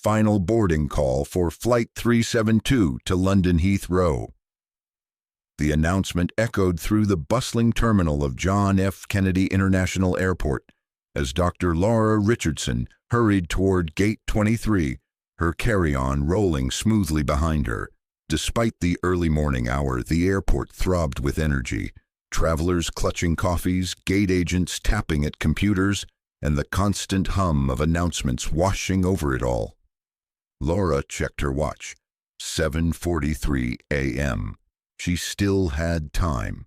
final boarding call for Flight 372 to London Heathrow. The announcement echoed through the bustling terminal of John F. Kennedy International Airport as Dr. Laura Richardson hurried toward Gate 23, her carry-on rolling smoothly behind her. Despite the early morning hour, the airport throbbed with energy. Travelers clutching coffees, gate agents tapping at computers, and the constant hum of announcements washing over it all. Laura checked her watch. 7:43 a.m. She still had time.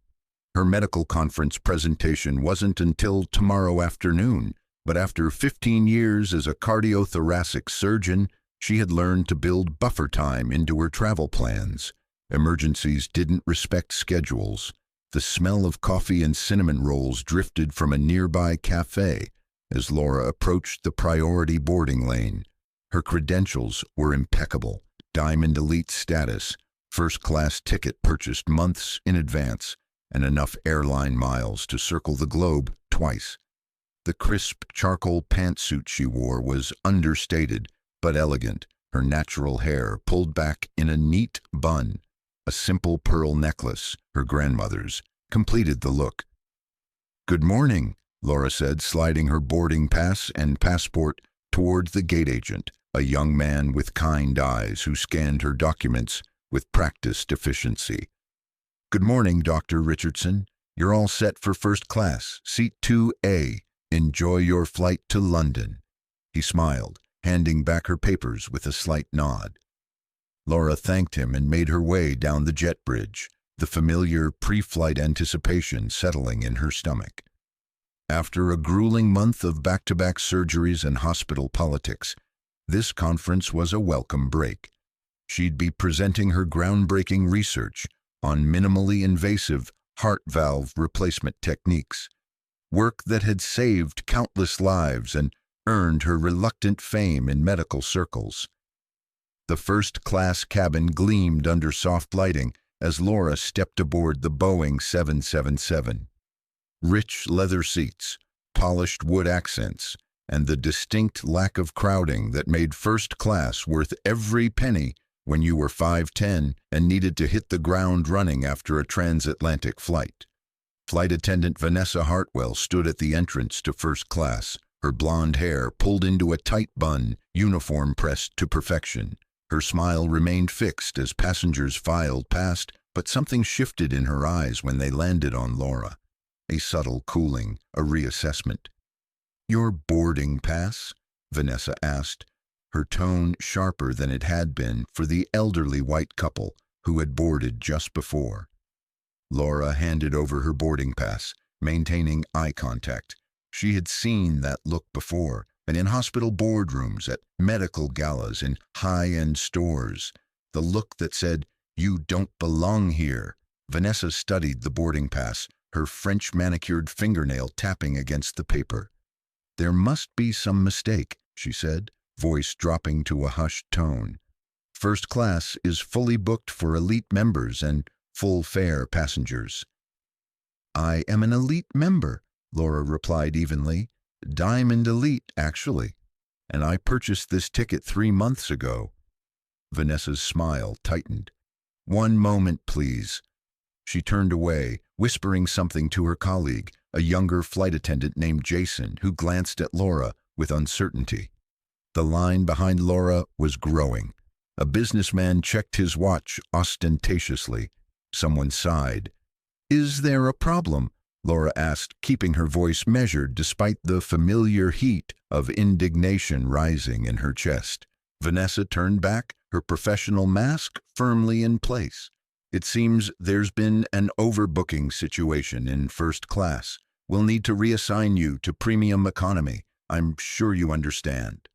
Her medical conference presentation wasn't until tomorrow afternoon, but after 15 years as a cardiothoracic surgeon, she had learned to build buffer time into her travel plans. Emergencies didn't respect schedules. The smell of coffee and cinnamon rolls drifted from a nearby cafe as Laura approached the priority boarding lane. Her credentials were impeccable. Diamond Elite status, first-class ticket purchased months in advance, and enough airline miles to circle the globe twice. The crisp charcoal pantsuit she wore was understated but elegant, her natural hair pulled back in a neat bun. A simple pearl necklace, her grandmother's, completed the look. "Good morning," Laura said, sliding her boarding pass and passport toward the gate agent, a young man with kind eyes who scanned her documents with practiced efficiency. "Good morning, Dr. Richardson. You're all set for first class, seat 2A. Enjoy your flight to London." He smiled, handing back her papers with a slight nod. Laura thanked him and made her way down the jet bridge, the familiar pre-flight anticipation settling in her stomach. After a grueling month of back-to-back surgeries and hospital politics, this conference was a welcome break. She'd be presenting her groundbreaking research on minimally invasive heart valve replacement techniques, work that had saved countless lives and earned her reluctant fame in medical circles. The first-class cabin gleamed under soft lighting as Laura stepped aboard the Boeing 777. Rich leather seats, polished wood accents, and the distinct lack of crowding that made first class worth every penny when you were 5'10" and needed to hit the ground running after a transatlantic flight. Flight attendant Vanessa Hartwell stood at the entrance to first class, her blonde hair pulled into a tight bun, uniform pressed to perfection. Her smile remained fixed as passengers filed past, but something shifted in her eyes when they landed on Laura. A subtle cooling, a reassessment. "Your boarding pass?" Vanessa asked, her tone sharper than it had been for the elderly white couple who had boarded just before. Laura handed over her boarding pass, maintaining eye contact. She had seen that look before, and in hospital boardrooms, at medical galas, in high-end stores. The look that said, "You don't belong here." Vanessa studied the boarding pass, her French manicured fingernail tapping against the paper. "There must be some mistake," she said, voice dropping to a hushed tone. "First class is fully booked for elite members and full-fare passengers." "I am an elite member," Laura replied evenly. "Diamond Elite, actually. And I purchased this ticket 3 months ago." Vanessa's smile tightened. "One moment, please." She turned away, whispering something to her colleague, a younger flight attendant named Jason, who glanced at Laura with uncertainty. The line behind Laura was growing. A businessman checked his watch ostentatiously. Someone sighed. "Is there a problem?" Laura asked, keeping her voice measured despite the familiar heat of indignation rising in her chest. Vanessa turned back, her professional mask firmly in place. "It seems there's been an overbooking situation in first class. We'll need to reassign you to premium economy. I'm sure you understand."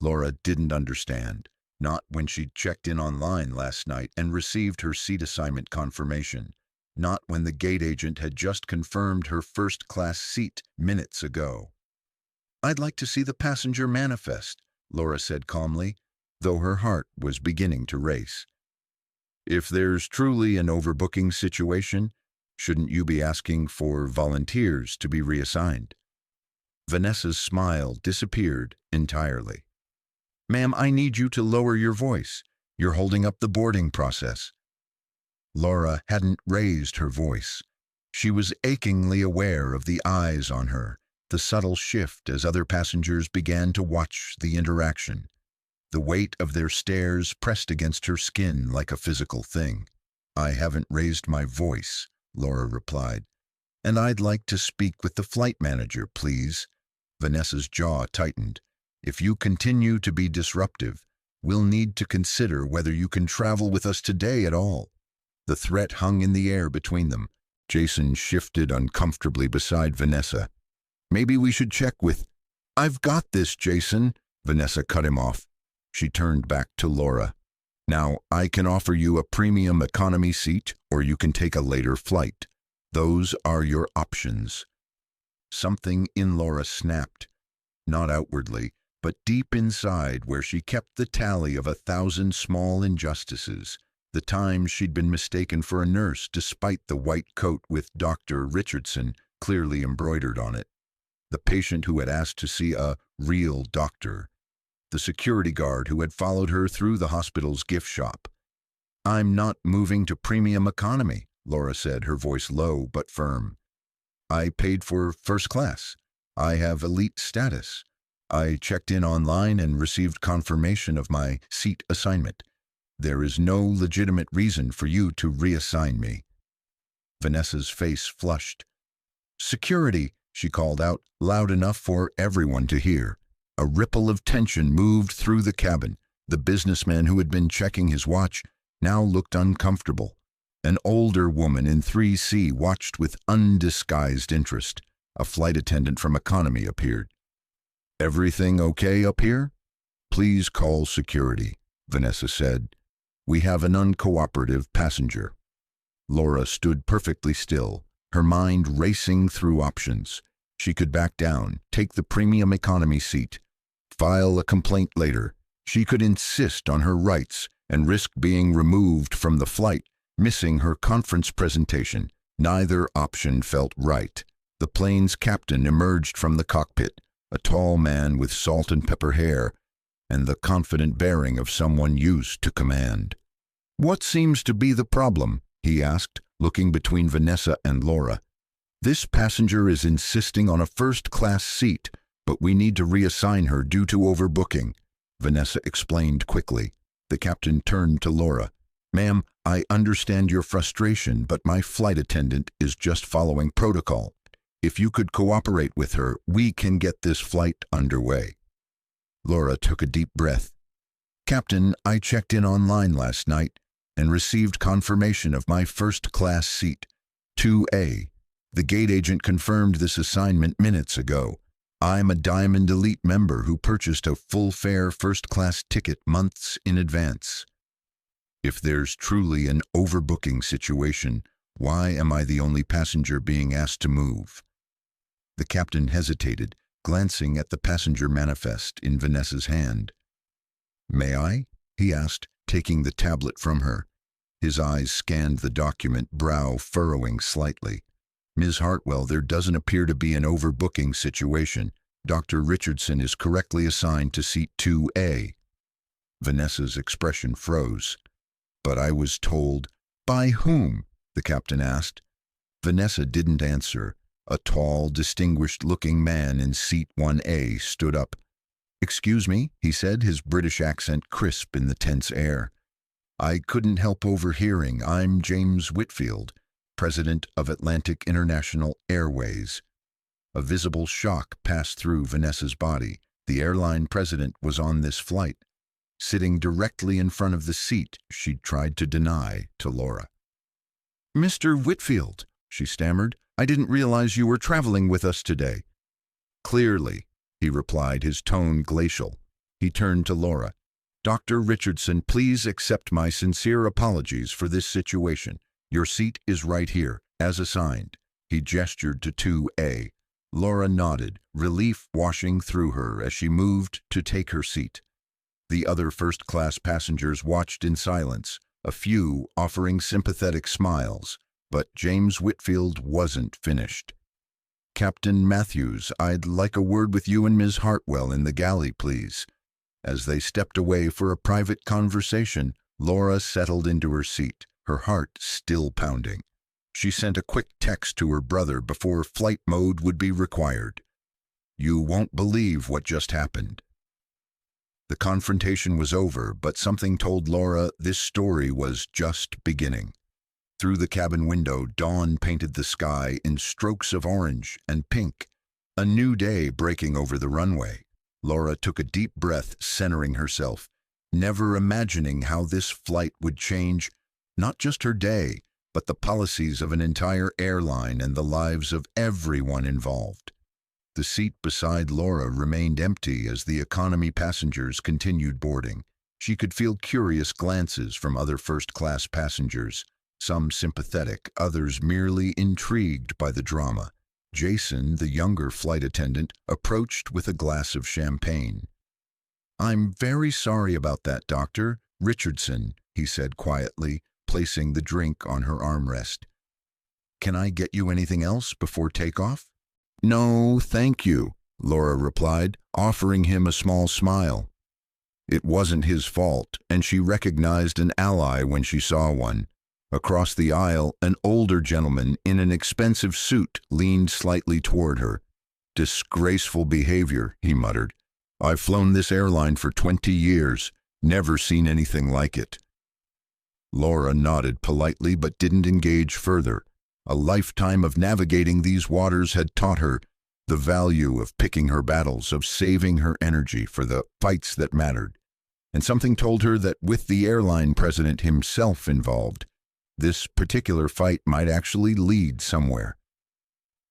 Laura didn't understand, not when she'd checked in online last night and received her seat assignment confirmation. Not when the gate agent had just confirmed her first-class seat minutes ago. "I'd like to see the passenger manifest," Laura said calmly, though her heart was beginning to race. "If there's truly an overbooking situation, shouldn't you be asking for volunteers to be reassigned?" Vanessa's smile disappeared entirely. Ma'am, I need you to lower your voice. You're holding up the boarding process. Laura hadn't raised her voice. She was achingly aware of the eyes on her, the subtle shift as other passengers began to watch the interaction. The weight of their stares pressed against her skin like a physical thing. I haven't raised my voice, Laura replied. And I'd like to speak with the flight manager, please. Vanessa's jaw tightened. If you continue to be disruptive, we'll need to consider whether you can travel with us today at all. The threat hung in the air between them. Jason shifted uncomfortably beside Vanessa. Maybe we should check with... I've got this, Jason. Vanessa cut him off. She turned back to Laura. Now, I can offer you a premium economy seat, or you can take a later flight. Those are your options. Something in Laura snapped. Not outwardly, but deep inside where she kept the tally of 1,000 small injustices. The times she'd been mistaken for a nurse despite the white coat with Dr. Richardson clearly embroidered on it. The patient who had asked to see a real doctor. The security guard who had followed her through the hospital's gift shop. I'm not moving to premium economy, Laura said, her voice low but firm. I paid for first class. I have elite status. I checked in online and received confirmation of my seat assignment. There is no legitimate reason for you to reassign me. Vanessa's face flushed. Security, she called out, loud enough for everyone to hear. A ripple of tension moved through the cabin. The businessman who had been checking his watch now looked uncomfortable. An older woman in 3C watched with undisguised interest. A flight attendant from economy appeared. Everything okay up here? Please call security, Vanessa said. We have an uncooperative passenger. Laura stood perfectly still, her mind racing through options. She could back down, take the premium economy seat, file a complaint later. She could insist on her rights and risk being removed from the flight, missing her conference presentation. Neither option felt right. The plane's captain emerged from the cockpit, a tall man with salt and pepper hair, and the confident bearing of someone used to command. What seems to be the problem? He asked, looking between Vanessa and Laura. This passenger is insisting on a first-class seat, but we need to reassign her due to overbooking, Vanessa explained quickly. The captain turned to Laura. Ma'am, I understand your frustration, but my flight attendant is just following protocol. If you could cooperate with her, we can get this flight underway. Laura took a deep breath. Captain, I checked in online last night and received confirmation of my first-class seat, 2A. The gate agent confirmed this assignment minutes ago. I'm a Diamond Elite member who purchased a full-fare first-class ticket months in advance. If there's truly an overbooking situation, why am I the only passenger being asked to move? The captain hesitated, glancing at the passenger manifest in Vanessa's hand. May I? He asked, taking the tablet from her. His eyes scanned the document, brow furrowing slightly. Ms. Hartwell, there doesn't appear to be an overbooking situation. Dr. Richardson is correctly assigned to seat 2A. Vanessa's expression froze. But I was told, by whom? The captain asked. Vanessa didn't answer. A tall, distinguished-looking man in seat 1A stood up. Excuse me, he said, his British accent crisp in the tense air. I couldn't help overhearing. I'm James Whitfield, president of Atlantic International Airways. A visible shock passed through Vanessa's body. The airline president was on this flight, sitting directly in front of the seat she'd tried to deny to Laura. Mr. Whitfield, she stammered, I didn't realize you were traveling with us today. Clearly, he replied, his tone glacial. He turned to Laura. Dr. Richardson, please accept my sincere apologies for this situation. Your seat is right here, as assigned. He gestured to 2A. Laura nodded, relief washing through her as she moved to take her seat. The other first-class passengers watched in silence, a few offering sympathetic smiles, but James Whitfield wasn't finished. Captain Matthews, I'd like a word with you and Ms. Hartwell in the galley, please. As they stepped away for a private conversation, Laura settled into her seat, her heart still pounding. She sent a quick text to her brother before flight mode would be required. "You won't believe what just happened." The confrontation was over, but something told Laura this story was just beginning. Through the cabin window, dawn painted the sky in strokes of orange and pink, a new day breaking over the runway. Laura took a deep breath, centering herself, never imagining how this flight would change not just her day, but the policies of an entire airline and the lives of everyone involved. The seat beside Laura remained empty as the economy passengers continued boarding. She could feel curious glances from other first-class passengers, some sympathetic, others merely intrigued by the drama. Jason, the younger flight attendant, approached with a glass of champagne. "I'm very sorry about that, Dr. Richardson," he said quietly, placing the drink on her armrest. "Can I get you anything else before takeoff?" "No, thank you," Laura replied, offering him a small smile. It wasn't his fault, and she recognized an ally when she saw one. Across the aisle, an older gentleman in an expensive suit leaned slightly toward her. "Disgraceful behavior," he muttered. "I've flown this airline for 20 years, never seen anything like it." Laura nodded politely but didn't engage further. A lifetime of navigating these waters had taught her the value of picking her battles, of saving her energy for the fights that mattered. And something told her that with the airline president himself involved, this particular fight might actually lead somewhere.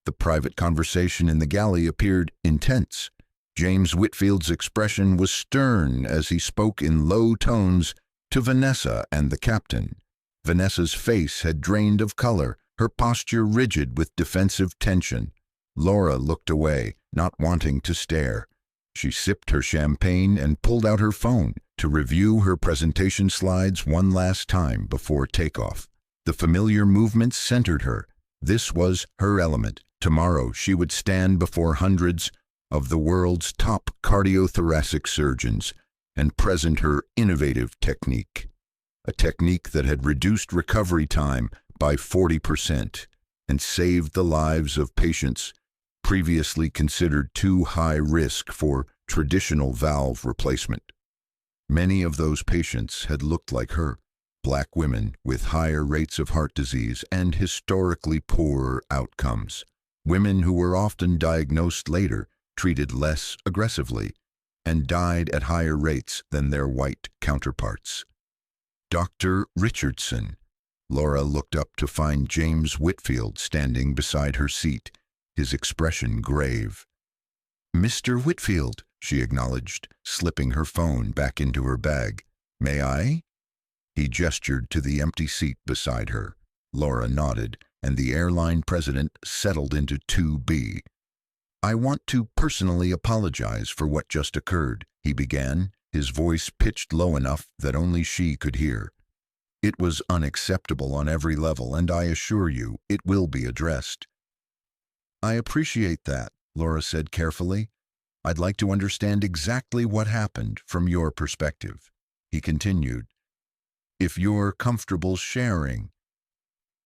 The private conversation in the galley appeared intense. James Whitfield's expression was stern as he spoke in low tones to Vanessa and the captain. Vanessa's face had drained of color, her posture rigid with defensive tension. Laura looked away, not wanting to stare. She sipped her champagne and pulled out her phone to review her presentation slides one last time before takeoff. The familiar movements centered her. This was her element. Tomorrow she would stand before hundreds of the world's top cardiothoracic surgeons and present her innovative technique. A technique that had reduced recovery time by 40% and saved the lives of patients previously considered too high risk for traditional valve replacement. Many of those patients had looked like her, Black women with higher rates of heart disease and historically poorer outcomes. Women who were often diagnosed later, treated less aggressively, and died at higher rates than their white counterparts. "Dr. Richardson." Laura looked up to find James Whitfield standing beside her seat, his expression grave. "Mr. Whitfield," she acknowledged, slipping her phone back into her bag. "May I?" He gestured to the empty seat beside her. Laura nodded, and the airline president settled into 2B. "I want to personally apologize for what just occurred," he began, his voice pitched low enough that only she could hear. "It was unacceptable on every level, and I assure you it will be addressed." "I appreciate that," Laura said carefully. "I'd like to understand exactly what happened from your perspective." He continued, "If you're comfortable sharing."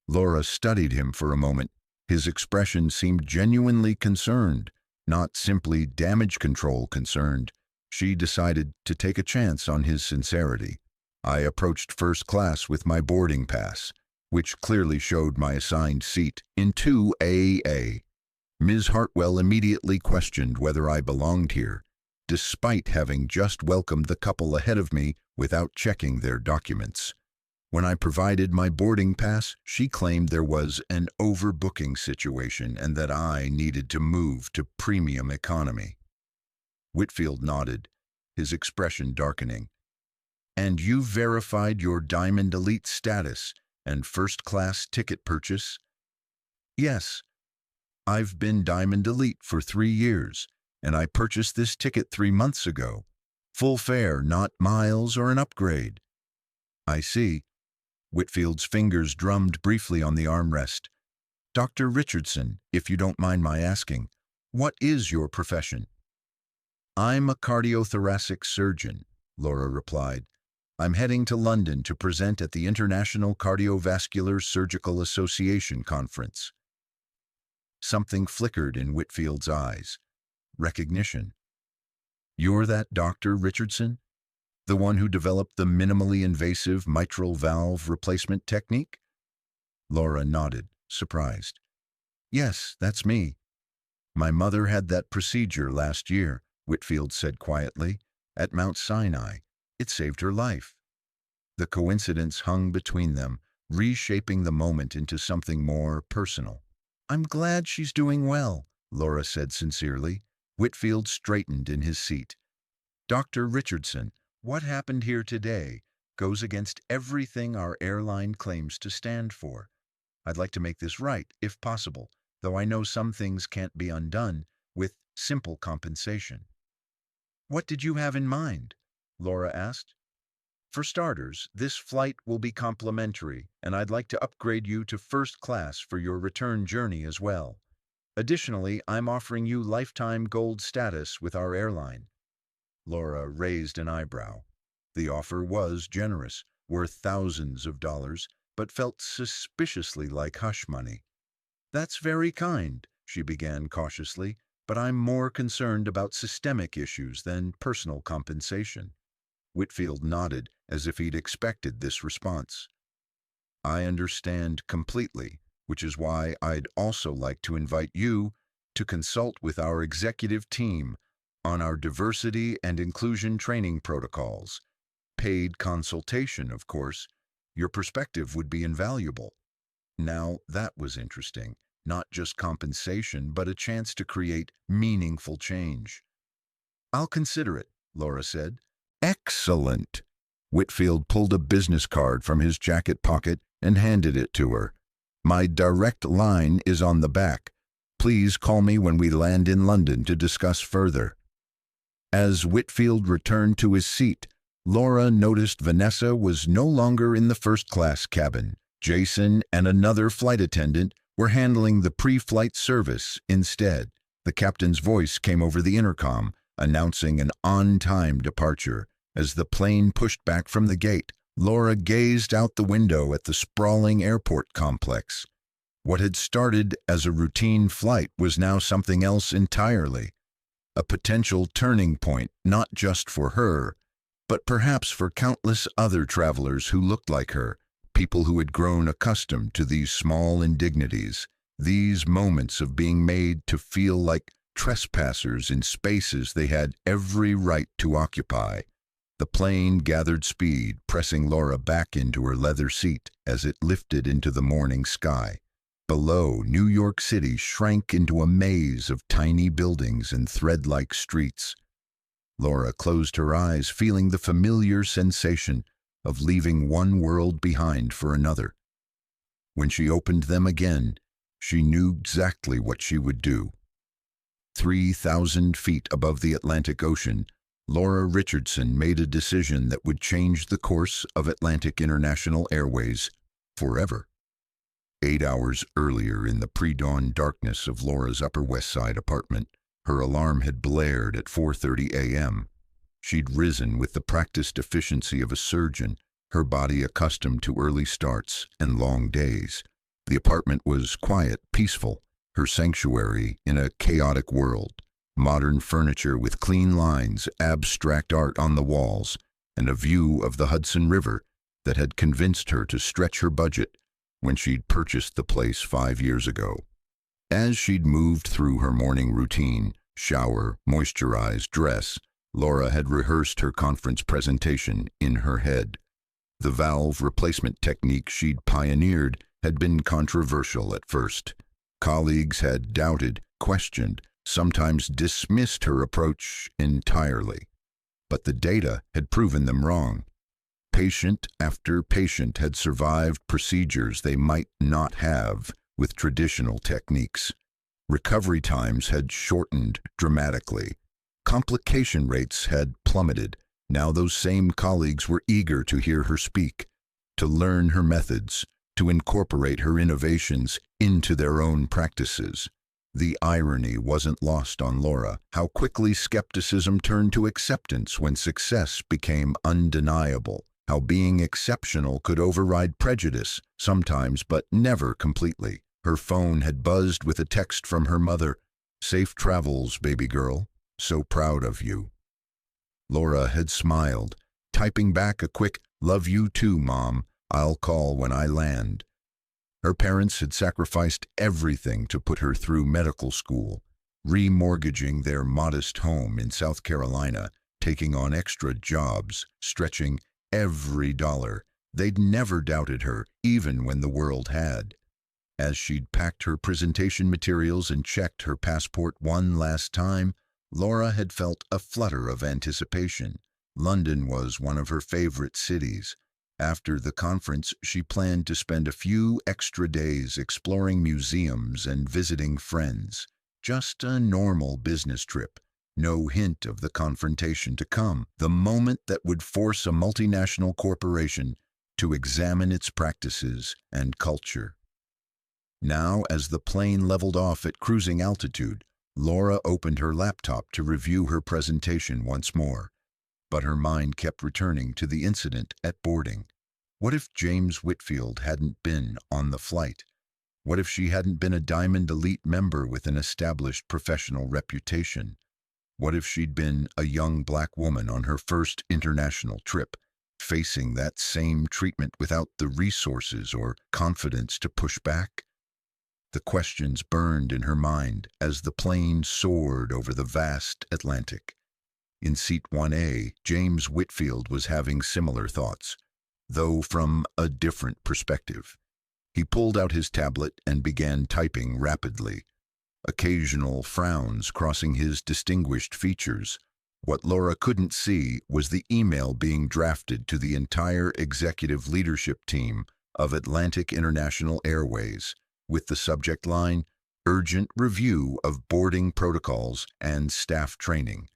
Laura studied him for a moment. His expression seemed genuinely concerned, not simply damage control concerned. She decided to take a chance on his sincerity. "I approached first class with my boarding pass, which clearly showed my assigned seat in 2AA. Ms. Hartwell immediately questioned whether I belonged here, despite having just welcomed the couple ahead of me without checking their documents. When I provided my boarding pass, she claimed there was an overbooking situation and that I needed to move to premium economy." Whitfield nodded, his expression darkening. "And you verified your Diamond Elite status and first-class ticket purchase?" "Yes. I've been Diamond Elite for 3 years, and I purchased this ticket 3 months ago. Full fare, not miles or an upgrade." "I see." Whitfield's fingers drummed briefly on the armrest. "Dr. Richardson, if you don't mind my asking, what is your profession?" I'm a cardiothoracic surgeon, Laura replied. I'm heading to London to present at the International Cardiovascular Surgical Association conference. Something flickered in Whitfield's eyes. Recognition. You're that Dr. Richardson? The one who developed the minimally invasive mitral valve replacement technique? Laura nodded, surprised. Yes, that's me. My mother had that procedure last year, Whitfield said quietly, at Mount Sinai. It saved her life. The coincidence hung between them, reshaping the moment into something more personal. I'm glad she's doing well, Laura said sincerely. Whitfield straightened in his seat. Dr. Richardson, what happened here today goes against everything our airline claims to stand for. I'd like to make this right, if possible, though I know some things can't be undone with simple compensation. What did you have in mind? Laura asked. For starters, this flight will be complimentary, and I'd like to upgrade you to first class for your return journey as well. Additionally, I'm offering you lifetime gold status with our airline. Laura raised an eyebrow. The offer was generous, worth thousands of dollars, but felt suspiciously like hush money. That's very kind, she began cautiously, but I'm more concerned about systemic issues than personal compensation. Whitfield nodded as if he'd expected this response. I understand completely, which is why I'd also like to invite you to consult with our executive team on our diversity and inclusion training protocols. Paid consultation, of course. Your perspective would be invaluable. Now, that was interesting. Not just compensation, but a chance to create meaningful change. I'll consider it, Laura said. Excellent. Whitfield pulled a business card from his jacket pocket and handed it to her. My direct line is on the back. Please call me when we land in London to discuss further. As Whitfield returned to his seat, Laura noticed Vanessa was no longer in the first-class cabin. Jason and another flight attendant were handling the pre-flight service instead. The captain's voice came over the intercom, announcing an on-time departure. As the plane pushed back from the gate, Laura gazed out the window at the sprawling airport complex. What had started as a routine flight was now something else entirely. A potential turning point, not just for her, but perhaps for countless other travelers who looked like her, people who had grown accustomed to these small indignities, these moments of being made to feel like trespassers in spaces they had every right to occupy. The plane gathered speed, pressing Laura back into her leather seat as it lifted into the morning sky. Below, New York City shrank into a maze of tiny buildings and thread-like streets. Laura closed her eyes, feeling the familiar sensation of leaving one world behind for another. When she opened them again, she knew exactly what she would do. 3,000 feet above the Atlantic Ocean, Laura Richardson made a decision that would change the course of Atlantic International Airways forever. 8 hours earlier, in the pre-dawn darkness of Laura's Upper West Side apartment, her alarm had blared at 4:30 a.m. She'd risen with the practiced efficiency of a surgeon, her body accustomed to early starts and long days. The apartment was quiet, peaceful, her sanctuary in a chaotic world. Modern furniture with clean lines, abstract art on the walls, and a view of the Hudson River that had convinced her to stretch her budget when she'd purchased the place 5 years ago. As she'd moved through her morning routine, shower, moisturize, dress, Laura had rehearsed her conference presentation in her head. The valve replacement technique she'd pioneered had been controversial at first. Colleagues had doubted, questioned, sometimes dismissed her approach entirely. But the data had proven them wrong. Patient after patient had survived procedures they might not have with traditional techniques. Recovery times had shortened dramatically. Complication rates had plummeted. Now those same colleagues were eager to hear her speak, to learn her methods, to incorporate her innovations into their own practices. The irony wasn't lost on Laura, how quickly skepticism turned to acceptance when success became undeniable, how being exceptional could override prejudice, sometimes but never completely. Her phone had buzzed with a text from her mother. "Safe travels, baby girl. So proud of you." Laura had smiled, typing back a quick, "Love you too, Mom. I'll call when I land." Her parents had sacrificed everything to put her through medical school, remortgaging their modest home in South Carolina, taking on extra jobs, stretching every dollar. They'd never doubted her, even when the world had. As she'd packed her presentation materials and checked her passport one last time, Laura had felt a flutter of anticipation. London was one of her favorite cities. After the conference, she planned to spend a few extra days exploring museums and visiting friends. Just a normal business trip. No hint of the confrontation to come, the moment that would force a multinational corporation to examine its practices and culture. Now, as the plane leveled off at cruising altitude, Laura opened her laptop to review her presentation once more. But her mind kept returning to the incident at boarding. What if James Whitfield hadn't been on the flight? What if she hadn't been a Diamond Elite member with an established professional reputation? What if she'd been a young black woman on her first international trip, facing that same treatment without the resources or confidence to push back? The questions burned in her mind as the plane soared over the vast Atlantic. In seat 1A, James Whitfield was having similar thoughts, though from a different perspective. He pulled out his tablet and began typing rapidly, occasional frowns crossing his distinguished features. What Laura couldn't see was the email being drafted to the entire executive leadership team of Atlantic International Airways, with the subject line, "Urgent Review of Boarding Protocols and Staff Training."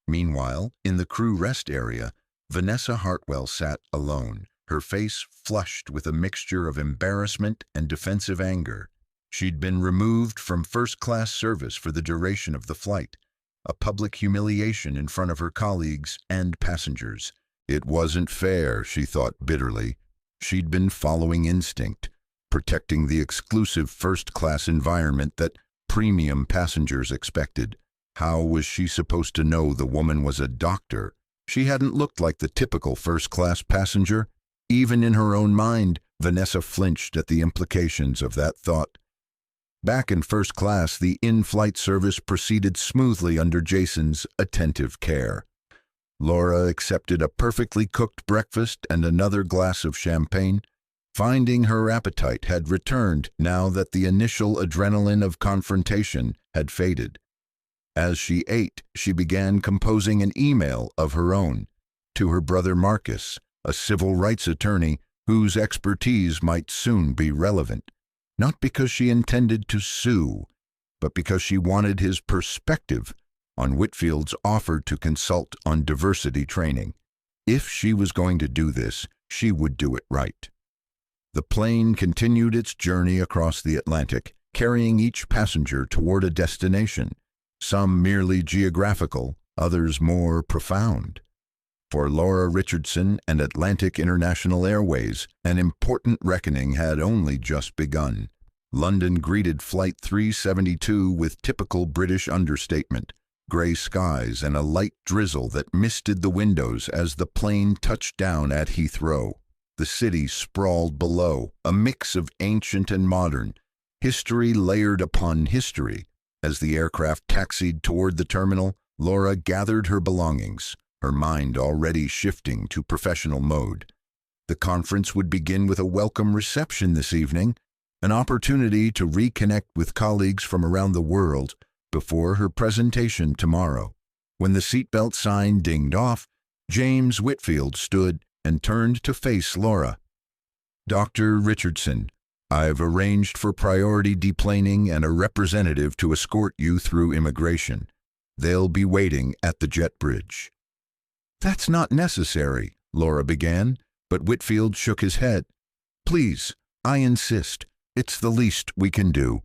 Meanwhile, in the crew rest area, Vanessa Hartwell sat alone, her face flushed with a mixture of embarrassment and defensive anger. She'd been removed from first-class service for the duration of the flight, a public humiliation in front of her colleagues and passengers. It wasn't fair, she thought bitterly. She'd been following instinct, protecting the exclusive first-class environment that premium passengers expected. How was she supposed to know the woman was a doctor? She hadn't looked like the typical first-class passenger. Even in her own mind, Vanessa flinched at the implications of that thought. Back in first class, the in-flight service proceeded smoothly under Jason's attentive care. Laura accepted a perfectly cooked breakfast and another glass of champagne, finding her appetite had returned now that the initial adrenaline of confrontation had faded. As she ate, she began composing an email of her own to her brother Marcus, a civil rights attorney whose expertise might soon be relevant, not because she intended to sue, but because she wanted his perspective on Whitfield's offer to consult on diversity training. If she was going to do this, she would do it right. The plane continued its journey across the Atlantic, carrying each passenger toward a destination, some merely geographical, others more profound. For Laura Richardson and Atlantic International Airways, an important reckoning had only just begun. London greeted Flight 372 with typical British understatement, gray skies and a light drizzle that misted the windows as the plane touched down at Heathrow. The city sprawled below, a mix of ancient and modern, history layered upon history. As the aircraft taxied toward the terminal, Laura gathered her belongings, her mind already shifting to professional mode. The conference would begin with a welcome reception this evening, an opportunity to reconnect with colleagues from around the world before her presentation tomorrow. When the seatbelt sign dinged off, James Whitfield stood and turned to face Laura. "Dr. Richardson, I've arranged for priority deplaning and a representative to escort you through immigration. They'll be waiting at the jet bridge." "That's not necessary," Laura began, but Whitfield shook his head. "Please, I insist. It's the least we can do."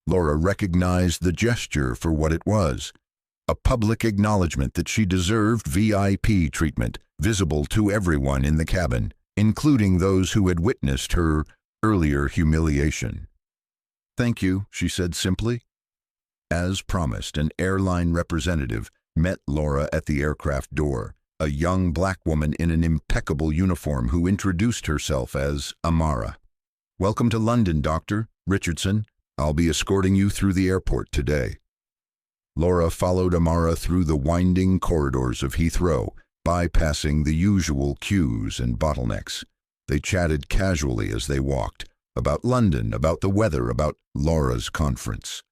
Laura recognized the gesture for what it was, a public acknowledgement that she deserved VIP treatment, visible to everyone in the cabin, including those who had witnessed her earlier humiliation. "Thank you," she said simply. As promised, an airline representative met Laura at the aircraft door, a young black woman in an impeccable uniform who introduced herself as Amara. "Welcome to London, Dr. Richardson. I'll be escorting you through the airport today." Laura followed Amara through the winding corridors of Heathrow, bypassing the usual queues and bottlenecks. They chatted casually as they walked, about London, about the weather, about Laura's conference.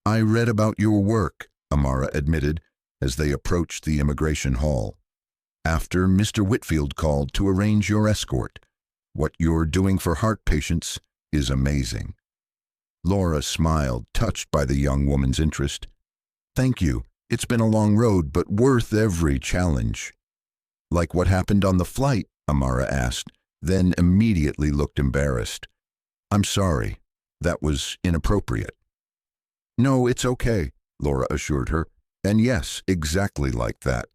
"I read about your work," Amara admitted as they approached the immigration hall. "After Mr. Whitfield called to arrange your escort. What you're doing for heart patients is amazing." Laura smiled, touched by the young woman's interest. "Thank you. It's been a long road, but worth every challenge." "Like what happened on the flight?" Amara asked, then immediately looked embarrassed. "I'm sorry. That was inappropriate." "No, it's okay," Laura assured her. "And yes, exactly like that.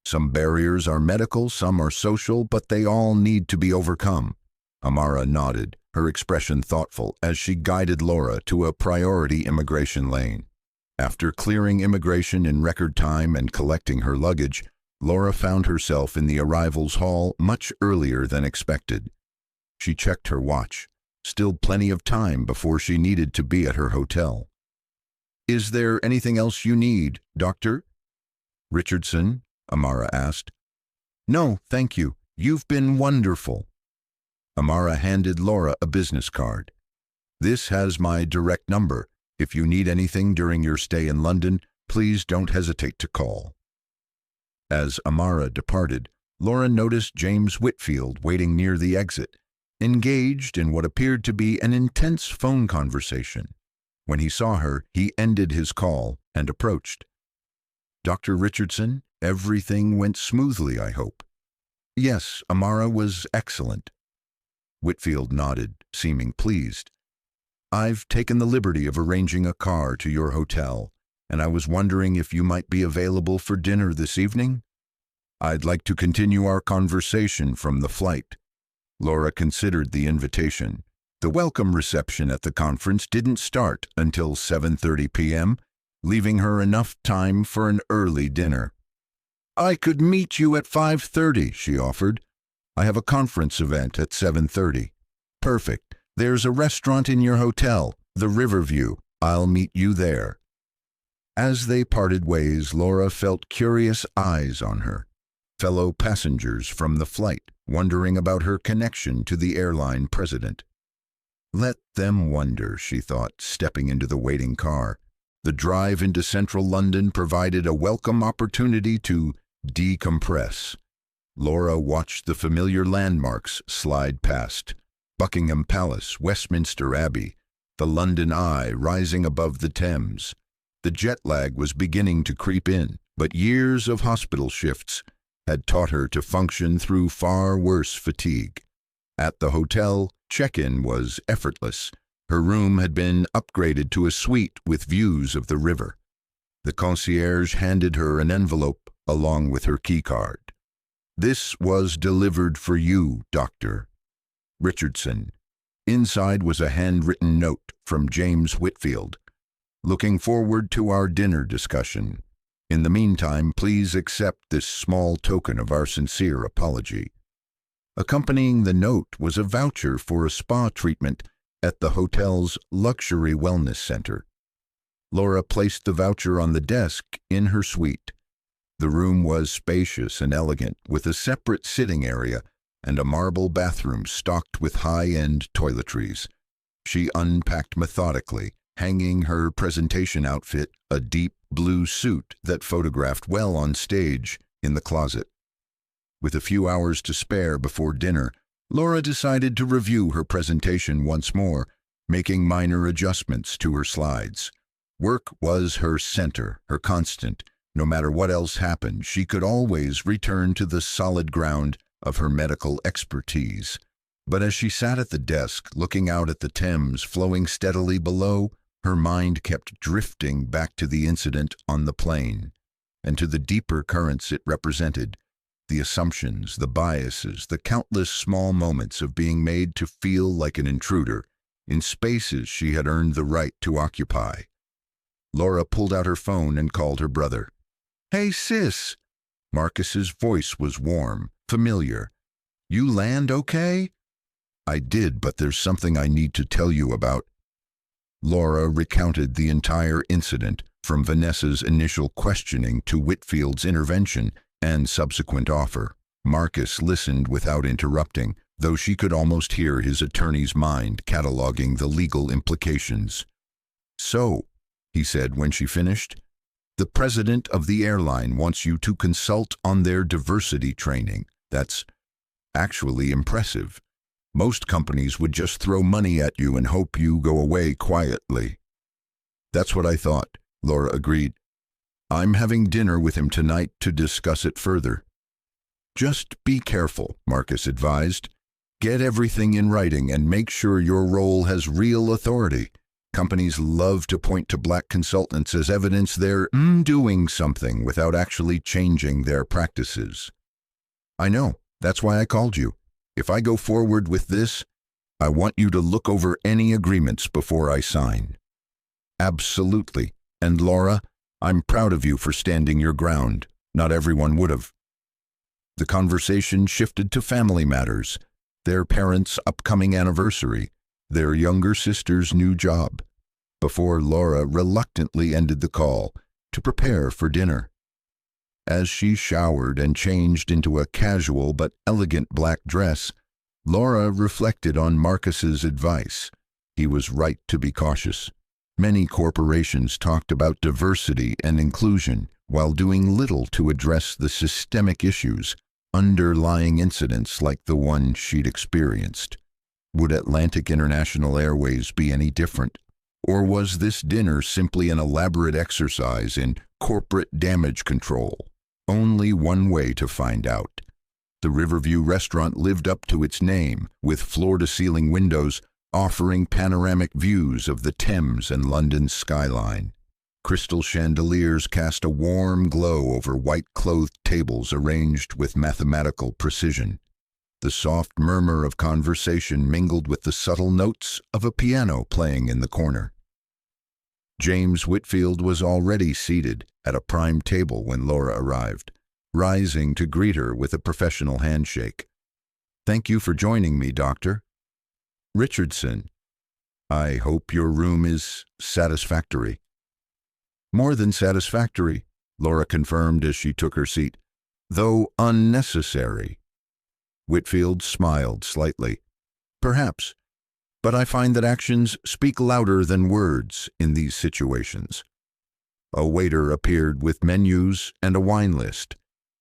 Some barriers are medical, some are social, but they all need to be overcome." Amara nodded, her expression thoughtful, as she guided Laura to a priority immigration lane. After clearing immigration in record time and collecting her luggage, Laura found herself in the arrivals hall much earlier than expected. She checked her watch. Still plenty of time before she needed to be at her hotel. "Is there anything else you need, Doctor Richardson?" Amara asked. "No, thank you. You've been wonderful." Amara handed Laura a business card. "This has my direct number. If you need anything during your stay in London, please don't hesitate to call." As Amara departed, Laura noticed James Whitfield waiting near the exit, engaged in what appeared to be an intense phone conversation. When he saw her, he ended his call and approached. "Dr. Richardson, everything went smoothly, I hope." "Yes, Amara was excellent." Whitfield nodded, seeming pleased. "I've taken the liberty of arranging a car to your hotel, and I was wondering if you might be available for dinner this evening. I'd like to continue our conversation from the flight." Laura considered the invitation. The welcome reception at the conference didn't start until 7:30 p.m., leaving her enough time for an early dinner. "I could meet you at 5:30, she offered. "I have a conference event at 7:30. "Perfect. There's a restaurant in your hotel, the Riverview. I'll meet you there." As they parted ways, Laura felt curious eyes on her. Fellow passengers from the flight, wondering about her connection to the airline president. Let them wonder, she thought, stepping into the waiting car. The drive into central London provided a welcome opportunity to decompress. Laura watched the familiar landmarks slide past. Buckingham Palace, Westminster Abbey, the London Eye rising above the Thames. The jet lag was beginning to creep in, but years of hospital shifts had taught her to function through far worse fatigue. At the hotel, check-in was effortless. Her room had been upgraded to a suite with views of the river. The concierge handed her an envelope along with her keycard. "This was delivered for you, Dr. Richardson." Inside was a handwritten note from James Whitfield. "Looking forward to our dinner discussion. In the meantime, please accept this small token of our sincere apology." Accompanying the note was a voucher for a spa treatment at the hotel's luxury wellness center. Laura placed the voucher on the desk in her suite. The room was spacious and elegant, with a separate sitting area and a marble bathroom stocked with high-end toiletries. She unpacked methodically, hanging her presentation outfit, a deep blue suit that photographed well on stage, in the closet. With a few hours to spare before dinner, Laura decided to review her presentation once more, making minor adjustments to her slides. Work was her center, her constant. No matter what else happened, she could always return to the solid ground of her medical expertise. But as she sat at the desk, looking out at the Thames flowing steadily below, Her mind kept drifting back to the incident on the plane, and to the deeper currents it represented, the assumptions, the biases, the countless small moments of being made to feel like an intruder in spaces she had earned the right to occupy. Laura pulled out her phone and called her brother. "Hey, sis." Marcus's voice was warm, familiar. "You land okay?" "I did, but there's something I need to tell you about." Laura recounted the entire incident, from Vanessa's initial questioning to Whitfield's intervention and subsequent offer. Marcus listened without interrupting, though she could almost hear his attorney's mind cataloging the legal implications. "So," he said when she finished, "the president of the airline wants you to consult on their diversity training. That's actually impressive. Most companies would just throw money at you and hope you go away quietly." "That's what I thought," Laura agreed. "I'm having dinner with him tonight to discuss it further." "Just be careful," Marcus advised. "Get everything in writing and make sure your role has real authority. Companies love to point to black consultants as evidence they're doing something without actually changing their practices." "I know. That's why I called you. If I go forward with this, I want you to look over any agreements before I sign." "Absolutely. And Laura, I'm proud of you for standing your ground. Not everyone would have." The conversation shifted to family matters, their parents' upcoming anniversary, their younger sister's new job, before Laura reluctantly ended the call to prepare for dinner. As she showered and changed into a casual but elegant black dress, Laura reflected on Marcus's advice. He was right to be cautious. Many corporations talked about diversity and inclusion while doing little to address the systemic issues underlying incidents like the one she'd experienced. Would Atlantic International Airways be any different? Or was this dinner simply an elaborate exercise in corporate damage control? Only one way to find out. The Riverview restaurant lived up to its name, with floor-to-ceiling windows offering panoramic views of the Thames and London's skyline. Crystal chandeliers cast a warm glow over white-clothed tables arranged with mathematical precision. The soft murmur of conversation mingled with the subtle notes of a piano playing in the corner. James Whitfield was already seated at a prime table when Laura arrived, rising to greet her with a professional handshake. "Thank you for joining me, Doctor." "Richardson, I hope your room is satisfactory." "More than satisfactory," Laura confirmed as she took her seat, "though unnecessary." Whitfield smiled slightly. "Perhaps, but I find that actions speak louder than words in these situations." A waiter appeared with menus and a wine list.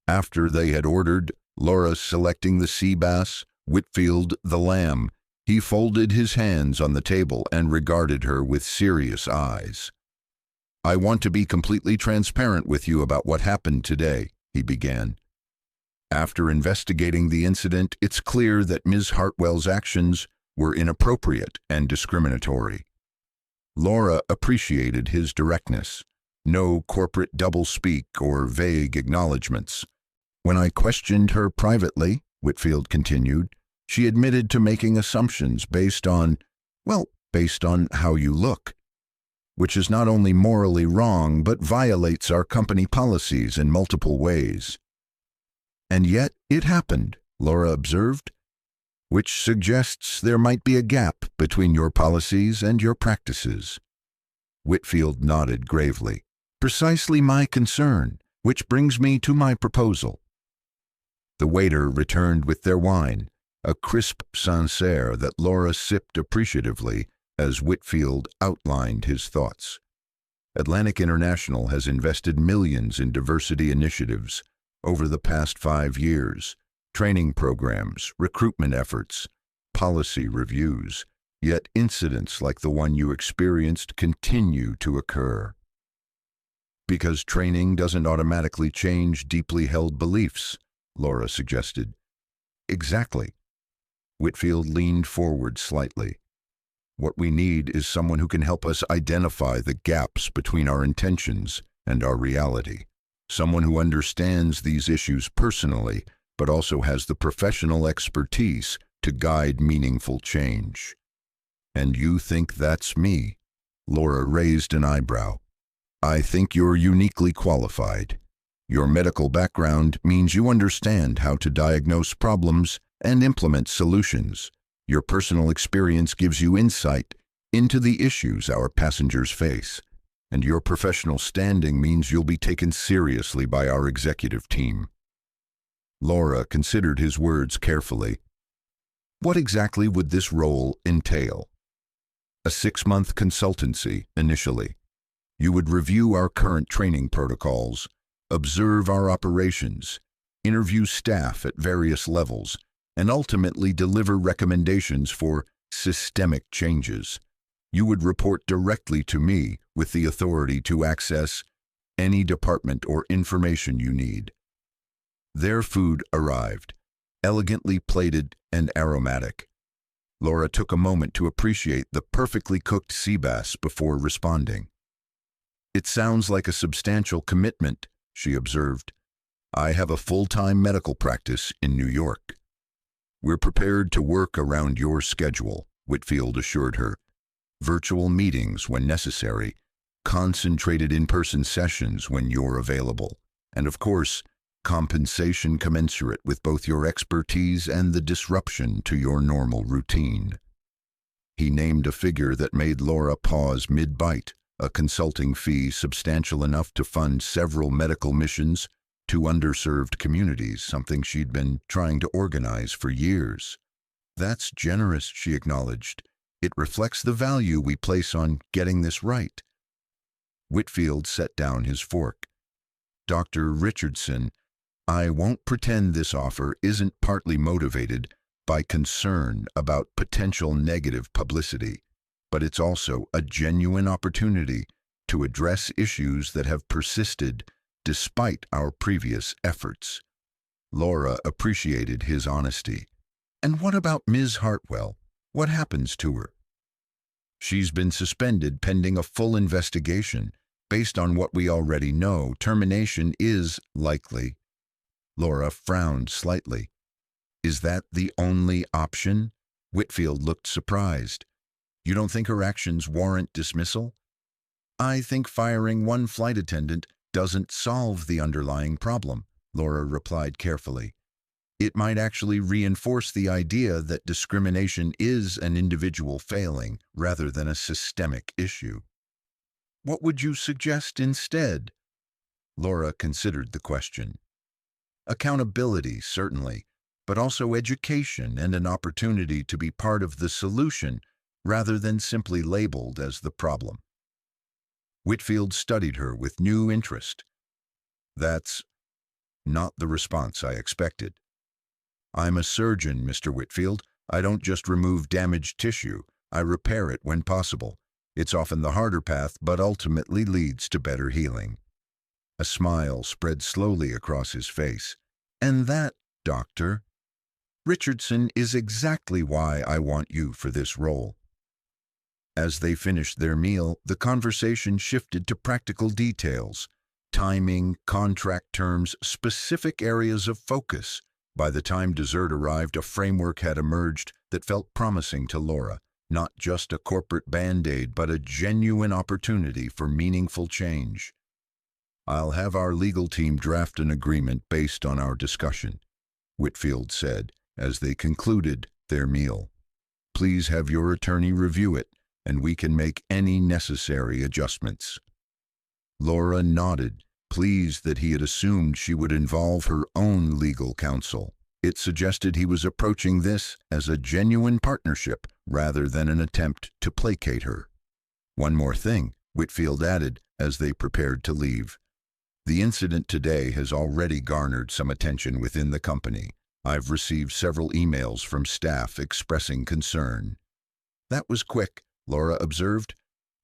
After they had ordered, Laura selecting the sea bass, Whitfield the lamb, he folded his hands on the table and regarded her with serious eyes. "I want to be completely transparent with you about what happened today," he began. "After investigating the incident, it's clear that Ms. Hartwell's actions were inappropriate and discriminatory." Laura appreciated his directness. No corporate doublespeak or vague acknowledgments. "When I questioned her privately," Whitfield continued, "she admitted to making assumptions based on how you look, which is not only morally wrong but violates our company policies in multiple ways." "And yet it happened," Laura observed, "which suggests there might be a gap between your policies and your practices." Whitfield nodded gravely. "Precisely my concern, which brings me to my proposal." The waiter returned with their wine, a crisp Sancerre that Laura sipped appreciatively as Whitfield outlined his thoughts. Atlantic International has invested millions in diversity initiatives over the past 5 years, training programs, recruitment efforts, policy reviews, yet incidents like the one you experienced continue to occur. "Because training doesn't automatically change deeply held beliefs," Laura suggested. "Exactly." Whitfield leaned forward slightly. What we need is someone who can help us identify the gaps between our intentions and our reality. Someone who understands these issues personally, but also has the professional expertise to guide meaningful change. And you think that's me? Laura raised an eyebrow. I think you're uniquely qualified. Your medical background means you understand how to diagnose problems and implement solutions. Your personal experience gives you insight into the issues our passengers face. And your professional standing means you'll be taken seriously by our executive team. Laura considered his words carefully. What exactly would this role entail? A 6-month consultancy, initially. You would review our current training protocols, observe our operations, interview staff at various levels, and ultimately deliver recommendations for systemic changes. You would report directly to me with the authority to access any department or information you need. Their food arrived, elegantly plated and aromatic. Laura took a moment to appreciate the perfectly cooked sea bass before responding. It sounds like a substantial commitment, she observed. I have a full-time medical practice in New York. We're prepared to work around your schedule, Whitfield assured her. Virtual meetings when necessary, concentrated in-person sessions when you're available, and of course, compensation commensurate with both your expertise and the disruption to your normal routine. He named a figure that made Laura pause mid-bite, a consulting fee substantial enough to fund several medical missions to underserved communities, something she'd been trying to organize for years. That's generous, she acknowledged. It reflects the value we place on getting this right. Whitfield set down his fork. Dr. Richardson, I won't pretend this offer isn't partly motivated by concern about potential negative publicity, but it's also a genuine opportunity to address issues that have persisted despite our previous efforts. Laura appreciated his honesty. And what about Ms. Hartwell? What happens to her? She's been suspended pending a full investigation. Based on what we already know, termination is likely. Laura frowned slightly. Is that the only option? Whitfield looked surprised. You don't think her actions warrant dismissal? I think firing one flight attendant doesn't solve the underlying problem, Laura replied carefully. It might actually reinforce the idea that discrimination is an individual failing rather than a systemic issue. What would you suggest instead? Laura considered the question. Accountability, certainly, but also education and an opportunity to be part of the solution rather than simply labeled as the problem. Whitfield studied her with new interest. That's not the response I expected. I'm a surgeon, Mr. Whitfield. I don't just remove damaged tissue. I repair it when possible. It's often the harder path, but ultimately leads to better healing. A smile spread slowly across his face. And that, Doctor Richardson, is exactly why I want you for this role. As they finished their meal, the conversation shifted to practical details, timing, contract terms, specific areas of focus. By the time dessert arrived, a framework had emerged that felt promising to Laura, not just a corporate band-aid, but a genuine opportunity for meaningful change. I'll have our legal team draft an agreement based on our discussion, Whitfield said as they concluded their meal. Please have your attorney review it, and we can make any necessary adjustments. Laura nodded, pleased that he had assumed she would involve her own legal counsel. It suggested he was approaching this as a genuine partnership rather than an attempt to placate her. One more thing, Whitfield added as they prepared to leave. The incident today has already garnered some attention within the company. I've received several emails from staff expressing concern. That was quick, Laura observed.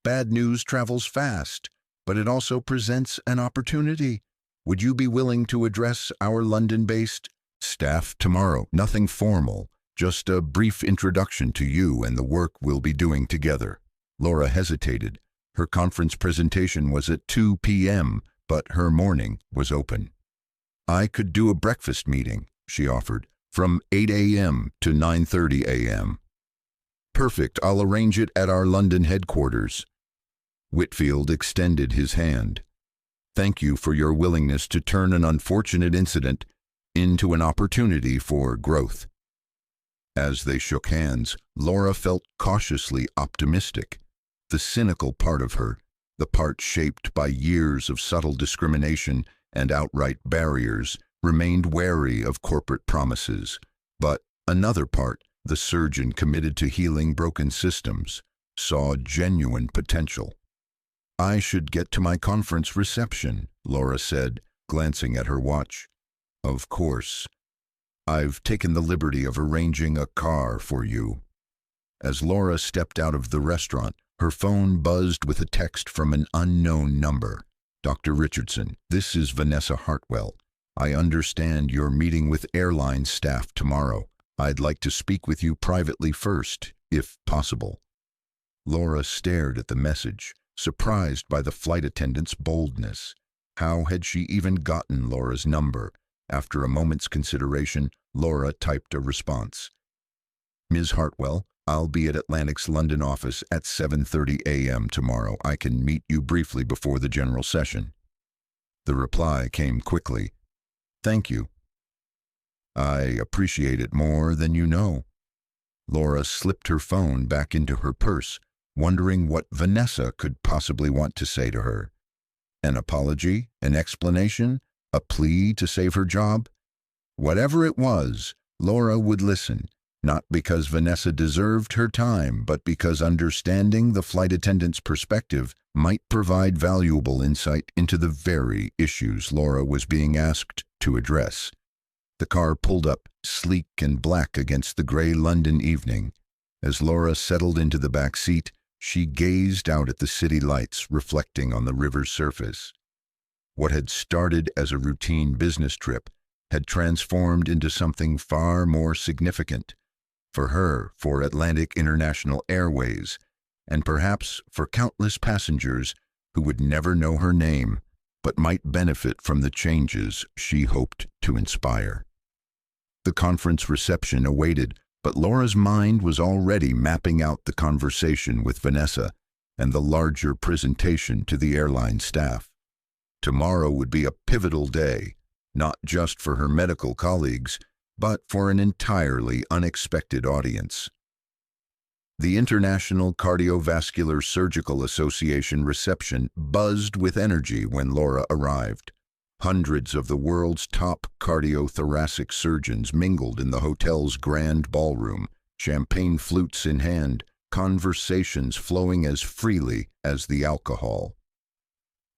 Bad news travels fast, but it also presents an opportunity. Would you be willing to address our London-based staff tomorrow? Nothing formal, Just a brief introduction to you and the work we'll be doing together. Laura hesitated. Her conference presentation was at 2 p.m., but her morning was open. I could do a breakfast meeting, she offered, from 8 a.m. to 9:30 a.m. Perfect, I'll arrange it at our London headquarters. Whitfield extended his hand. Thank you for your willingness to turn an unfortunate incident into an opportunity for growth. As they shook hands, Laura felt cautiously optimistic. The cynical part of her, the part shaped by years of subtle discrimination and outright barriers, remained wary of corporate promises. But another part, the surgeon committed to healing broken systems, saw genuine potential. I should get to my conference reception, Laura said, glancing at her watch. Of course. I've taken the liberty of arranging a car for you. As Laura stepped out of the restaurant, her phone buzzed with a text from an unknown number. Dr. Richardson, this is Vanessa Hartwell. I understand you're meeting with Airline staff tomorrow. I'd like to speak with you privately first, if possible. Laura stared at the message, surprised by the flight attendant's boldness. How had she even gotten Laura's number? After a moment's consideration, Laura typed a response. Ms. Hartwell, I'll be at Atlantic's London office at 7:30 a.m. tomorrow. I can meet you briefly before the general session. The reply came quickly. Thank you. I appreciate it more than you know. Laura slipped her phone back into her purse, wondering what Vanessa could possibly want to say to her. An apology? An explanation? A plea to save her job? Whatever it was, Laura would listen, not because Vanessa deserved her time, but because understanding the flight attendant's perspective might provide valuable insight into the very issues Laura was being asked to address. The car pulled up, sleek and black against the gray London evening. As Laura settled into the back seat, she gazed out at the city lights reflecting on the river's surface. What had started as a routine business trip had transformed into something far more significant. For her, for Atlantic International Airways, and perhaps for countless passengers who would never know her name, but might benefit from the changes she hoped to inspire. The conference reception awaited, but Laura's mind was already mapping out the conversation with Vanessa and the larger presentation to the airline staff. Tomorrow would be a pivotal day, not just for her medical colleagues, but for an entirely unexpected audience. The International Cardiovascular Surgical Association reception buzzed with energy when Laura arrived. Hundreds of the world's top cardiothoracic surgeons mingled in the hotel's grand ballroom, champagne flutes in hand, conversations flowing as freely as the alcohol.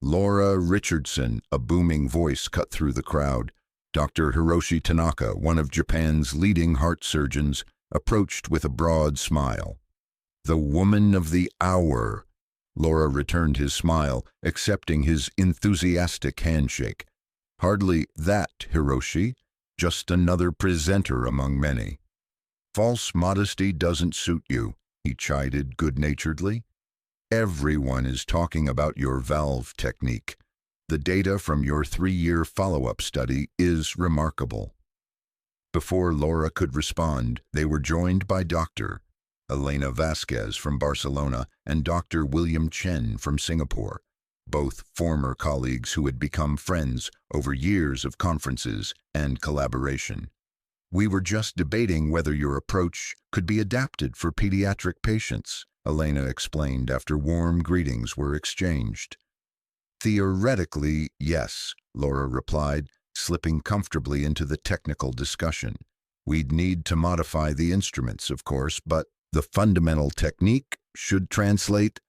Laura Richardson, a booming voice cut through the crowd. Dr. Hiroshi Tanaka, one of Japan's leading heart surgeons, approached with a broad smile. The woman of the hour. Laura returned his smile, accepting his enthusiastic handshake. Hardly that, Hiroshi. Just another presenter among many. False modesty doesn't suit you, he chided good-naturedly. Everyone is talking about your valve technique. The data from your 3-year follow-up study is remarkable. Before Laura could respond, they were joined by Dr. Elena Vasquez from Barcelona and Dr. William Chen from Singapore, both former colleagues who had become friends over years of conferences and collaboration. We were just debating whether your approach could be adapted for pediatric patients, Elena explained after warm greetings were exchanged. Theoretically, yes, Laura replied, slipping comfortably into the technical discussion. We'd need to modify the instruments, of course, but the fundamental technique should translate.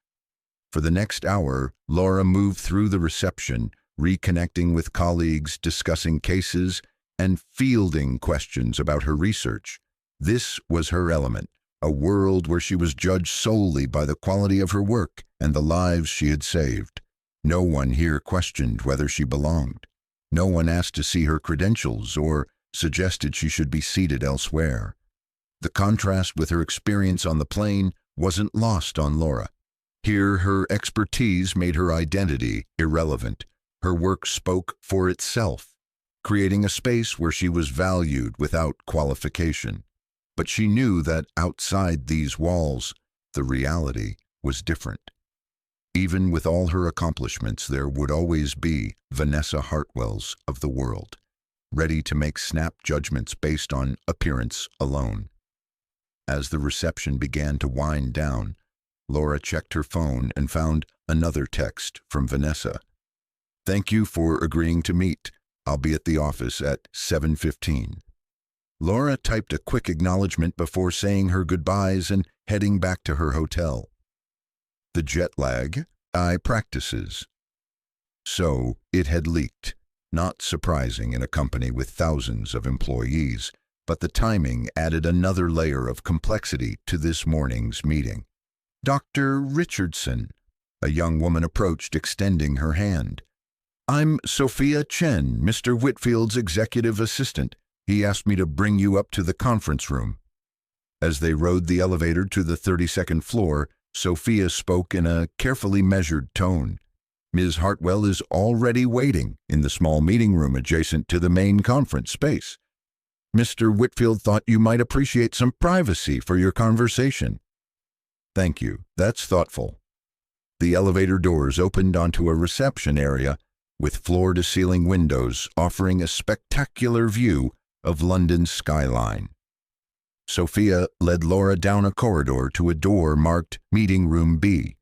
For the next hour, Laura moved through the reception, reconnecting with colleagues, discussing cases, and fielding questions about her research. This was her element, a world where she was judged solely by the quality of her work and the lives she had saved. No one here questioned whether she belonged. No one asked to see her credentials or suggested she should be seated elsewhere. The contrast with her experience on the plane wasn't lost on Laura. Here, her expertise made her identity irrelevant. Her work spoke for itself, creating a space where she was valued without qualification. But she knew that outside these walls, the reality was different. Even with all her accomplishments, there would always be Vanessa Hartwells of the world, ready to make snap judgments based on appearance alone. As the reception began to wind down, Laura checked her phone and found another text from Vanessa. "Thank you for agreeing to meet. I'll be at the office at 7:15. Laura typed a quick acknowledgement before saying her goodbyes and heading back to her hotel. The jet lag, practices. So it had leaked, not surprising in a company with thousands of employees, but the timing added another layer of complexity to this morning's meeting. Dr. Richardson, a young woman approached, extending her hand. "I'm Sophia Chen, Mr. Whitfield's executive assistant. He asked me to bring you up to the conference room." As they rode the elevator to the 32nd floor, Sophia spoke in a carefully measured tone. "Ms. Hartwell is already waiting in the small meeting room adjacent to the main conference space. Mr. Whitfield thought you might appreciate some privacy for your conversation." "Thank you. That's thoughtful." The elevator doors opened onto a reception area with floor-to-ceiling windows offering a spectacular view of London's skyline. Sophia led Laura down a corridor to a door marked Meeting Room B.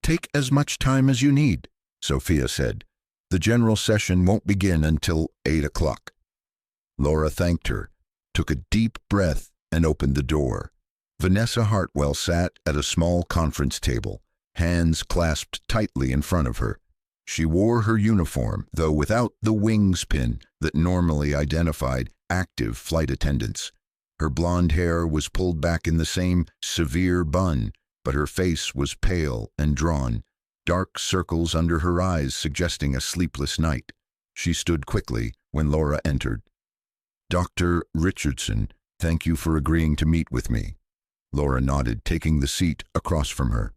"Take as much time as you need," Sophia said. "The general session won't begin until 8 o'clock. Laura thanked her, took a deep breath, and opened the door. Vanessa Hartwell sat at a small conference table, hands clasped tightly in front of her. She wore her uniform, though without the wings pin that normally identified active flight attendants. Her blonde hair was pulled back in the same severe bun, but her face was pale and drawn, dark circles under her eyes suggesting a sleepless night. She stood quickly when Laura entered. "Dr. Richardson, thank you for agreeing to meet with me." Laura nodded, taking the seat across from her.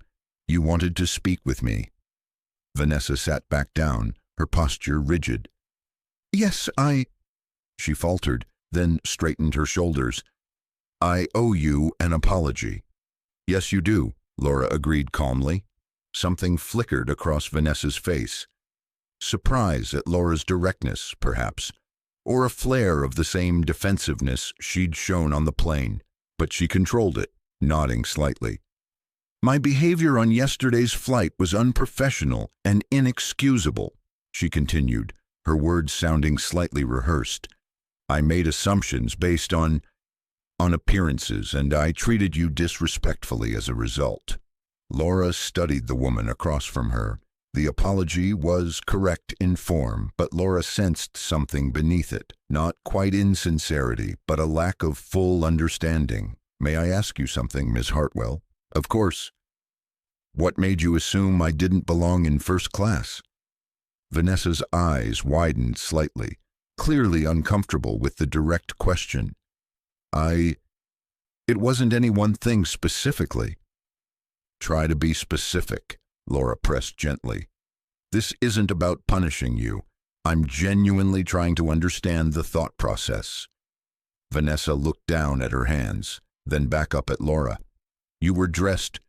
"You wanted to speak with me." Vanessa sat back down, her posture rigid. "Yes, she faltered, then straightened her shoulders. "I owe you an apology." "Yes, you do," Laura agreed calmly. Something flickered across Vanessa's face. Surprise at Laura's directness, perhaps, or a flare of the same defensiveness she'd shown on the plane, but she controlled it, nodding slightly. "My behavior on yesterday's flight was unprofessional and inexcusable," she continued, her words sounding slightly rehearsed. "I made assumptions based on appearances, and I treated you disrespectfully as a result." Laura studied the woman across from her. The apology was correct in form, but Laura sensed something beneath it, not quite insincerity, but a lack of full understanding. "May I ask you something, Miss Hartwell?" "Of course." "What made you assume I didn't belong in first class?" Vanessa's eyes widened slightly, clearly uncomfortable with the direct question. It wasn't any one thing specifically." "Try to be specific," Laura pressed gently. "This isn't about punishing you. I'm genuinely trying to understand the thought process." Vanessa looked down at her hands, then back up at Laura. "You were dressed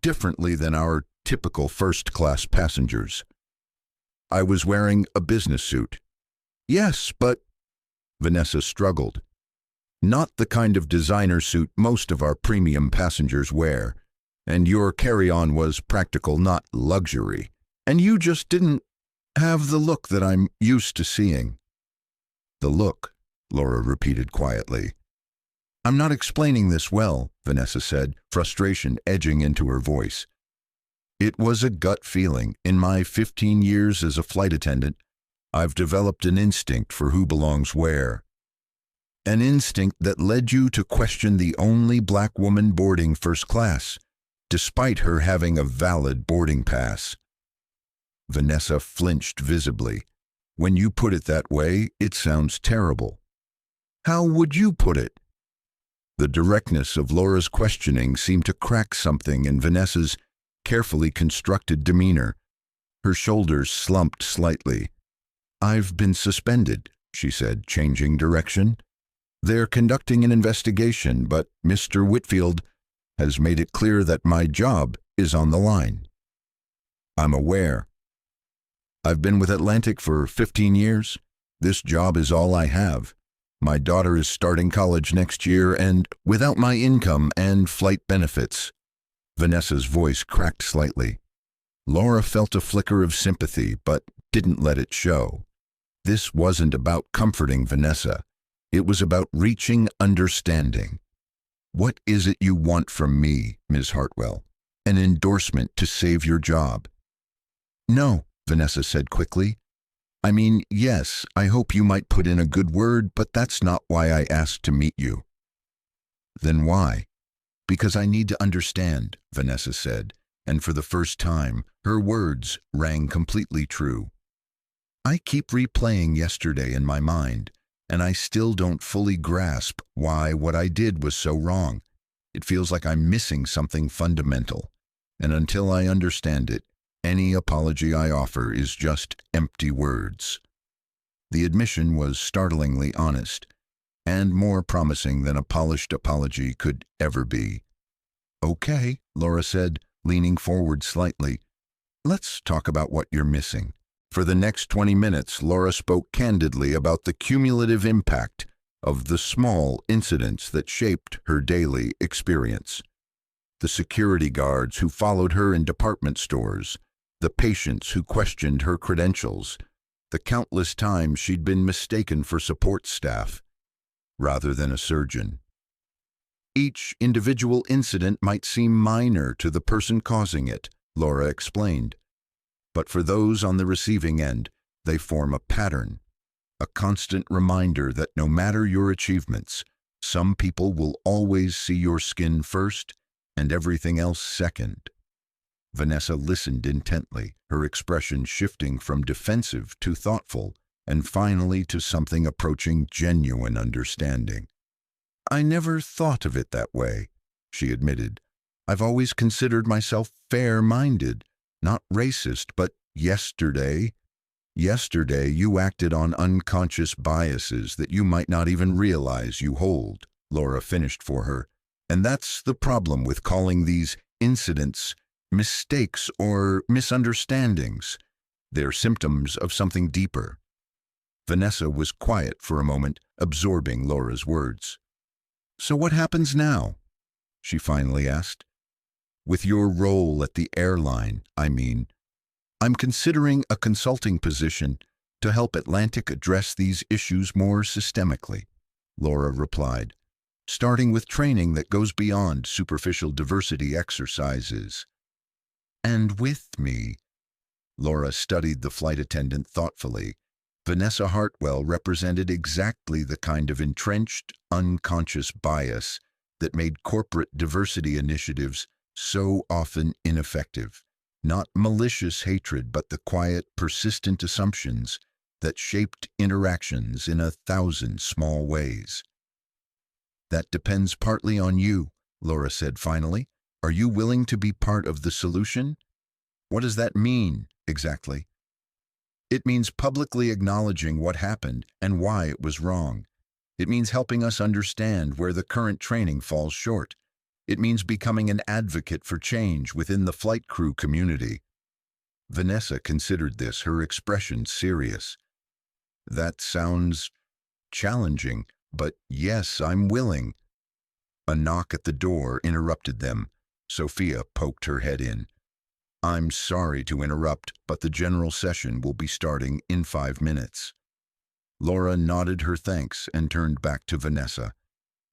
differently than our typical first-class passengers." "I was wearing a business suit." "Yes, but—" Vanessa struggled. "Not the kind of designer suit most of our premium passengers wear. And your carry-on was practical, not luxury. And you just didn't have the look that I'm used to seeing." "The look," Laura repeated quietly. "I'm not explaining this well," Vanessa said, frustration edging into her voice. "It was a gut feeling. In my 15 years as a flight attendant, I've developed an instinct for who belongs where. An instinct that led you to question the only black woman boarding first class, despite her having a valid boarding pass." Vanessa flinched visibly. "When you put it that way, it sounds terrible." "How would you put it?" The directness of Laura's questioning seemed to crack something in Vanessa's carefully constructed demeanor. Her shoulders slumped slightly. "I've been suspended," she said, changing direction. "They're conducting an investigation, but Mr. Whitfield has made it clear that my job is on the line." "I'm aware. I've been with Atlantic for 15 years. This job is all I have. My daughter is starting college next year, and without my income and flight benefits." Vanessa's voice cracked slightly. Laura felt a flicker of sympathy, but didn't let it show. This wasn't about comforting Vanessa. It was about reaching understanding. "What is it you want from me, Ms. Hartwell? An endorsement to save your job?" "No," Vanessa said quickly. "I mean, yes, I hope you might put in a good word, but that's not why I asked to meet you." "Then why?" "Because I need to understand," Vanessa said, and for the first time, her words rang completely true. "I keep replaying yesterday in my mind, and I still don't fully grasp why what I did was so wrong. It feels like I'm missing something fundamental, and until I understand it, any apology I offer is just empty words." The admission was startlingly honest, and more promising than a polished apology could ever be. "Okay," Laura said, leaning forward slightly. "Let's talk about what you're missing." For the next 20 minutes, Laura spoke candidly about the cumulative impact of the small incidents that shaped her daily experience. The security guards who followed her in department stores, the patients who questioned her credentials, the countless times she'd been mistaken for support staff rather than a surgeon. Each individual incident might seem minor to the person causing it, Laura explained. But for those on the receiving end, they form a pattern, a constant reminder that no matter your achievements, some people will always see your skin first and everything else second. Vanessa listened intently, her expression shifting from defensive to thoughtful, and finally to something approaching genuine understanding. "I never thought of it that way," she admitted. "I've always considered myself fair-minded, not racist, but yesterday you acted on unconscious biases that you might not even realize you hold," Laura finished for her. "And that's the problem with calling these incidents mistakes or misunderstandings. They're symptoms of something deeper." Vanessa was quiet for a moment, absorbing Laura's words. "So what happens now?" she finally asked. "With your role at the airline, I mean. I'm considering a consulting position to help Atlantic address these issues more systemically," Laura replied, "starting with training that goes beyond superficial diversity exercises." "And with me," Laura studied the flight attendant thoughtfully. Vanessa Hartwell represented exactly the kind of entrenched, unconscious bias that made corporate diversity initiatives so often ineffective. Not malicious hatred, but the quiet, persistent assumptions that shaped interactions in 1,000 small ways. "That depends partly on you," Laura said finally. "Are you willing to be part of the solution?" "What does that mean, exactly?" "It means publicly acknowledging what happened and why it was wrong. It means helping us understand where the current training falls short. It means becoming an advocate for change within the flight crew community." Vanessa considered this, her expression serious. "That sounds challenging, but yes, I'm willing." A knock at the door interrupted them. Sophia poked her head in. "I'm sorry to interrupt, but the general session will be starting in 5 minutes." Laura nodded her thanks and turned back to Vanessa.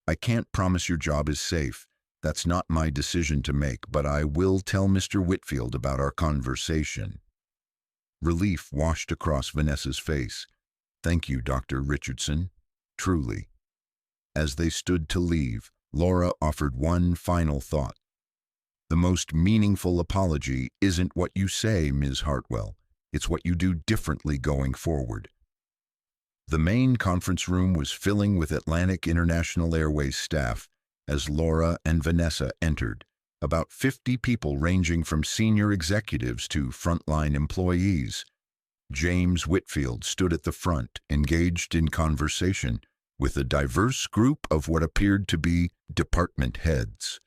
"I can't promise your job is safe. That's not my decision to make, but I will tell Mr. Whitfield about our conversation." Relief washed across Vanessa's face. "Thank you, Dr. Richardson. Truly." As they stood to leave, Laura offered one final thought. "The most meaningful apology isn't what you say, Ms. Hartwell. It's what you do differently going forward." The main conference room was filling with Atlantic International Airways staff, as Laura and Vanessa entered, about 50 people ranging from senior executives to frontline employees. James Whitfield stood at the front, engaged in conversation with a diverse group of what appeared to be department heads.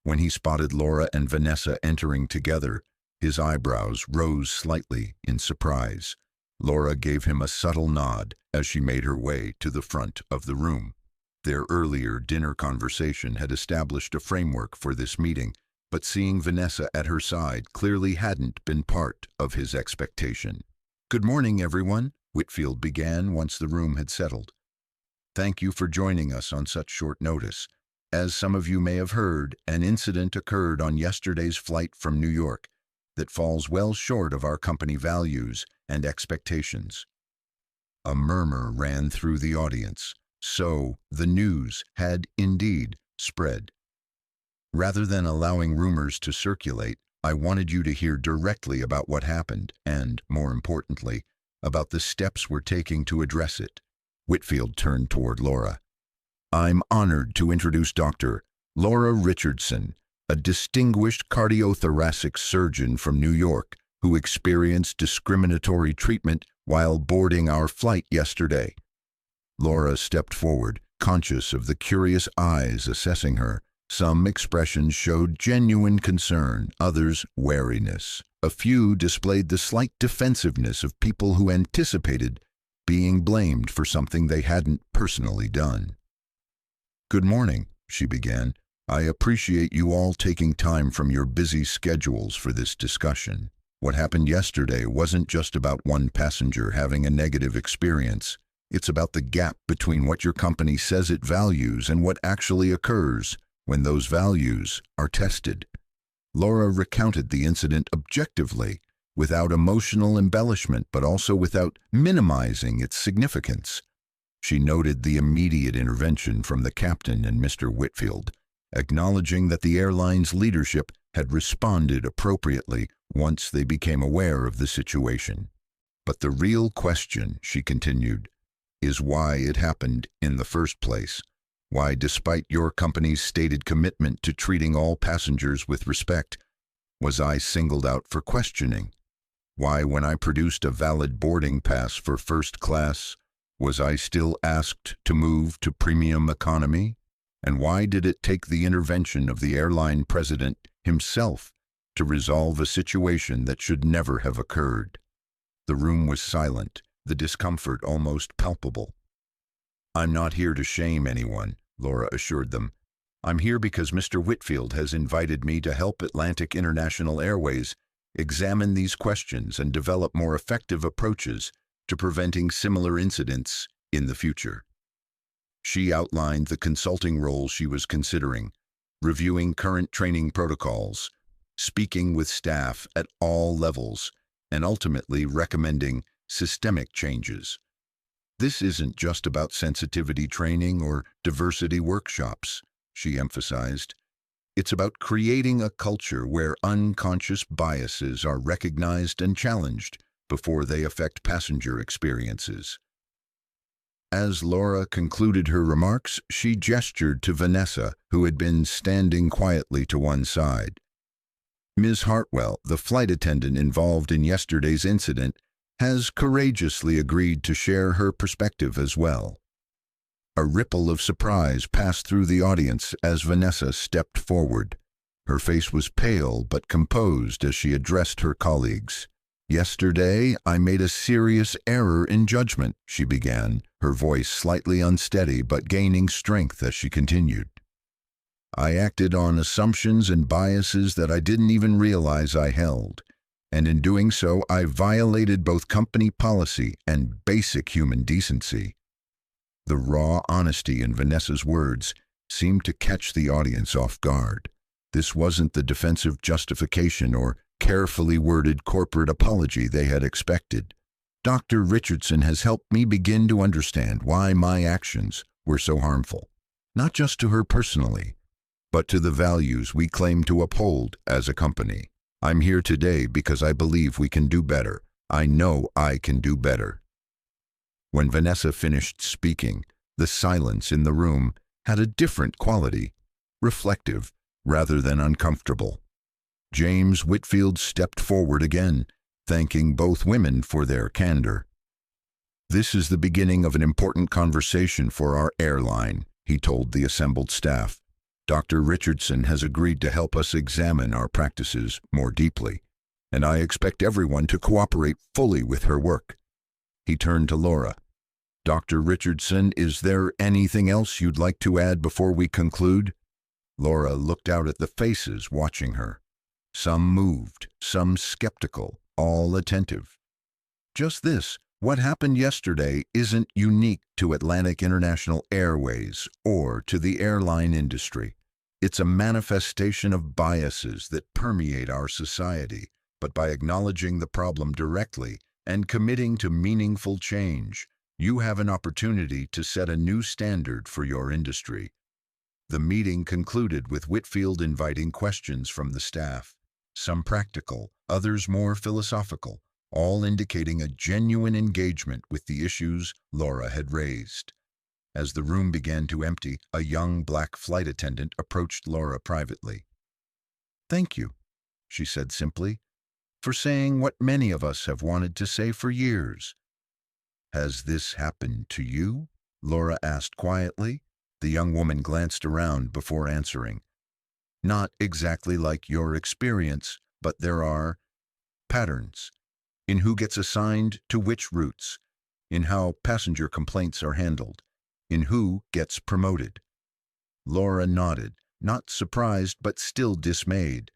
When he spotted Laura and Vanessa entering together, his eyebrows rose slightly in surprise. Laura gave him a subtle nod as she made her way to the front of the room. Their earlier dinner conversation had established a framework for this meeting, but seeing Vanessa at her side clearly hadn't been part of his expectation. "Good morning, everyone," Whitfield began once the room had settled. "Thank you for joining us on such short notice. As some of you may have heard, an incident occurred on yesterday's flight from New York that falls well short of our company values and expectations." A murmur ran through the audience. So the news had indeed spread. Rather than allowing rumors to circulate, I wanted you to hear directly about what happened and, more importantly, about the steps we're taking to address it. Whitfield turned toward Laura. "I'm honored to introduce Dr. Laura Richardson, a distinguished cardiothoracic surgeon from New York who experienced discriminatory treatment while boarding our flight yesterday." Laura stepped forward, conscious of the curious eyes assessing her. Some expressions showed genuine concern, others wariness. A few displayed the slight defensiveness of people who anticipated being blamed for something they hadn't personally done. "Good morning," she began. "I appreciate you all taking time from your busy schedules for this discussion. What happened yesterday wasn't just about one passenger having a negative experience. It's about the gap between what your company says it values and what actually occurs when those values are tested." Laura recounted the incident objectively, without emotional embellishment, but also without minimizing its significance. She noted the immediate intervention from the captain and Mr. Whitfield, acknowledging that the airline's leadership had responded appropriately once they became aware of the situation. "But the real question," she continued, "is why it happened in the first place. Why, despite your company's stated commitment to treating all passengers with respect, was I singled out for questioning? Why, when I produced a valid boarding pass for first class, was I still asked to move to premium economy? And why did it take the intervention of the airline president himself to resolve a situation that should never have occurred?" The room was silent, the discomfort almost palpable. "I'm not here to shame anyone," Laura assured them. "I'm here because Mr. Whitfield has invited me to help Atlantic International Airways examine these questions and develop more effective approaches to preventing similar incidents in the future." She outlined the consulting role she was considering, reviewing current training protocols, speaking with staff at all levels, and ultimately recommending systemic changes. "This isn't just about sensitivity training or diversity workshops," she emphasized. "It's about creating a culture where unconscious biases are recognized and challenged before they affect passenger experiences." As Laura concluded her remarks, she gestured to Vanessa, who had been standing quietly to one side. "Ms. Hartwell, the flight attendant involved in yesterday's incident, has courageously agreed to share her perspective as well." A ripple of surprise passed through the audience as Vanessa stepped forward. Her face was pale but composed as she addressed her colleagues. "Yesterday, I made a serious error in judgment," she began, her voice slightly unsteady but gaining strength as she continued. "I acted on assumptions and biases that I didn't even realize I held. And in doing so, I violated both company policy and basic human decency." The raw honesty in Vanessa's words seemed to catch the audience off guard. This wasn't the defensive justification or carefully worded corporate apology they had expected. "Dr. Richardson has helped me begin to understand why my actions were so harmful, not just to her personally, but to the values we claim to uphold as a company. I'm here today because I believe we can do better. I know I can do better." When Vanessa finished speaking, the silence in the room had a different quality. reflective rather than uncomfortable. James Whitfield stepped forward again, thanking both women for their candor. "This is the beginning of an important conversation for our airline," he told the assembled staff. "Dr. Richardson has agreed to help us examine our practices more deeply, and I expect everyone to cooperate fully with her work." He turned to Laura. "Dr. Richardson, is there anything else you'd like to add before we conclude?" Laura looked out at the faces watching her. Some moved, some skeptical, all attentive. "Just this. What happened yesterday isn't unique to Atlantic International Airways or to the airline industry. It's a manifestation of biases that permeate our society, but by acknowledging the problem directly and committing to meaningful change, you have an opportunity to set a new standard for your industry." The meeting concluded with Whitfield inviting questions from the staff, some practical, others more philosophical, all indicating a genuine engagement with the issues Laura had raised. As the room began to empty, a young black flight attendant approached Laura privately. "Thank you," she said simply, "for saying what many of us have wanted to say for years." "Has this happened to you?" Laura asked quietly. The young woman glanced around before answering. "Not exactly like your experience, but there are patterns in who gets assigned to which routes, in how passenger complaints are handled, in who gets promoted." Laura nodded, not surprised but still dismayed.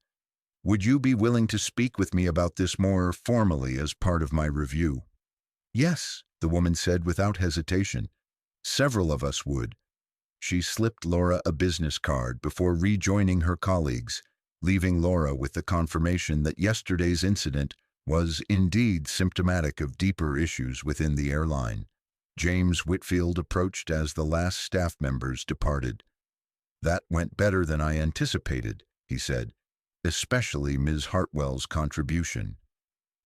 "Would you be willing to speak with me about this more formally as part of my review?" "Yes," the woman said without hesitation. "Several of us would." She slipped Laura a business card before rejoining her colleagues, leaving Laura with the confirmation that yesterday's incident was indeed symptomatic of deeper issues within the airline. James Whitfield approached as the last staff members departed. "That went better than I anticipated," he said, "especially Ms. Hartwell's contribution."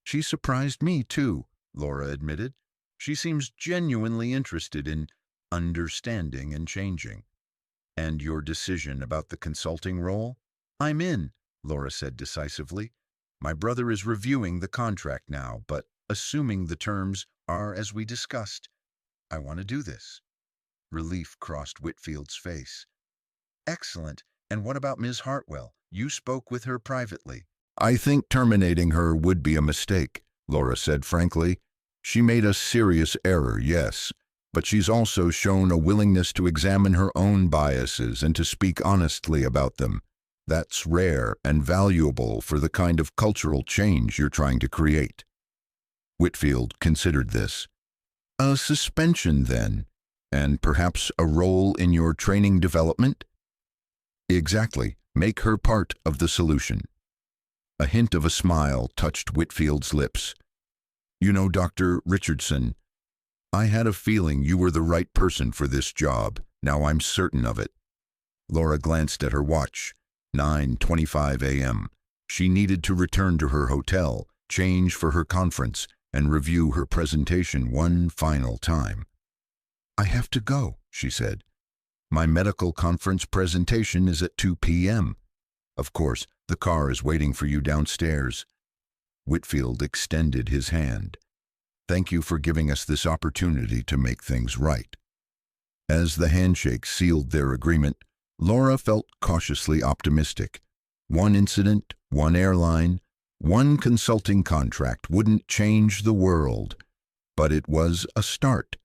"She surprised me too," Laura admitted. "She seems genuinely interested in understanding and changing." "And your decision about the consulting role?" "I'm in," Laura said decisively. "My brother is reviewing the contract now, but assuming the terms are as we discussed, I want to do this." Relief crossed Whitfield's face. "Excellent. And what about Ms. Hartwell? You spoke with her privately." "I think terminating her would be a mistake," Laura said frankly. "She made a serious error, yes, but she's also shown a willingness to examine her own biases and to speak honestly about them. That's rare and valuable for the kind of cultural change you're trying to create." Whitfield considered this. "A suspension, then, and perhaps a role in your training development?" "Exactly. Make her part of the solution." A hint of a smile touched Whitfield's lips. "You know, Dr. Richardson, I had a feeling you were the right person for this job. Now I'm certain of it." Laura glanced at her watch. 9:25 a.m. She needed to return to her hotel, change for her conference, and review her presentation one final time. "I have to go," she said. "My medical conference presentation is at 2 p.m. Of course, the car is waiting for you downstairs." Whitfield extended his hand. "Thank you for giving us this opportunity to make things right." As the handshake sealed their agreement, Laura felt cautiously optimistic. One incident, one airline, one consulting contract wouldn't change the world, but it was a start,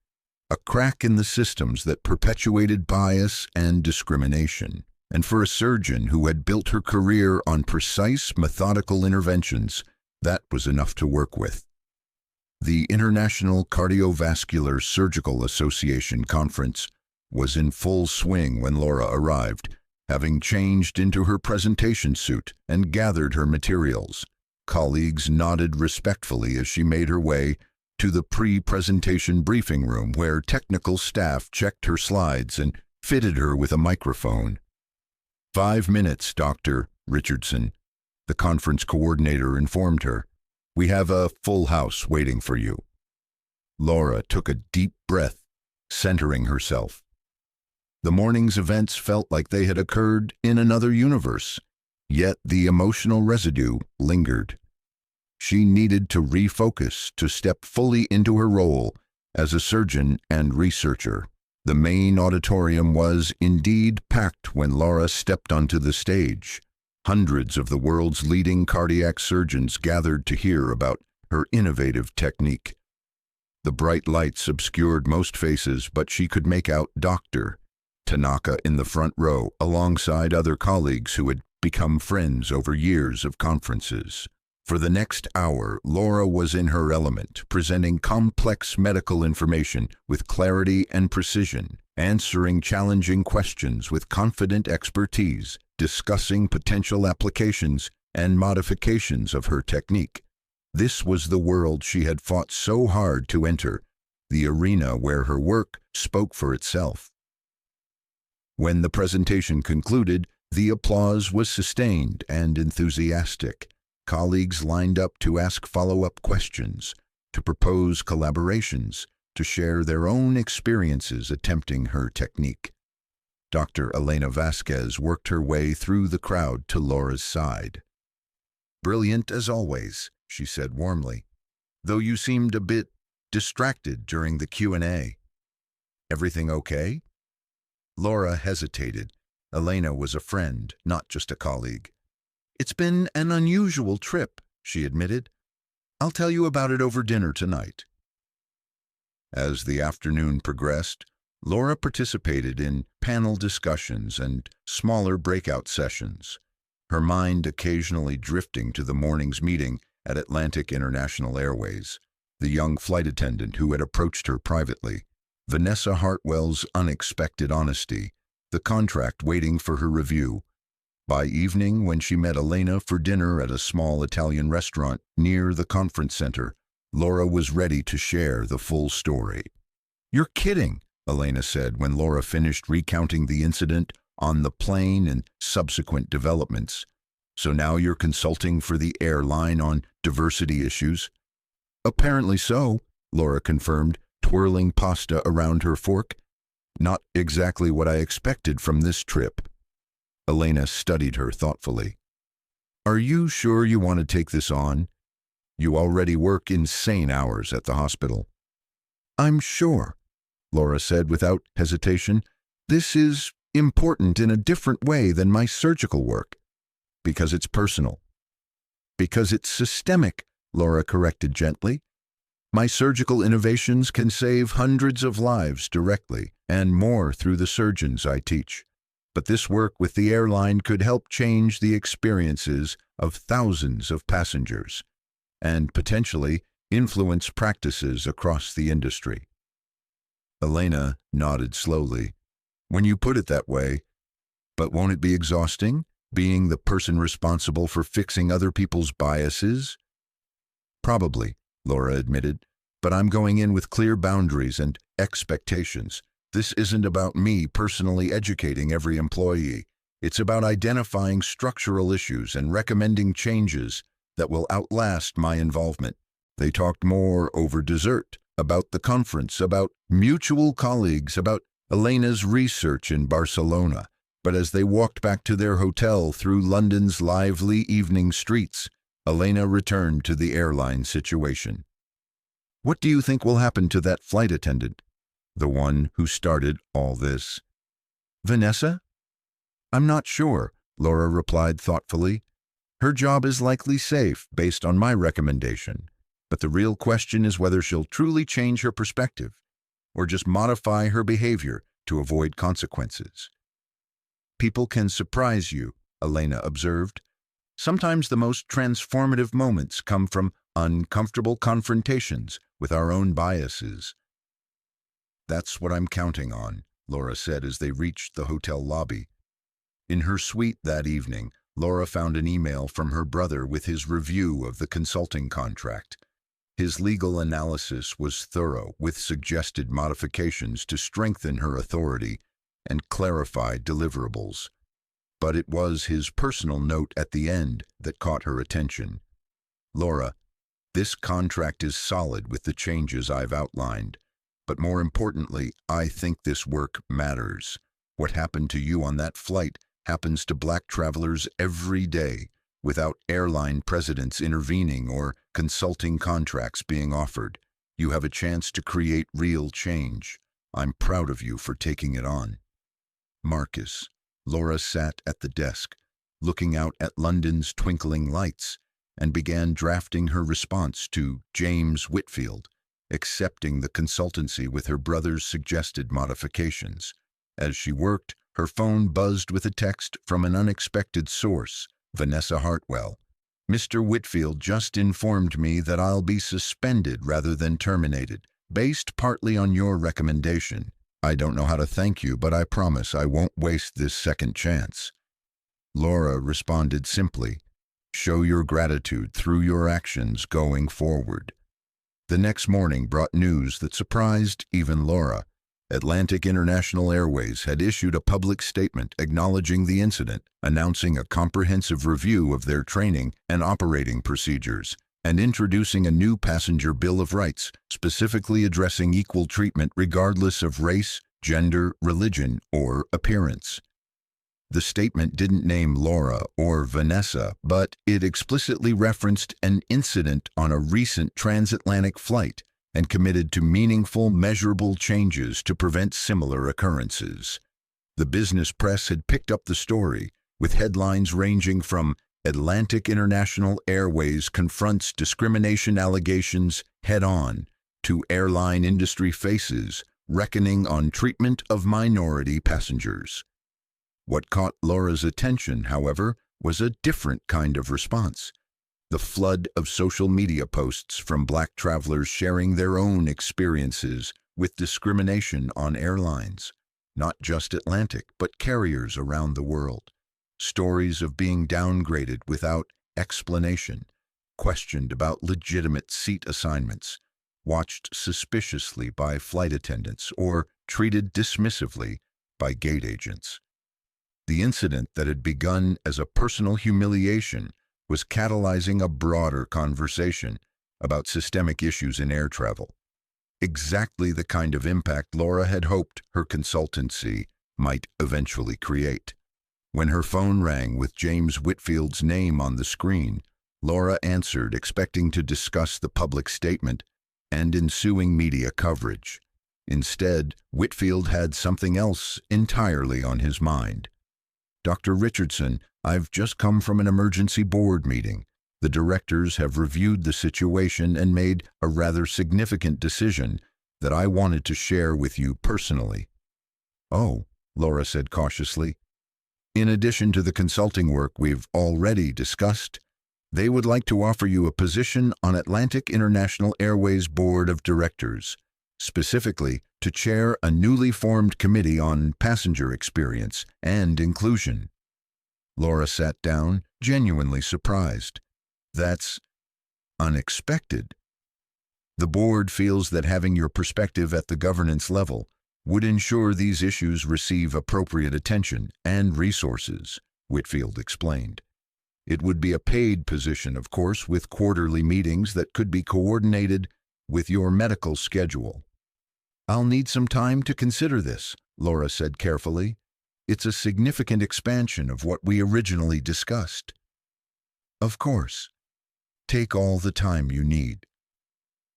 a crack in the systems that perpetuated bias and discrimination. And for a surgeon who had built her career on precise, methodical interventions, that was enough to work with. The International Cardiovascular Surgical Association conference was in full swing when Laura arrived, having changed into her presentation suit and gathered her materials. Colleagues nodded respectfully as she made her way to the pre-presentation briefing room where technical staff checked her slides and fitted her with a microphone. 5 minutes, Dr. Richardson," the conference coordinator informed her. "We have a full house waiting for you." Laura took a deep breath, centering herself. The morning's events felt like they had occurred in another universe, yet the emotional residue lingered. She needed to refocus, to step fully into her role as a surgeon and researcher. The main auditorium was indeed packed when Laura stepped onto the stage. Hundreds of the world's leading cardiac surgeons gathered to hear about her innovative technique. The bright lights obscured most faces, but she could make out Dr. Tanaka in the front row, alongside other colleagues who had become friends over years of conferences. For the next hour, Laura was in her element, presenting complex medical information with clarity and precision, answering challenging questions with confident expertise, discussing potential applications and modifications of her technique. This was the world she had fought so hard to enter, the arena where her work spoke for itself. When the presentation concluded, the applause was sustained and enthusiastic. Colleagues lined up to ask follow-up questions, to propose collaborations, to share their own experiences attempting her technique. Dr. Elena Vasquez worked her way through the crowd to Laura's side. "Brilliant as always," she said warmly, "though you seemed a bit distracted during the Q&A. Everything okay?" Laura hesitated. Elena was a friend, not just a colleague. "It's been an unusual trip," she admitted. "I'll tell you about it over dinner tonight." As the afternoon progressed, Laura participated in panel discussions and smaller breakout sessions, her mind occasionally drifting to the morning's meeting at Atlantic International Airways, the young flight attendant who had approached her privately, Vanessa Hartwell's unexpected honesty, the contract waiting for her review. By evening, when she met Elena for dinner at a small Italian restaurant near the conference center, Laura was ready to share the full story. "You're kidding," Elena said when Laura finished recounting the incident on the plane and subsequent developments. "So now you're consulting for the airline on diversity issues?" "Apparently so," Laura confirmed, twirling pasta around her fork. "Not exactly what I expected from this trip." Elena studied her thoughtfully. "Are you sure you want to take this on? You already work insane hours at the hospital." "I'm sure," Laura said without hesitation. "This is important in a different way than my surgical work." "Because it's personal." "Because it's systemic," Laura corrected gently. "My surgical innovations can save hundreds of lives directly, and more through the surgeons I teach. But this work with the airline could help change the experiences of thousands of passengers, and potentially influence practices across the industry." Elena nodded slowly. "When you put it that way, but won't it be exhausting, being the person responsible for fixing other people's biases?" "Probably," Laura admitted, "but I'm going in with clear boundaries and expectations. This isn't about me personally educating every employee. It's about identifying structural issues and recommending changes that will outlast my involvement." They talked more over dessert, about the conference, about mutual colleagues, about Elena's research in Barcelona. But as they walked back to their hotel through London's lively evening streets, Elena returned to the airline situation. "What do you think will happen to that flight attendant? The one who started all this?" "Vanessa? I'm not sure," Laura replied thoughtfully. "Her job is likely safe based on my recommendation, but the real question is whether she'll truly change her perspective or just modify her behavior to avoid consequences." "People can surprise you," Elena observed. "Sometimes the most transformative moments come from uncomfortable confrontations with our own biases." "That's what I'm counting on," Laura said as they reached the hotel lobby. In her suite that evening, Laura found an email from her brother with his review of the consulting contract. His legal analysis was thorough, with suggested modifications to strengthen her authority and clarify deliverables. But it was his personal note at the end that caught her attention. "Laura, this contract is solid with the changes I've outlined. But more importantly, I think this work matters. What happened to you on that flight happens to black travelers every day, without airline presidents intervening or consulting contracts being offered. You have a chance to create real change. I'm proud of you for taking it on. Marcus. Laura sat at the desk, looking out at London's twinkling lights, and began drafting her response to James Whitfield, accepting the consultancy with her brother's suggested modifications. As she worked, her phone buzzed with a text from an unexpected source, Vanessa Hartwell. Mr. Whitfield just informed me that I'll be suspended rather than terminated, based partly on your recommendation. I don't know how to thank you, but I promise I won't waste this second chance. Laura responded simply, show your gratitude through your actions going forward. The next morning brought news that surprised even Laura. Atlantic International Airways had issued a public statement acknowledging the incident, announcing a comprehensive review of their training and operating procedures, and introducing a new passenger Bill of Rights, specifically addressing equal treatment regardless of race, gender, religion, or appearance. The statement didn't name Laura or Vanessa, but it explicitly referenced an incident on a recent transatlantic flight and committed to meaningful, measurable changes to prevent similar occurrences. The business press had picked up the story, with headlines ranging from Atlantic International Airways confronts discrimination allegations head-on to airline industry faces reckoning on treatment of minority passengers. What caught Laura's attention, however, was a different kind of response. The flood of social media posts from black travelers sharing their own experiences with discrimination on airlines, not just Atlantic, but carriers around the world. Stories of being downgraded without explanation, questioned about legitimate seat assignments, watched suspiciously by flight attendants, or treated dismissively by gate agents. The incident that had begun as a personal humiliation was catalyzing a broader conversation about systemic issues in air travel. Exactly the kind of impact Laura had hoped her consultancy might eventually create. When her phone rang with James Whitfield's name on the screen, Laura answered, expecting to discuss the public statement and ensuing media coverage. Instead, Whitfield had something else entirely on his mind. Dr. Richardson, I've just come from an emergency board meeting. The directors have reviewed the situation and made a rather significant decision that I wanted to share with you personally. Oh, Laura said cautiously. In addition to the consulting work we've already discussed, they would like to offer you a position on Atlantic International Airways Board of Directors, specifically to chair a newly formed committee on passenger experience and inclusion. Laura sat down, genuinely surprised. That's unexpected. The board feels that having your perspective at the governance level would ensure these issues receive appropriate attention and resources, Whitfield explained. It would be a paid position, of course, with quarterly meetings that could be coordinated with your medical schedule. I'll need some time to consider this, Laura said carefully. It's a significant expansion of what we originally discussed. Of course. Take all the time you need.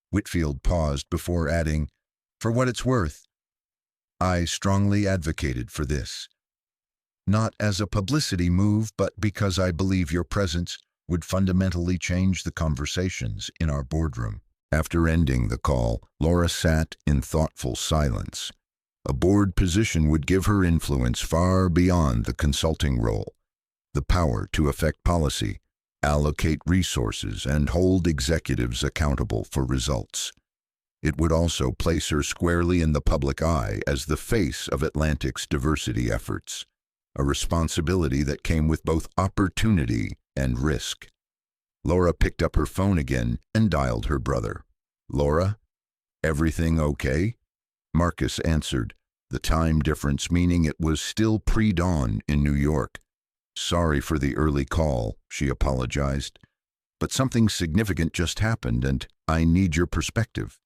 Whitfield paused before adding, for what it's worth, I strongly advocated for this. Not as a publicity move, but because I believe your presence would fundamentally change the conversations in our boardroom. After ending the call, Laura sat in thoughtful silence. A board position would give her influence far beyond the consulting role, the power to affect policy, allocate resources, and hold executives accountable for results. It would also place her squarely in the public eye as the face of Atlantic's diversity efforts, a responsibility that came with both opportunity and risk. Laura picked up her phone again and dialed her brother. Laura, everything okay? Marcus answered, the time difference meaning it was still pre-dawn in New York. Sorry for the early call, she apologized, but something significant just happened and I need your perspective.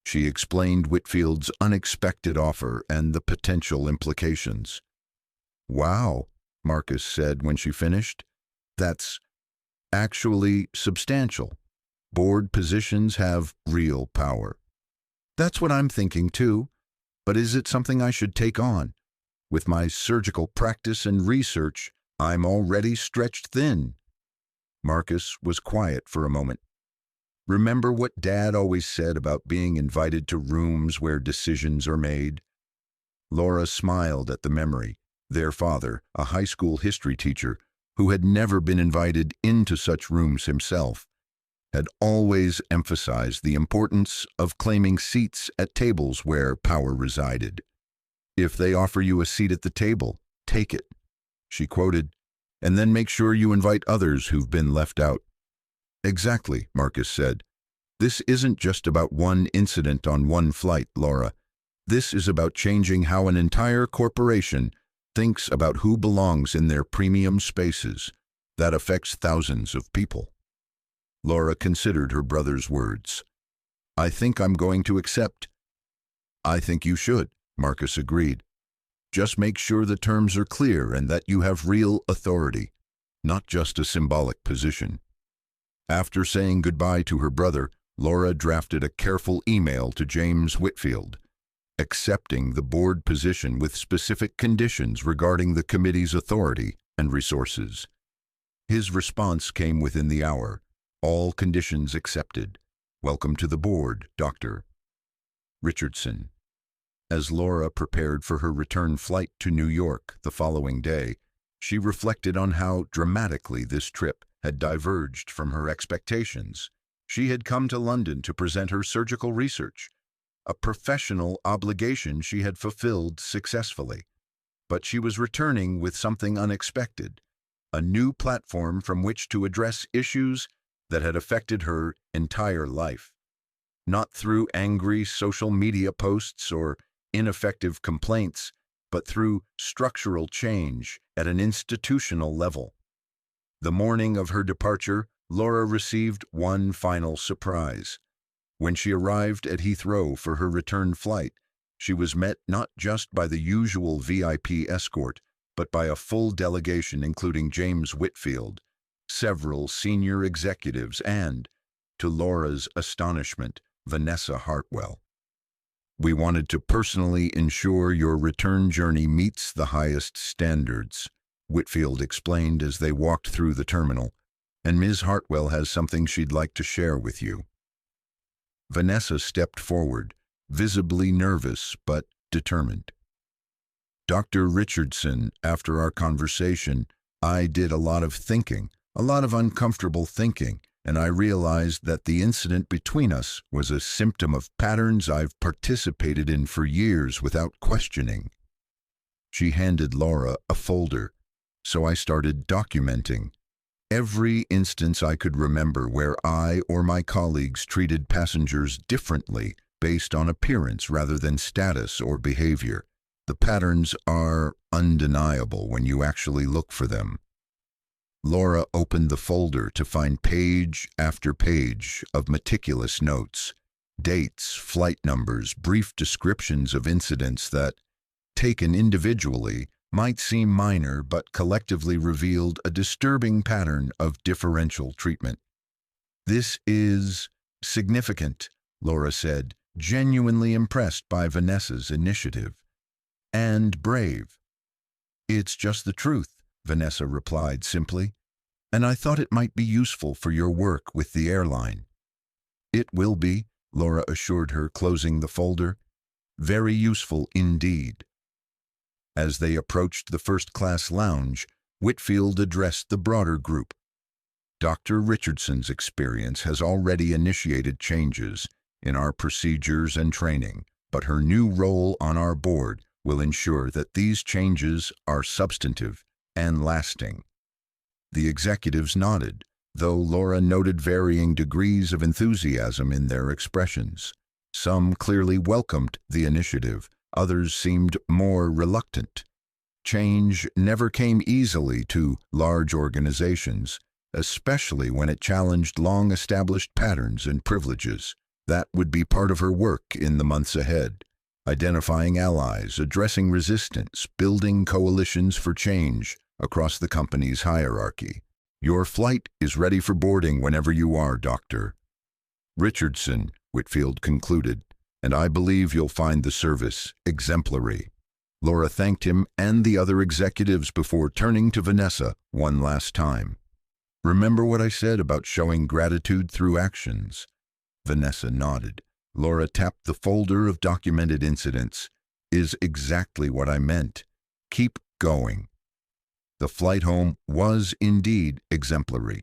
She explained Whitfield's unexpected offer and the potential implications. "Wow," Marcus said when she finished. "That's actually substantial. Board positions have real power." "That's what I'm thinking too. But is it something I should take on? With my surgical practice and research, I'm already stretched thin." Marcus was quiet for a moment. "Remember what Dad always said about being invited to rooms where decisions are made?" Laura smiled at the memory. Their father, a high school history teacher, who had never been invited into such rooms himself, had always emphasized the importance of claiming seats at tables where power resided. "If they offer you a seat at the table, take it," she quoted, "and then make sure you invite others who've been left out." "Exactly," Marcus said. "This isn't just about one incident on one flight, Laura. This is about changing how an entire corporation thinks about who belongs in their premium spaces. That affects thousands of people." Laura considered her brother's words. "I think I'm going to accept." "I think you should," Marcus agreed. "Just make sure the terms are clear and that you have real authority, not just a symbolic position." After saying goodbye to her brother, Laura drafted a careful email to James Whitfield, accepting the board position with specific conditions regarding the committee's authority and resources. His response came within the hour. "All conditions accepted. Welcome to the board, Dr. Richardson." As Laura prepared for her return flight to New York the following day, she reflected on how dramatically this trip had diverged from her expectations. She had come to London to present her surgical research, a professional obligation she had fulfilled successfully. But she was returning with something unexpected, a new platform from which to address issues that had affected her entire life. Not through angry social media posts or ineffective complaints, but through structural change at an institutional level. The morning of her departure, Laura received one final surprise. When she arrived at Heathrow for her return flight, she was met not just by the usual VIP escort, but by a full delegation including James Whitfield, several senior executives, and, to Laura's astonishment, Vanessa Hartwell. "We wanted to personally ensure your return journey meets the highest standards," Whitfield explained as they walked through the terminal, "and Ms. Hartwell has something she'd like to share with you." Vanessa stepped forward, visibly nervous but determined. "Dr. Richardson, after our conversation, I did a lot of thinking, a lot of uncomfortable thinking, and I realized that the incident between us was a symptom of patterns I've participated in for years without questioning." She handed Laura a folder, so I started documenting every instance I could remember where I or my colleagues treated passengers differently based on appearance rather than status or behavior. The patterns are undeniable when you actually look for them. Laura opened the folder to find page after page of meticulous notes, dates, flight numbers, brief descriptions of incidents that, taken individually, might seem minor but collectively revealed a disturbing pattern of differential treatment. "This is significant," Laura said, genuinely impressed by Vanessa's initiative. "And brave." "It's just the truth," Vanessa replied simply, "and I thought it might be useful for your work with the airline." "It will be," Laura assured her, closing the folder. "Very useful indeed." As they approached the first-class lounge, Whitfield addressed the broader group. "Dr. Richardson's experience has already initiated changes in our procedures and training, but her new role on our board will ensure that these changes are substantive and lasting." The executives nodded, though Laura noted varying degrees of enthusiasm in their expressions. Some clearly welcomed the initiative, others seemed more reluctant. Change never came easily to large organizations, especially when it challenged long-established patterns and privileges. That would be part of her work in the months ahead, identifying allies, addressing resistance, building coalitions for change across the company's hierarchy. Your flight is ready for boarding whenever you are, Dr. Richardson, Whitfield concluded, and I believe you'll find the service exemplary. Laura thanked him and the other executives before turning to Vanessa one last time. Remember what I said about showing gratitude through actions? Vanessa nodded. Laura tapped the folder of documented incidents. Is exactly what I meant. Keep going. The flight home was indeed exemplary,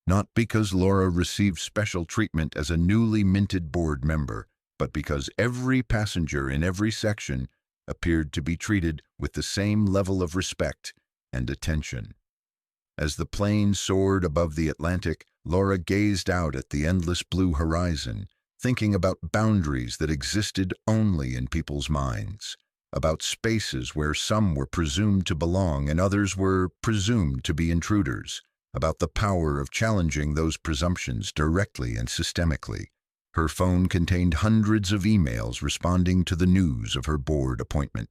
not because Laura received special treatment as a newly minted board member, but because every passenger in every section appeared to be treated with the same level of respect and attention. As the plane soared above the Atlantic, Laura gazed out at the endless blue horizon, thinking about boundaries that existed only in people's minds, about spaces where some were presumed to belong and others were presumed to be intruders, about the power of challenging those presumptions directly and systemically. Her phone contained hundreds of emails responding to the news of her board appointment.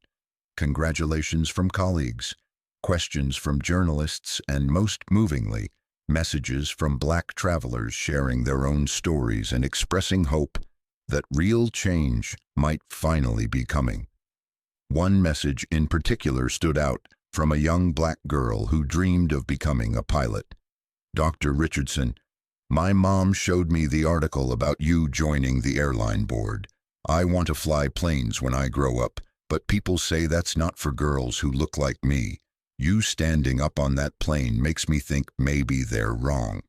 Congratulations from colleagues, questions from journalists, and most movingly, messages from Black travelers sharing their own stories and expressing hope that real change might finally be coming. One message in particular stood out from a young Black girl who dreamed of becoming a pilot. Dr. Richardson, my mom showed me the article about you joining the airline board. I want to fly planes when I grow up, but people say that's not for girls who look like me. You standing up on that plane makes me think maybe they're wrong.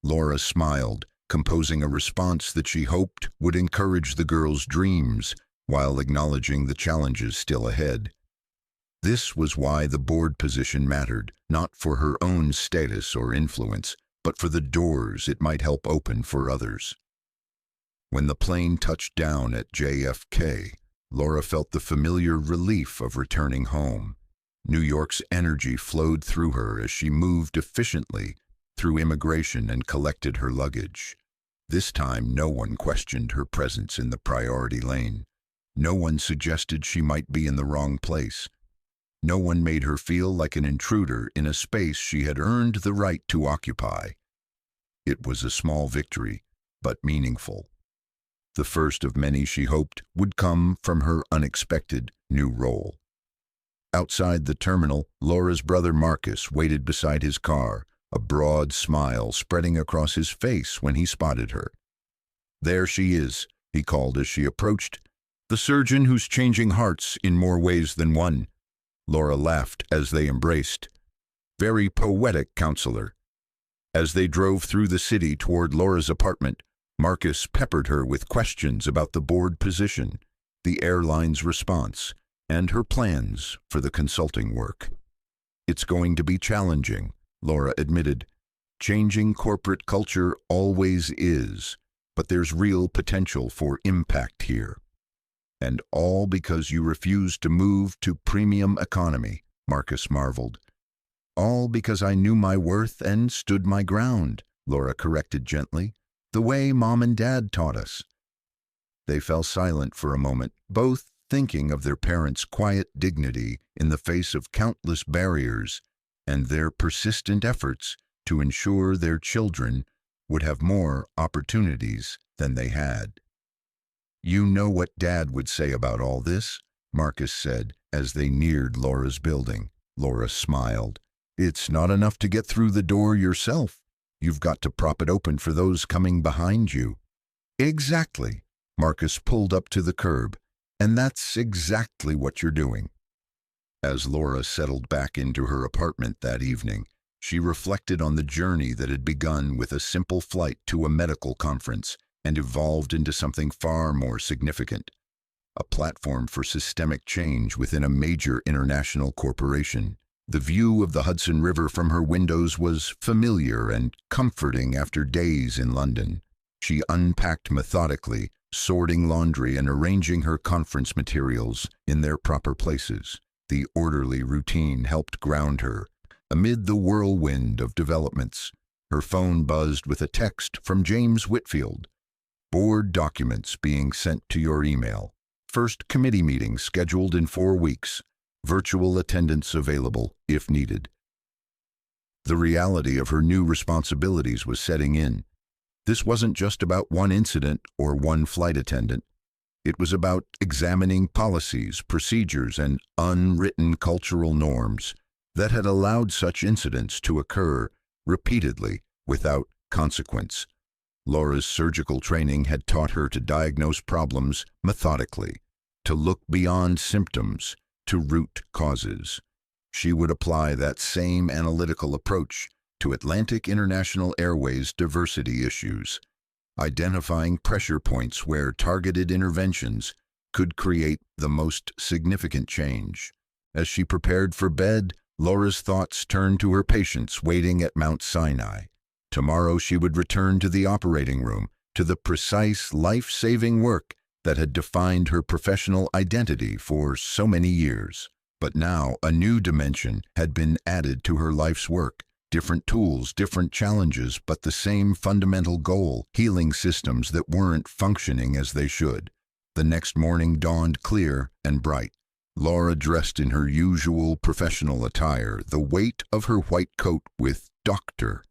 Laura smiled, composing a response that she hoped would encourage the girl's dreams while acknowledging the challenges still ahead. This was why the board position mattered, not for her own status or influence, but for the doors it might help open for others. When the plane touched down at JFK, Laura felt the familiar relief of returning home. New York's energy flowed through her as she moved efficiently through immigration and collected her luggage. This time, no one questioned her presence in the priority lane. No one suggested she might be in the wrong place. No one made her feel like an intruder in a space she had earned the right to occupy. It was a small victory, but meaningful. The first of many she hoped would come from her unexpected new role. Outside the terminal, Laura's brother Marcus waited beside his car, a broad smile spreading across his face when he spotted her. There she is, he called as she approached. The surgeon who's changing hearts in more ways than one. Laura laughed as they embraced. Very poetic, counselor. As they drove through the city toward Laura's apartment, Marcus peppered her with questions about the board position, the airline's response, and her plans for the consulting work. It's going to be challenging, Laura admitted. Changing corporate culture always is, but there's real potential for impact here. And all because you refused to move to premium economy, Marcus marveled. All because I knew my worth and stood my ground, Laura corrected gently, the way Mom and Dad taught us. They fell silent for a moment, both thinking of their parents' quiet dignity in the face of countless barriers and their persistent efforts to ensure their children would have more opportunities than they had. You know what Dad would say about all this, Marcus said as they neared Laura's building. Laura smiled. It's not enough to get through the door yourself. You've got to prop it open for those coming behind you. Exactly. Marcus pulled up to the curb. And that's exactly what you're doing. As Laura settled back into her apartment that evening, she reflected on the journey that had begun with a simple flight to a medical conference and evolved into something far more significant, a platform for systemic change within a major international corporation. The view of the Hudson River from her windows was familiar and comforting after days in London. She unpacked methodically, sorting laundry and arranging her conference materials in their proper places. The orderly routine helped ground her. Amid the whirlwind of developments, her phone buzzed with a text from James Whitfield. Board documents being sent to your email. First committee meeting scheduled in 4 weeks. Virtual attendance available if needed. The reality of her new responsibilities was setting in. This wasn't just about one incident or one flight attendant. It was about examining policies, procedures, and unwritten cultural norms that had allowed such incidents to occur repeatedly without consequence. Laura's surgical training had taught her to diagnose problems methodically, to look beyond symptoms to root causes. She would apply that same analytical approach to Atlantic International Airways diversity issues, identifying pressure points where targeted interventions could create the most significant change. As she prepared for bed, Laura's thoughts turned to her patients waiting at Mount Sinai. Tomorrow she would return to the operating room, to the precise life-saving work that had defined her professional identity for so many years. But now a new dimension had been added to her life's work. Different tools, different challenges, but the same fundamental goal, healing systems that weren't functioning as they should. The next morning dawned clear and bright. Laura dressed in her usual professional attire, the weight of her white coat with Dr.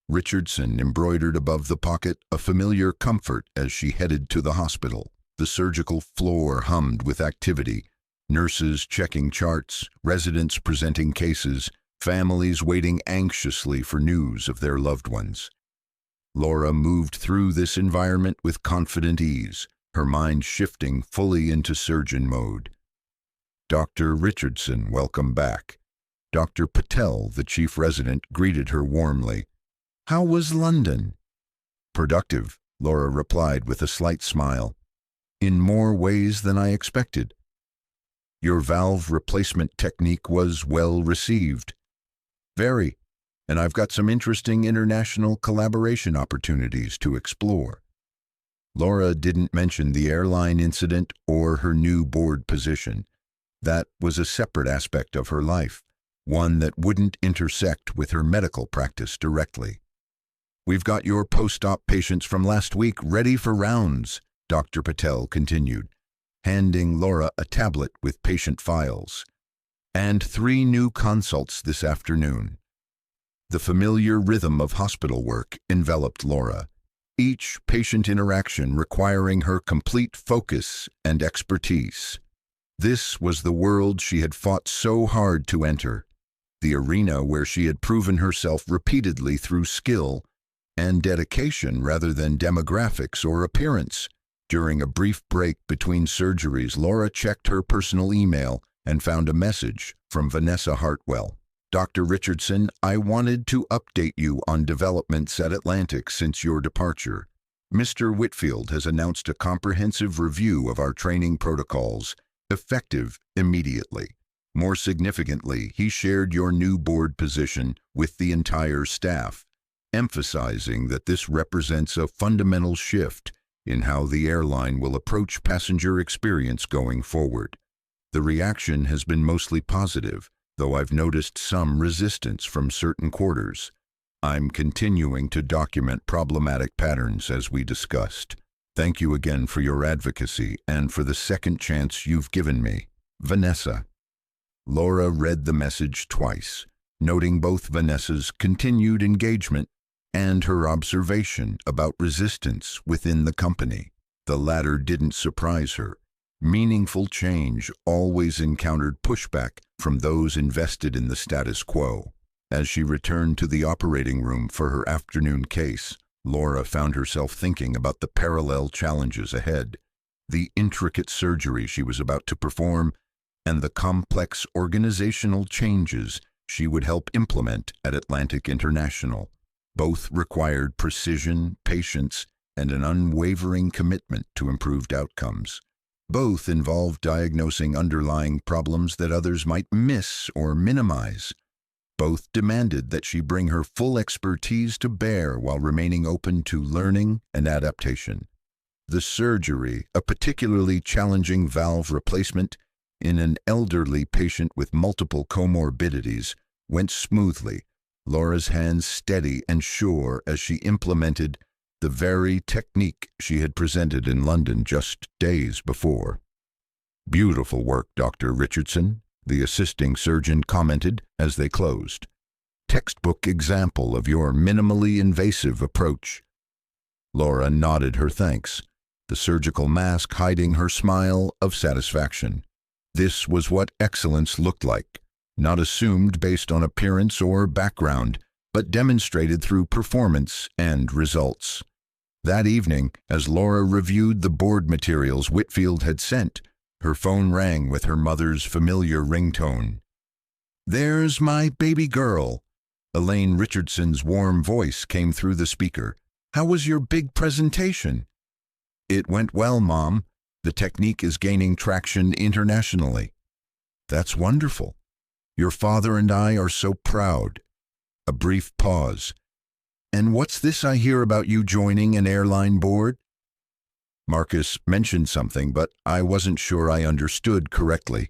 Richardson embroidered above the pocket, a familiar comfort as she headed to the hospital. The surgical floor hummed with activity. Nurses checking charts, residents presenting cases, families waiting anxiously for news of their loved ones. Laura moved through this environment with confident ease, her mind shifting fully into surgeon mode. Dr. Richardson, welcome back. Dr. Patel, the chief resident, greeted her warmly. How was London? Productive, Laura replied with a slight smile. In more ways than I expected. Your valve replacement technique was well received. Very, and I've got some interesting international collaboration opportunities to explore. Laura didn't mention the airline incident or her new board position. That was a separate aspect of her life, one that wouldn't intersect with her medical practice directly. We've got your post-op patients from last week ready for rounds, Dr. Patel continued, handing Laura a tablet with patient files. And 3 new consults this afternoon. The familiar rhythm of hospital work enveloped Laura, each patient interaction requiring her complete focus and expertise. This was the world she had fought so hard to enter, the arena where she had proven herself repeatedly through skill and dedication rather than demographics or appearance. During a brief break between surgeries, Laura checked her personal email and found a message from Vanessa Hartwell. Dr. Richardson, I wanted to update you on developments at Atlantic since your departure. Mr. Whitfield has announced a comprehensive review of our training protocols, effective immediately. More significantly, he shared your new board position with the entire staff, emphasizing that this represents a fundamental shift in how the airline will approach passenger experience going forward. The reaction has been mostly positive, though I've noticed some resistance from certain quarters. I'm continuing to document problematic patterns as we discussed. Thank you again for your advocacy and for the second chance you've given me. Vanessa. Laura read the message twice, noting both Vanessa's continued engagement and her observation about resistance within the company. The latter didn't surprise her. Meaningful change always encountered pushback from those invested in the status quo. As she returned to the operating room for her afternoon case, Laura found herself thinking about the parallel challenges ahead, the intricate surgery she was about to perform, and the complex organizational changes she would help implement at Atlantic International. Both required precision, patience, and an unwavering commitment to improved outcomes. Both involved diagnosing underlying problems that others might miss or minimize. Both demanded that she bring her full expertise to bear while remaining open to learning and adaptation. The surgery, a particularly challenging valve replacement in an elderly patient with multiple comorbidities, went smoothly, Laura's hands steady and sure as she implemented the very technique she had presented in London just days before. "Beautiful work, Dr. Richardson," the assisting surgeon commented as they closed. "Textbook example of your minimally invasive approach." Laura nodded her thanks, the surgical mask hiding her smile of satisfaction. This was what excellence looked like, not assumed based on appearance or background, but demonstrated through performance and results. That evening, as Laura reviewed the board materials Whitfield had sent, her phone rang with her mother's familiar ringtone. "There's my baby girl." Elaine Richardson's warm voice came through the speaker. "How was your big presentation?" "It went well, Mom. The technique is gaining traction internationally." "That's wonderful. Your father and I are so proud." A brief pause. "And what's this I hear about you joining an airline board?" Marcus mentioned something, but I wasn't sure I understood correctly.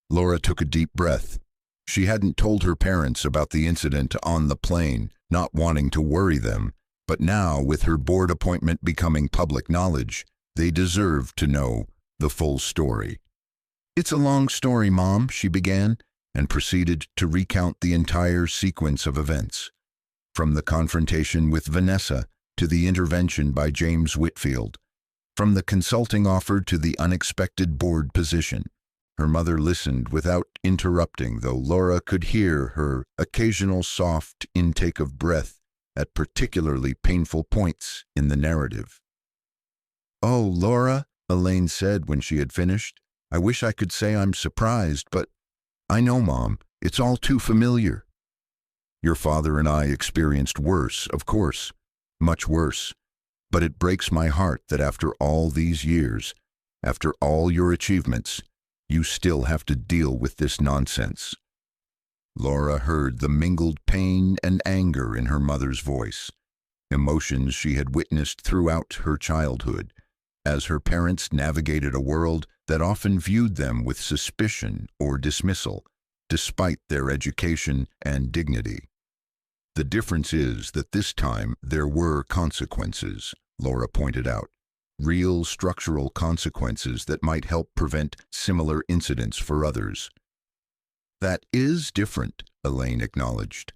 Laura took a deep breath. She hadn't told her parents about the incident on the plane, not wanting to worry them, but now, with her board appointment becoming public knowledge, they deserved to know the full story. "It's a long story, Mom," she began, and proceeded to recount the entire sequence of events, from the confrontation with Vanessa to the intervention by James Whitfield, from the consulting offer to the unexpected board position. Her mother listened without interrupting, though Laura could hear her occasional soft intake of breath at particularly painful points in the narrative. "Oh, Laura," Elaine said when she had finished, "I wish I could say I'm surprised, but I know, Mom, it's all too familiar. Your father and I experienced worse, of course, much worse, but it breaks my heart that after all these years, after all your achievements, you still have to deal with this nonsense." Laura heard the mingled pain and anger in her mother's voice, emotions she had witnessed throughout her childhood, as her parents navigated a world that often viewed them with suspicion or dismissal, despite their education and dignity. "The difference is that this time there were consequences," Laura pointed out, "real structural consequences that might help prevent similar incidents for others." "That is different," Elaine acknowledged.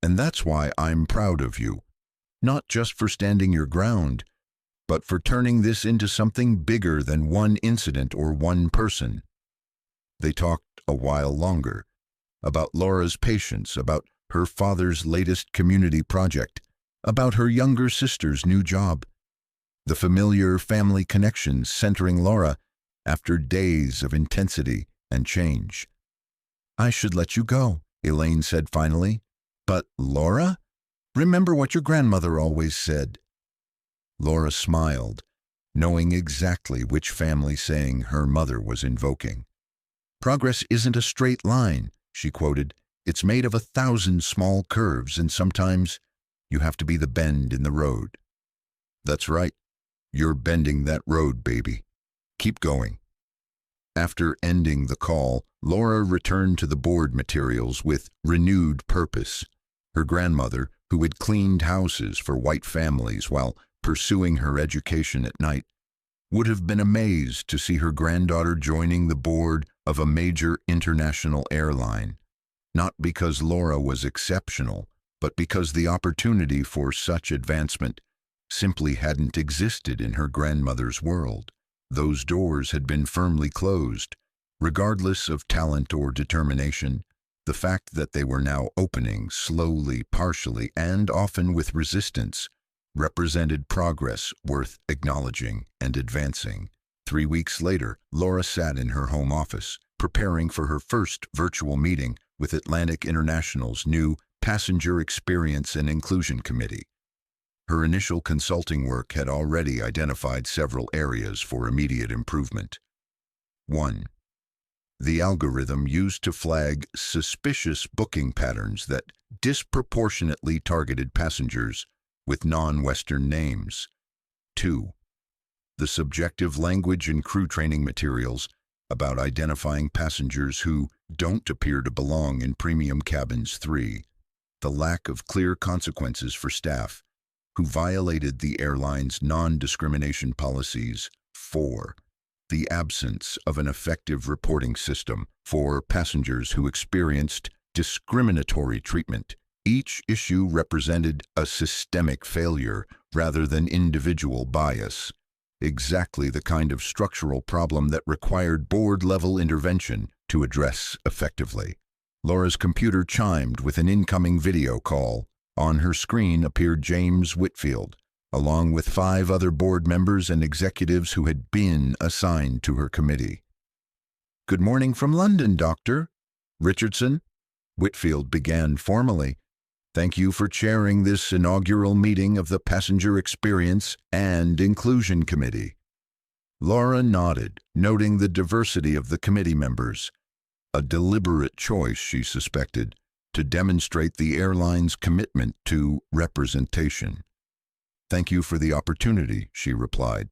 "And that's why I'm proud of you, not just for standing your ground, but for turning this into something bigger than one incident or one person." They talked a while longer, about Laura's patience, about her father's latest community project, about her younger sister's new job, the familiar family connections centering Laura after days of intensity and change. "I should let you go," Elaine said finally. "But, Laura, remember what your grandmother always said." Laura smiled, knowing exactly which family saying her mother was invoking. "Progress isn't a straight line," she quoted. "It's made of 1,000 small curves, and sometimes you have to be the bend in the road." "That's right. You're bending that road, baby. Keep going." After ending the call, Laura returned to the board materials with renewed purpose. Her grandmother, who had cleaned houses for white families while pursuing her education at night, would have been amazed to see her granddaughter joining the board of a major international airline, not because Laura was exceptional, but because the opportunity for such advancement simply hadn't existed in her grandmother's world. Those doors had been firmly closed, regardless of talent or determination. The fact that they were now opening, slowly, partially, and often with resistance, represented progress worth acknowledging and advancing. 3 weeks later, Laura sat in her home office, preparing for her first virtual meeting with Atlantic International's new Passenger Experience and Inclusion Committee. Her initial consulting work had already identified several areas for immediate improvement. 1. The algorithm used to flag suspicious booking patterns that disproportionately targeted passengers with non-Western names. 2. The subjective language and crew training materials about identifying passengers who don't appear to belong in premium cabins. 3. The lack of clear consequences for staff who violated the airline's non-discrimination policies. 4. The absence of an effective reporting system for passengers who experienced discriminatory treatment. Each issue represented a systemic failure rather than individual bias, exactly the kind of structural problem that required board-level intervention to address effectively. Laura's computer chimed with an incoming video call. On her screen appeared James Whitfield, along with 5 other board members and executives who had been assigned to her committee. "Good morning from London, Dr. Richardson," Whitfield began formally. "Thank you for chairing this inaugural meeting of the Passenger Experience and Inclusion Committee." Laura nodded, noting the diversity of the committee members. A deliberate choice, she suspected, to demonstrate the airline's commitment to representation. "Thank you for the opportunity," she replied.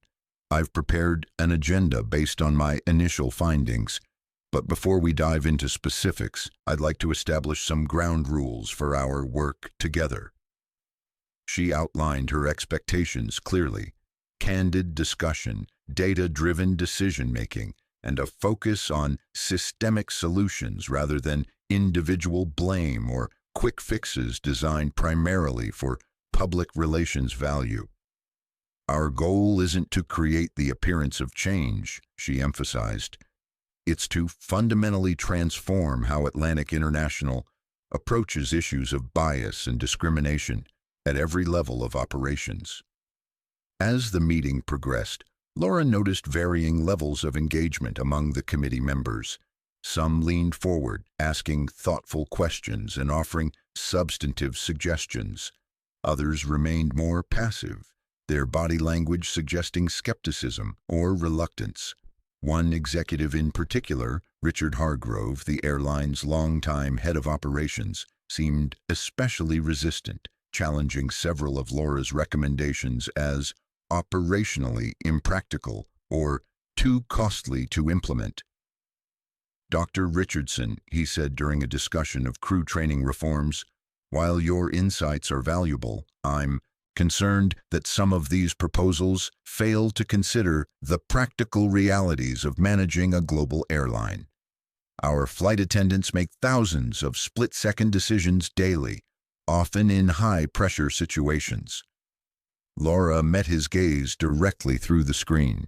"I've prepared an agenda based on my initial findings, but before we dive into specifics, I'd like to establish some ground rules for our work together." She outlined her expectations clearly: candid discussion, data-driven decision-making, and a focus on systemic solutions rather than individual blame or quick fixes designed primarily for public relations value. "Our goal isn't to create the appearance of change," she emphasized. "It's to fundamentally transform how Atlantic International approaches issues of bias and discrimination at every level of operations." As the meeting progressed, Laura noticed varying levels of engagement among the committee members. Some leaned forward, asking thoughtful questions and offering substantive suggestions. Others remained more passive, their body language suggesting skepticism or reluctance. One executive in particular, Richard Hargrove, the airline's longtime head of operations, seemed especially resistant, challenging several of Laura's recommendations as operationally impractical or too costly to implement. "Dr. Richardson," he said during a discussion of crew training reforms, "while your insights are valuable, I'm concerned that some of these proposals fail to consider the practical realities of managing a global airline. Our flight attendants make thousands of split-second decisions daily, often in high-pressure situations." Laura met his gaze directly through the screen.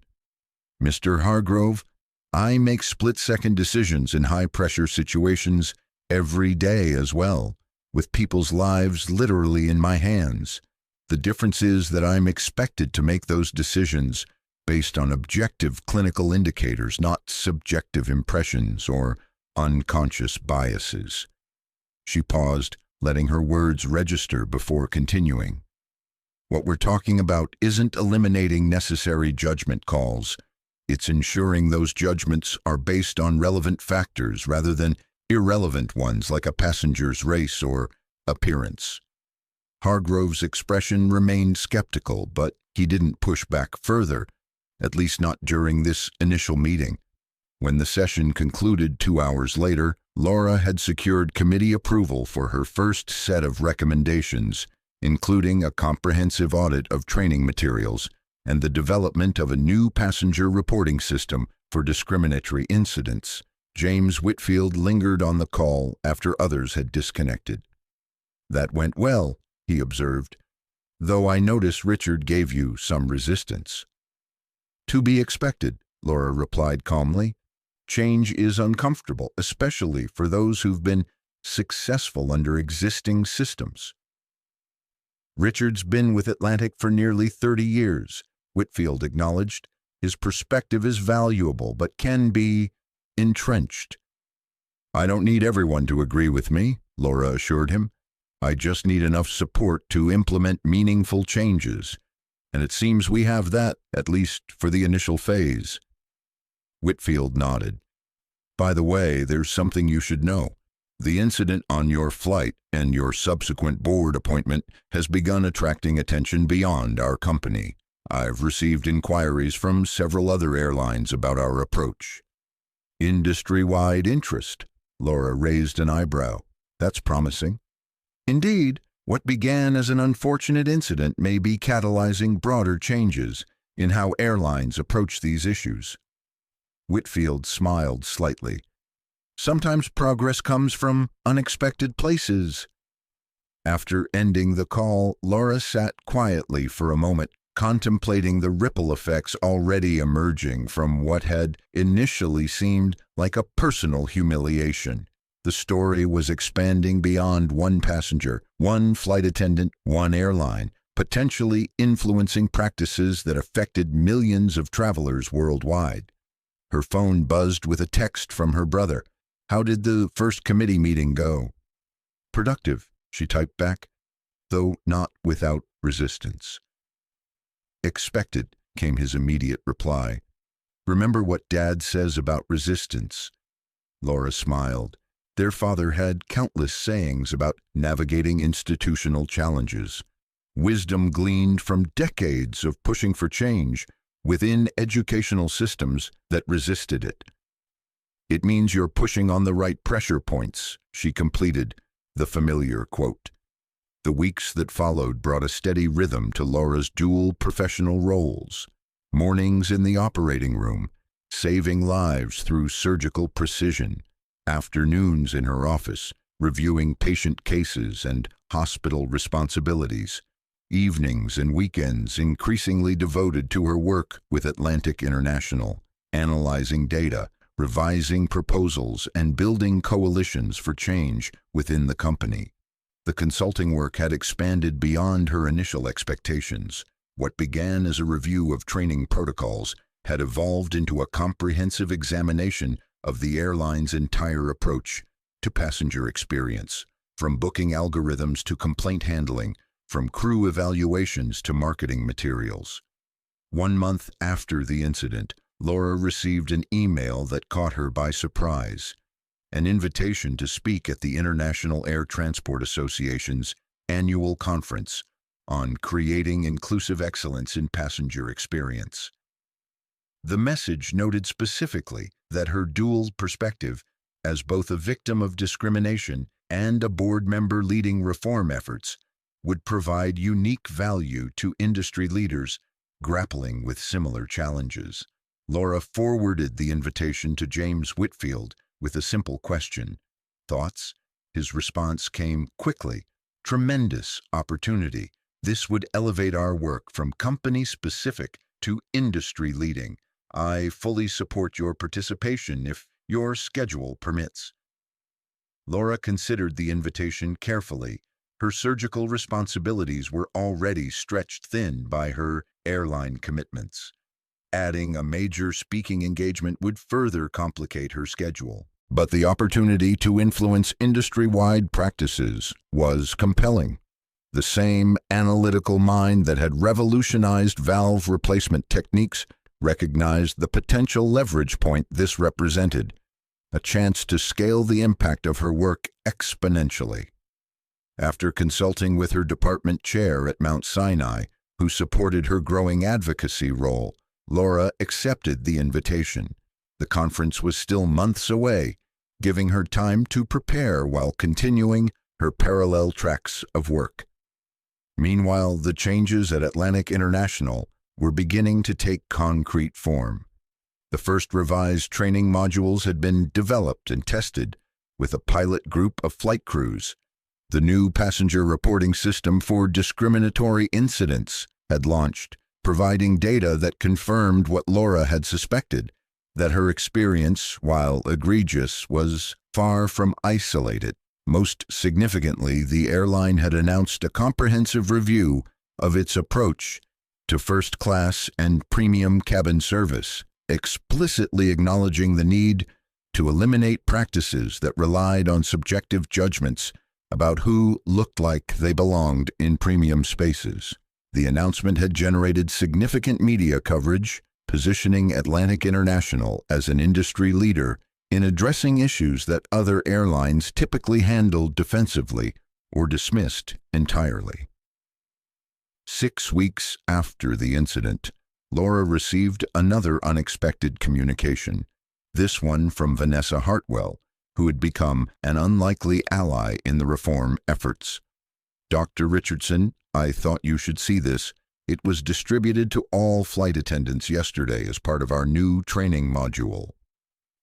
"Mr. Hargrove, I make split-second decisions in high-pressure situations every day as well, with people's lives literally in my hands. The difference is that I'm expected to make those decisions based on objective clinical indicators, not subjective impressions or unconscious biases." She paused, letting her words register before continuing. "What we're talking about isn't eliminating necessary judgment calls. It's ensuring those judgments are based on relevant factors rather than irrelevant ones like a passenger's race or appearance." Hargrove's expression remained skeptical, but he didn't push back further, at least not during this initial meeting. When the session concluded 2 hours later, Laura had secured committee approval for her first set of recommendations, including a comprehensive audit of training materials and the development of a new passenger reporting system for discriminatory incidents. James Whitfield lingered on the call after others had disconnected. "That went well," he observed, "though I notice Richard gave you some resistance." "To be expected," Laura replied calmly. "Change is uncomfortable, especially for those who've been successful under existing systems." "Richard's been with Atlantic for nearly 30 years, Whitfield acknowledged. "His perspective is valuable, but can be entrenched." "I don't need everyone to agree with me," Laura assured him. "I just need enough support to implement meaningful changes, and it seems we have that, at least for the initial phase." Whitfield nodded. "By the way, there's something you should know. The incident on your flight and your subsequent board appointment has begun attracting attention beyond our company. I've received inquiries from several other airlines about our approach." "Industry-wide interest?" Laura raised an eyebrow. "That's promising." "Indeed, What began as an unfortunate incident may be catalyzing broader changes in how airlines approach these issues. Whitfield smiled slightly. Sometimes progress comes from unexpected places. After ending the call, Laura sat quietly for a moment, contemplating the ripple effects already emerging from what had initially seemed like a personal humiliation. The story was expanding beyond one passenger, one flight attendant, one airline, potentially influencing practices that affected millions of travelers worldwide. Her phone buzzed with a text from her brother. "How did the first committee meeting go?" "Productive," she typed back, though not without resistance. "Expected," came his immediate reply. "Remember what Dad says about resistance." Laura smiled. Their father had countless sayings about navigating institutional challenges, wisdom gleaned from decades of pushing for change within educational systems that resisted it. "It means you're pushing on the right pressure points," she completed the familiar quote. The weeks that followed brought a steady rhythm to Laura's dual professional roles. Mornings in the operating room, saving lives through surgical precision. Afternoons in her office, reviewing patient cases and hospital responsibilities. Evenings and weekends increasingly devoted to her work with Atlantic International, analyzing data, revising proposals, and building coalitions for change within the company. The consulting work had expanded beyond her initial expectations. What began as a review of training protocols had evolved into a comprehensive examination of the airline's entire approach to passenger experience, from booking algorithms to complaint handling, from crew evaluations to marketing materials. 1 month after the incident, Laura received an email that caught her by surprise, an invitation to speak at the International Air Transport Association's annual conference on creating inclusive excellence in passenger experience. The message noted specifically that her dual perspective, as both a victim of discrimination and a board member leading reform efforts, would provide unique value to industry leaders grappling with similar challenges. Laura forwarded the invitation to James Whitfield with a simple question. "Thoughts?" His response came quickly. "Tremendous opportunity. This would elevate our work from company-specific to industry-leading. I fully support your participation if your schedule permits." Laura considered the invitation carefully. Her surgical responsibilities were already stretched thin by her airline commitments. Adding a major speaking engagement would further complicate her schedule. But the opportunity to influence industry-wide practices was compelling. The same analytical mind that had revolutionized valve replacement techniques recognized the potential leverage point this represented, a chance to scale the impact of her work exponentially. After consulting with her department chair at Mount Sinai, who supported her growing advocacy role, Laura accepted the invitation. The conference was still months away, giving her time to prepare while continuing her parallel tracks of work. Meanwhile, the changes at Atlantic International were beginning to take concrete form. The first revised training modules had been developed and tested with a pilot group of flight crews. The new passenger reporting system for discriminatory incidents had launched, providing data that confirmed what Laura had suspected, that her experience, while egregious, was far from isolated. Most significantly, the airline had announced a comprehensive review of its approach to first-class and premium cabin service, explicitly acknowledging the need to eliminate practices that relied on subjective judgments about who looked like they belonged in premium spaces. The announcement had generated significant media coverage, positioning Atlantic International as an industry leader in addressing issues that other airlines typically handled defensively or dismissed entirely. 6 weeks after the incident, Laura received another unexpected communication, this one from Vanessa Hartwell, who had become an unlikely ally in the reform efforts. Dr. Richardson, I thought you should see this. It was distributed to all flight attendants yesterday as part of our new training module.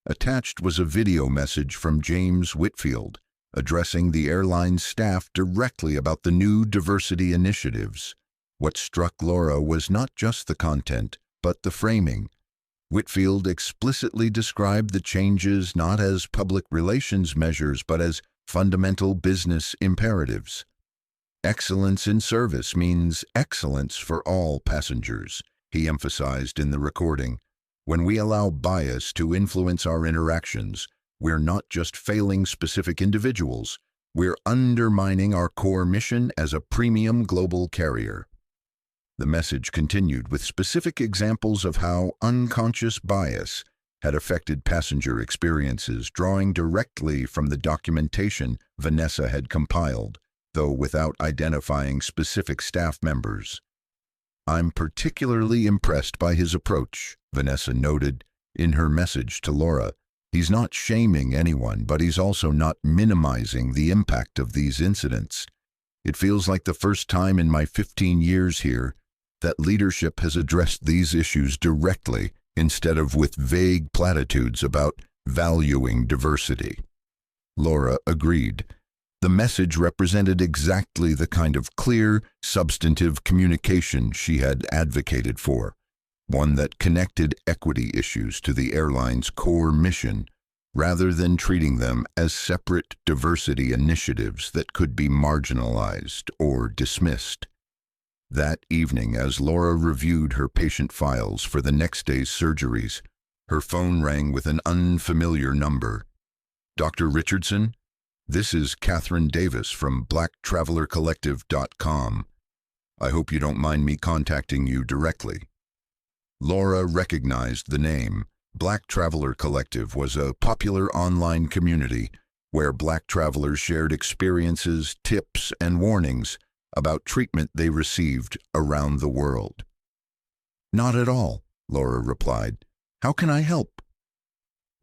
Attached was a video message from James Whitfield, addressing the airline's staff directly about the new diversity initiatives. What struck Laura was not just the content, but the framing. Whitfield explicitly described the changes not as public relations measures, but as fundamental business imperatives. Excellence in service means excellence for all passengers, he emphasized in the recording. When we allow bias to influence our interactions, we're not just failing specific individuals, we're undermining our core mission as a premium global carrier. The message continued with specific examples of how unconscious bias had affected passenger experiences, drawing directly from the documentation Vanessa had compiled, though without identifying specific staff members. I'm particularly impressed by his approach, Vanessa noted in her message to Laura. He's not shaming anyone, but he's also not minimizing the impact of these incidents. It feels like the first time in my 15 years here that leadership has addressed these issues directly instead of with vague platitudes about valuing diversity. Laura agreed. The message represented exactly the kind of clear, substantive communication she had advocated for, one that connected equity issues to the airline's core mission, rather than treating them as separate diversity initiatives that could be marginalized or dismissed. That evening, as Laura reviewed her patient files for the next day's surgeries, her phone rang with an unfamiliar number. Dr. Richardson? This is Catherine Davis from blacktravelercollective.com. I hope you don't mind me contacting you directly. Laura recognized the name. Black Traveler Collective was a popular online community where Black travelers shared experiences, tips, and warnings about treatment they received around the world. Not at all, Laura replied. How can I help?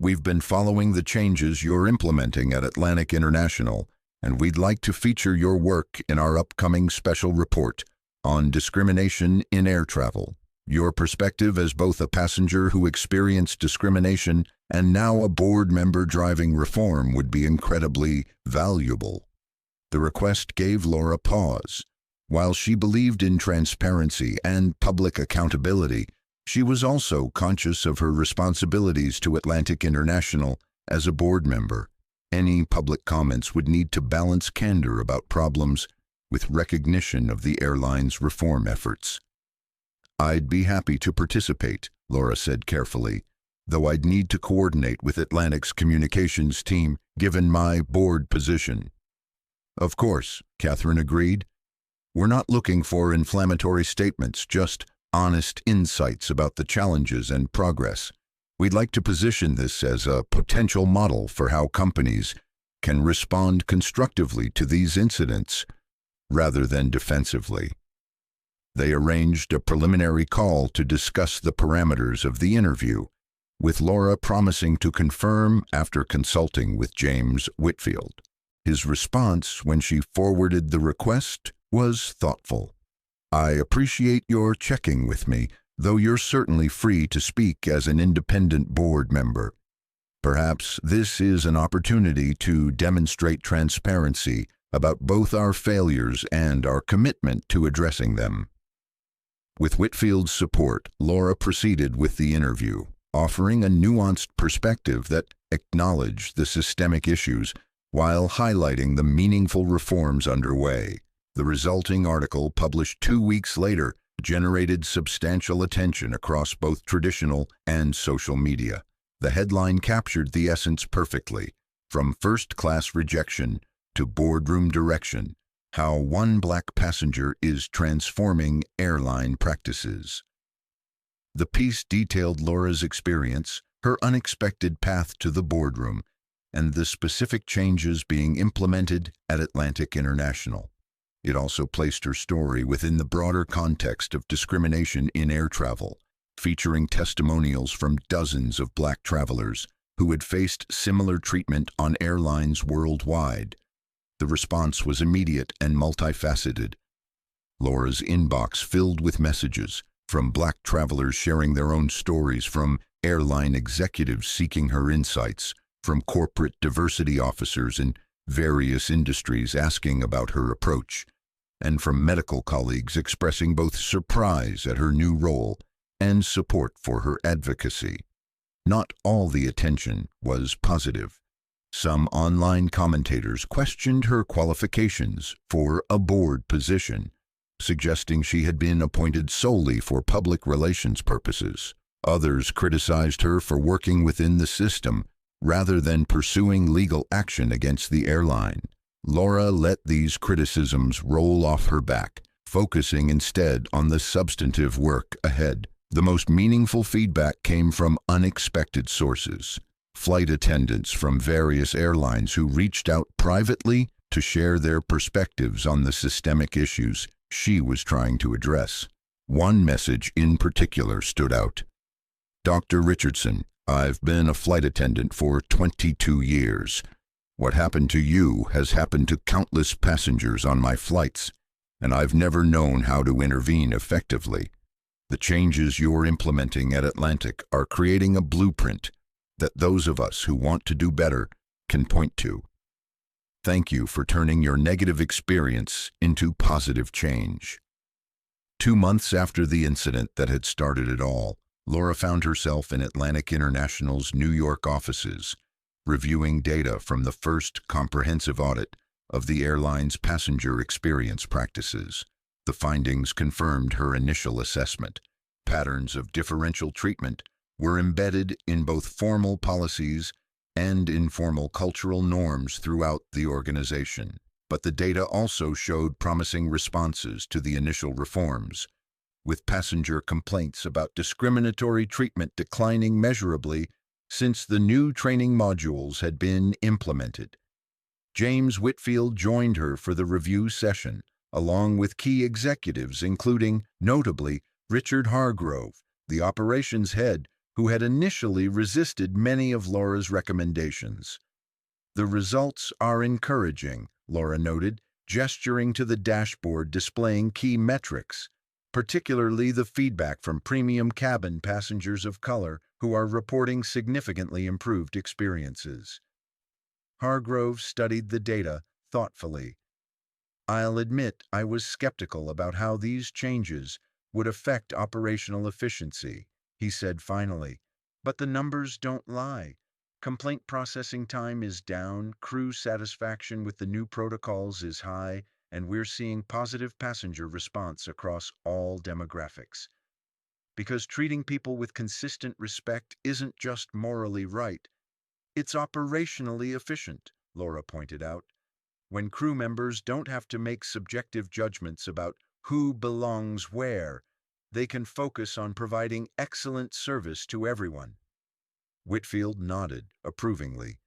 We've been following the changes you're implementing at Atlantic International, and we'd like to feature your work in our upcoming special report on discrimination in air travel. Your perspective as both a passenger who experienced discrimination and now a board member driving reform would be incredibly valuable. The request gave Laura pause. While she believed in transparency and public accountability, she was also conscious of her responsibilities to Atlantic International as a board member. Any public comments would need to balance candor about problems with recognition of the airline's reform efforts. I'd be happy to participate, Laura said carefully, though I'd need to coordinate with Atlantic's communications team given my board position. Of course, Catherine agreed. We're not looking for inflammatory statements, just honest insights about the challenges and progress. We'd like to position this as a potential model for how companies can respond constructively to these incidents rather than defensively. They arranged a preliminary call to discuss the parameters of the interview, with Laura promising to confirm after consulting with James Whitfield. His response when she forwarded the request was thoughtful. I appreciate your checking with me, though you're certainly free to speak as an independent board member. Perhaps this is an opportunity to demonstrate transparency about both our failures and our commitment to addressing them. With Whitfield's support, Laura proceeded with the interview, offering a nuanced perspective that acknowledged the systemic issues while highlighting the meaningful reforms underway. The resulting article, published 2 weeks later, generated substantial attention across both traditional and social media. The headline captured the essence perfectly, from first-class rejection to boardroom direction, how one Black passenger is transforming airline practices. The piece detailed Laura's experience, her unexpected path to the boardroom, and the specific changes being implemented at Atlantic International. It also placed her story within the broader context of discrimination in air travel, featuring testimonials from dozens of Black travelers who had faced similar treatment on airlines worldwide. The response was immediate and multifaceted. Laura's inbox filled with messages, from Black travelers sharing their own stories, from airline executives seeking her insights, from corporate diversity officers in various industries asking about her approach, and from medical colleagues expressing both surprise at her new role and support for her advocacy. Not all the attention was positive. Some online commentators questioned her qualifications for a board position, suggesting she had been appointed solely for public relations purposes. Others criticized her for working within the system rather than pursuing legal action against the airline. Laura let these criticisms roll off her back, focusing instead on the substantive work ahead. The most meaningful feedback came from unexpected sources. Flight attendants from various airlines who reached out privately to share their perspectives on the systemic issues she was trying to address. One message in particular stood out. "Dr. Richardson, I've been a flight attendant for 22 years. What happened to you has happened to countless passengers on my flights, and I've never known how to intervene effectively. The changes you're implementing at Atlantic are creating a blueprint that those of us who want to do better can point to. Thank you for turning your negative experience into positive change." 2 months after the incident that had started it all, Laura found herself in Atlantic International's New York offices, reviewing data from the first comprehensive audit of the airline's passenger experience practices. The findings confirmed her initial assessment. Patterns of differential treatment were embedded in both formal policies and informal cultural norms throughout the organization. But the data also showed promising responses to the initial reforms, with passenger complaints about discriminatory treatment declining measurably since the new training modules had been implemented. James Whitfield joined her for the review session, along with key executives including, notably, Richard Hargrove, the operations head, who had initially resisted many of Laura's recommendations. "The results are encouraging," Laura noted, gesturing to the dashboard displaying key metrics, particularly the feedback from premium cabin passengers of color who are reporting significantly improved experiences. Hargrove studied the data thoughtfully. "I'll admit I was skeptical about how these changes would affect operational efficiency," he said finally. "But the numbers don't lie. Complaint processing time is down, crew satisfaction with the new protocols is high, and we're seeing positive passenger response across all demographics. Because treating people with consistent respect isn't just morally right, it's operationally efficient," Laura pointed out. "When crew members don't have to make subjective judgments about who belongs where, they can focus on providing excellent service to everyone." Whitfield nodded approvingly.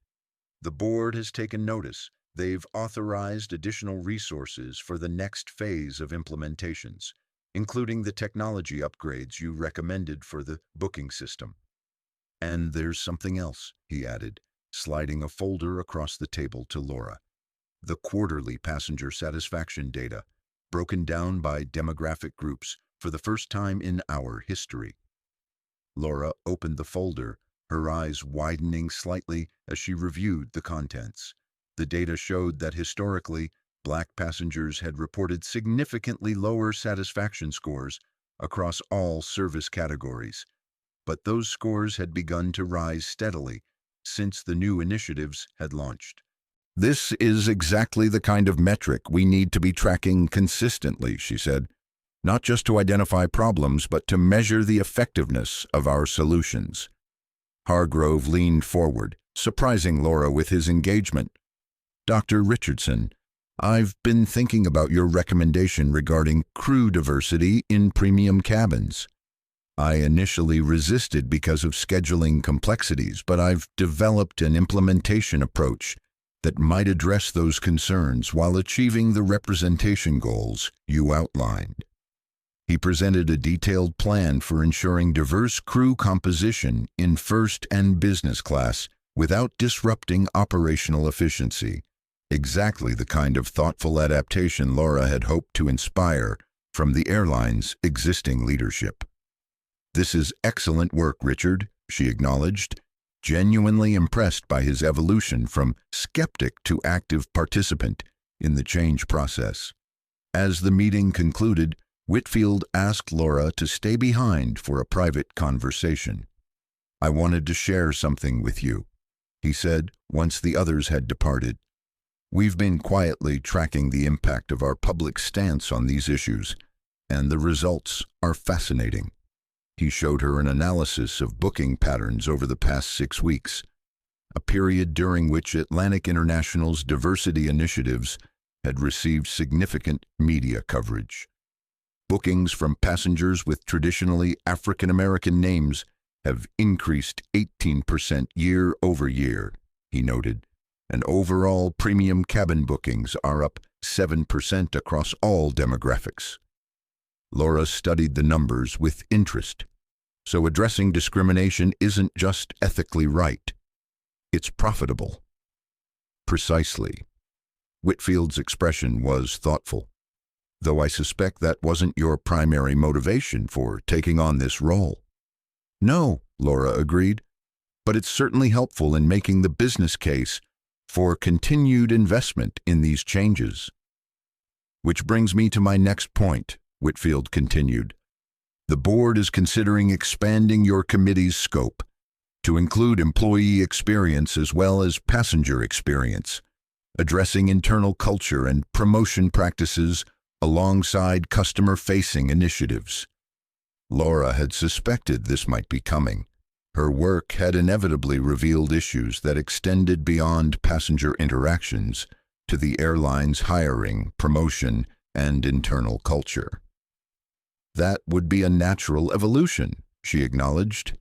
"The board has taken notice. They've authorized additional resources for the next phase of implementations, including the technology upgrades you recommended for the booking system. And there's something else," he added, sliding a folder across the table to Laura. "The quarterly passenger satisfaction data, broken down by demographic groups for the first time in our history." Laura opened the folder, her eyes widening slightly as she reviewed the contents. The data showed that historically, Black passengers had reported significantly lower satisfaction scores across all service categories, but those scores had begun to rise steadily since the new initiatives had launched. "This is exactly the kind of metric we need to be tracking consistently," she said, "not just to identify problems, but to measure the effectiveness of our solutions." Hargrove leaned forward, surprising Laura with his engagement. "Dr. Richardson, I've been thinking about your recommendation regarding crew diversity in premium cabins. I initially resisted because of scheduling complexities, but I've developed an implementation approach that might address those concerns while achieving the representation goals you outlined." He presented a detailed plan for ensuring diverse crew composition in first and business class without disrupting operational efficiency. exactly the kind of thoughtful adaptation Laura had hoped to inspire from the airline's existing leadership. "This is excellent work, Richard," she acknowledged, genuinely impressed by his evolution from skeptic to active participant in the change process. As the meeting concluded, Whitfield asked Laura to stay behind for a private conversation. "I wanted to share something with you," he said once the others had departed. "We've been quietly tracking the impact of our public stance on these issues, and the results are fascinating." He showed her an analysis of booking patterns over the past 6 weeks, a period during which Atlantic International's diversity initiatives had received significant media coverage. Bookings from passengers with traditionally African American names have increased 18% year over year, he noted, and overall premium cabin bookings are up 7% across all demographics. Laura studied the numbers with interest. So addressing discrimination isn't just ethically right, it's profitable. "Precisely." Whitfield's expression was thoughtful. "Though I suspect that wasn't your primary motivation for taking on this role." "No," Laura agreed, "but it's certainly helpful in making the business case for continued investment in these changes." "Which brings me to my next point," Whitfield continued. "The board is considering expanding your committee's scope to include employee experience as well as passenger experience, addressing internal culture and promotion practices alongside customer-facing initiatives." Laura had suspected this might be coming. Her work had inevitably revealed issues that extended beyond passenger interactions to the airline's hiring, promotion, and internal culture. "That would be a natural evolution," she acknowledged.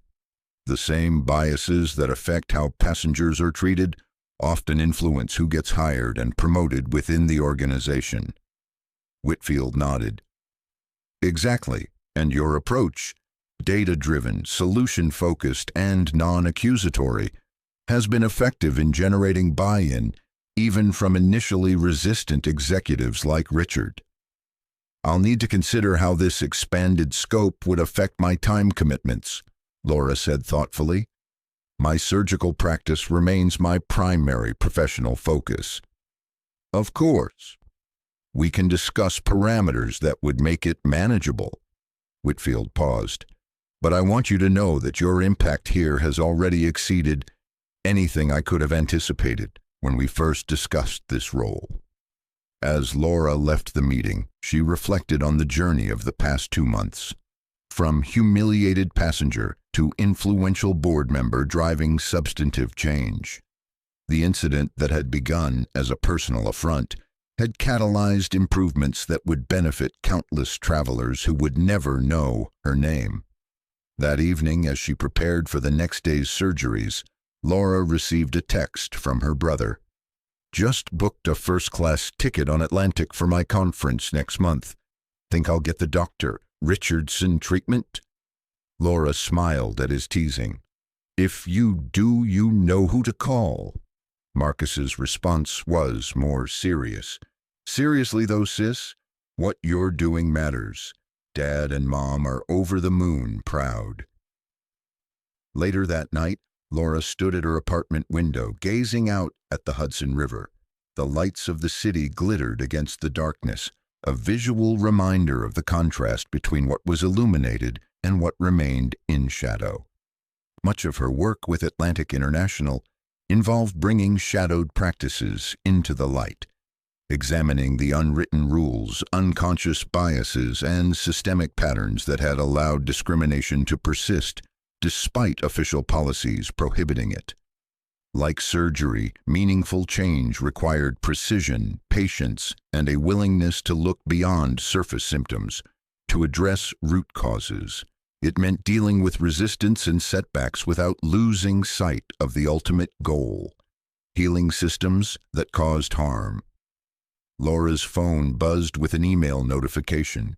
"The same biases that affect how passengers are treated often influence who gets hired and promoted within the organization." Whitfield nodded. "Exactly, and your approach, data-driven, solution-focused, and non-accusatory, has been effective in generating buy-in even from initially resistant executives like Richard. I'll need to consider how this expanded scope would affect my time commitments," Laura said thoughtfully. "My surgical practice remains my primary professional focus." "Of course. We can discuss parameters that would make it manageable." Whitfield paused. "But I want you to know that your impact here has already exceeded anything I could have anticipated when we first discussed this role." As Laura left the meeting, she reflected on the journey of the past 2 months. From humiliated passenger to influential board member driving substantive change. The incident that had begun as a personal affront had catalyzed improvements that would benefit countless travelers who would never know her name. That evening, as she prepared for the next day's surgeries, Laura received a text from her brother. "Just booked a first-class ticket on Atlantic for my conference next month. Think I'll get the Dr. Richardson treatment?" Laura smiled at his teasing. "If you do, you know who to call." Marcus's response was more serious. "Seriously though, sis, what you're doing matters. Dad and Mom are over the moon proud." Later that night, Laura stood at her apartment window, gazing out at the Hudson River. The lights of the city glittered against the darkness, a visual reminder of the contrast between what was illuminated and what remained in shadow. Much of her work with Atlantic International involved bringing shadowed practices into the light, examining the unwritten rules, unconscious biases, and systemic patterns that had allowed discrimination to persist despite official policies prohibiting it. Like surgery, meaningful change required precision, patience, and a willingness to look beyond surface symptoms, to address root causes. It meant dealing with resistance and setbacks without losing sight of the ultimate goal, healing systems that caused harm. Laura's phone buzzed with an email notification.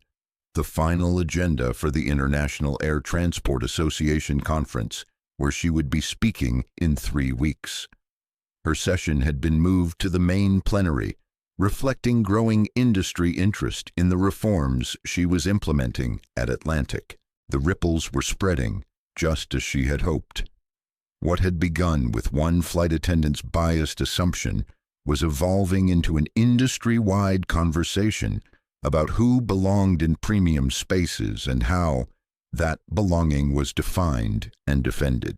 The final agenda for the International Air Transport Association conference, where she would be speaking in 3 weeks. Her session had been moved to the main plenary, reflecting growing industry interest in the reforms she was implementing at Atlantic. The ripples were spreading, just as she had hoped. What had begun with one flight attendant's biased assumption was evolving into an industry-wide conversation about who belonged in premium spaces and how that belonging was defined and defended.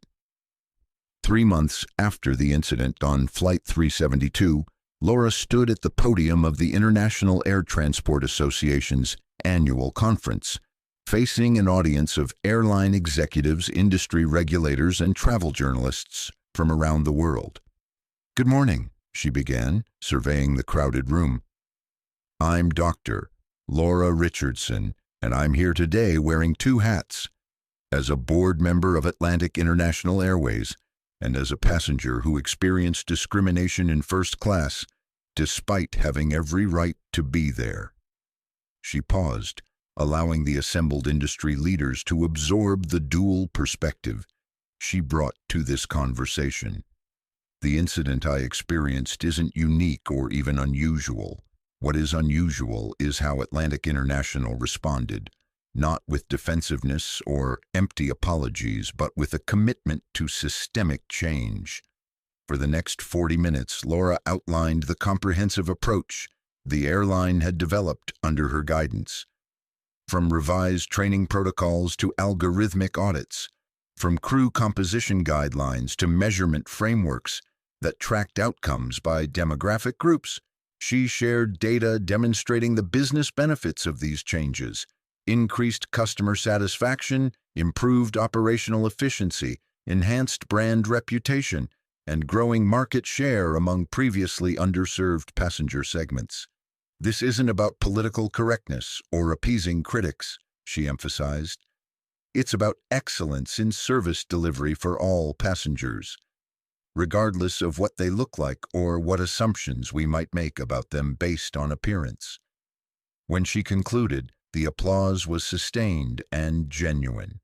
3 months after the incident on Flight 372, Laura stood at the podium of the International Air Transport Association's annual conference, facing an audience of airline executives, industry regulators, and travel journalists from around the world. "Good morning," she began, surveying the crowded room. "I'm Dr. Laura Richardson, and I'm here today wearing 2 hats, as a board member of Atlantic International Airways and as a passenger who experienced discrimination in first class despite having every right to be there." She paused, allowing the assembled industry leaders to absorb the dual perspective she brought to this conversation. "The incident I experienced isn't unique or even unusual. What is unusual is how Atlantic International responded, not with defensiveness or empty apologies, but with a commitment to systemic change." For the next 40 minutes, Laura outlined the comprehensive approach the airline had developed under her guidance. From revised training protocols to algorithmic audits, from crew composition guidelines to measurement frameworks that tracked outcomes by demographic groups, she shared data demonstrating the business benefits of these changes: increased customer satisfaction, improved operational efficiency, enhanced brand reputation, and growing market share among previously underserved passenger segments. "This isn't about political correctness or appeasing critics," she emphasized. "It's about excellence in service delivery for all passengers, regardless of what they look like or what assumptions we might make about them based on appearance." When she concluded, the applause was sustained and genuine.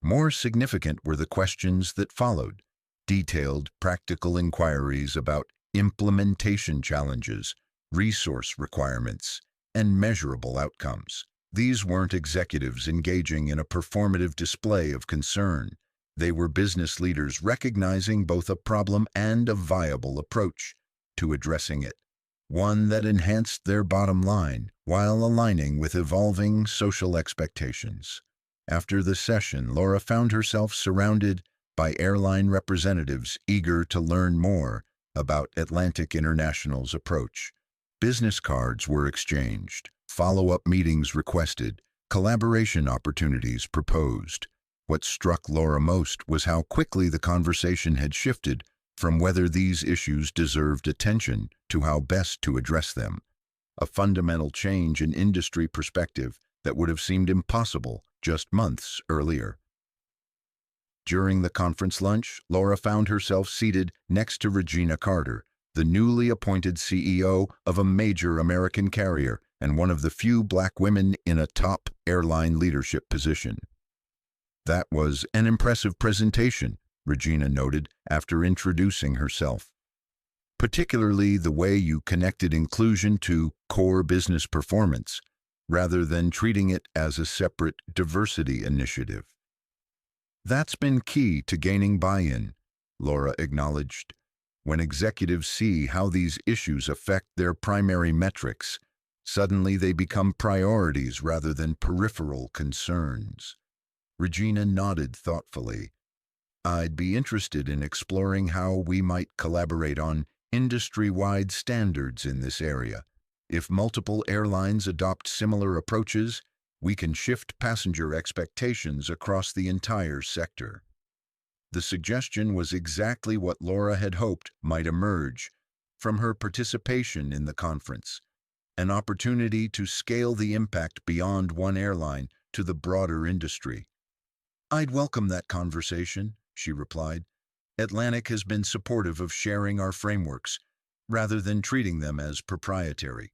More significant were the questions that followed: detailed, practical inquiries about implementation challenges, resource requirements, and measurable outcomes. These weren't executives engaging in a performative display of concern. They were business leaders recognizing both a problem and a viable approach to addressing it, one that enhanced their bottom line while aligning with evolving social expectations. After the session, Laura found herself surrounded by airline representatives eager to learn more about Atlantic International's approach. Business cards were exchanged, follow-up meetings requested, collaboration opportunities proposed. What struck Laura most was how quickly the conversation had shifted from whether these issues deserved attention to how best to address them, a fundamental change in industry perspective that would have seemed impossible just months earlier. During the conference lunch, Laura found herself seated next to Regina Carter, the newly appointed CEO of a major American carrier and one of the few Black women in a top airline leadership position. "That was an impressive presentation," Regina noted after introducing herself. "Particularly the way you connected inclusion to core business performance, rather than treating it as a separate diversity initiative." "That's been key to gaining buy-in," Laura acknowledged. "When executives see how these issues affect their primary metrics, suddenly they become priorities rather than peripheral concerns." Regina nodded thoughtfully. "I'd be interested in exploring how we might collaborate on industry-wide standards in this area. If multiple airlines adopt similar approaches, we can shift passenger expectations across the entire sector." The suggestion was exactly what Laura had hoped might emerge from her participation in the conference, an opportunity to scale the impact beyond one airline to the broader industry. "I'd welcome that conversation," she replied. "Atlantic has been supportive of sharing our frameworks, rather than treating them as proprietary."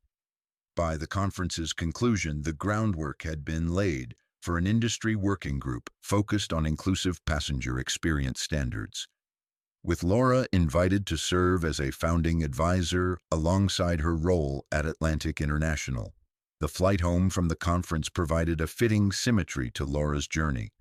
By the conference's conclusion, the groundwork had been laid for an industry working group focused on inclusive passenger experience standards. with Laura invited to serve as a founding advisor alongside her role at Atlantic International. The flight home from the conference provided a fitting symmetry to Laura's journey.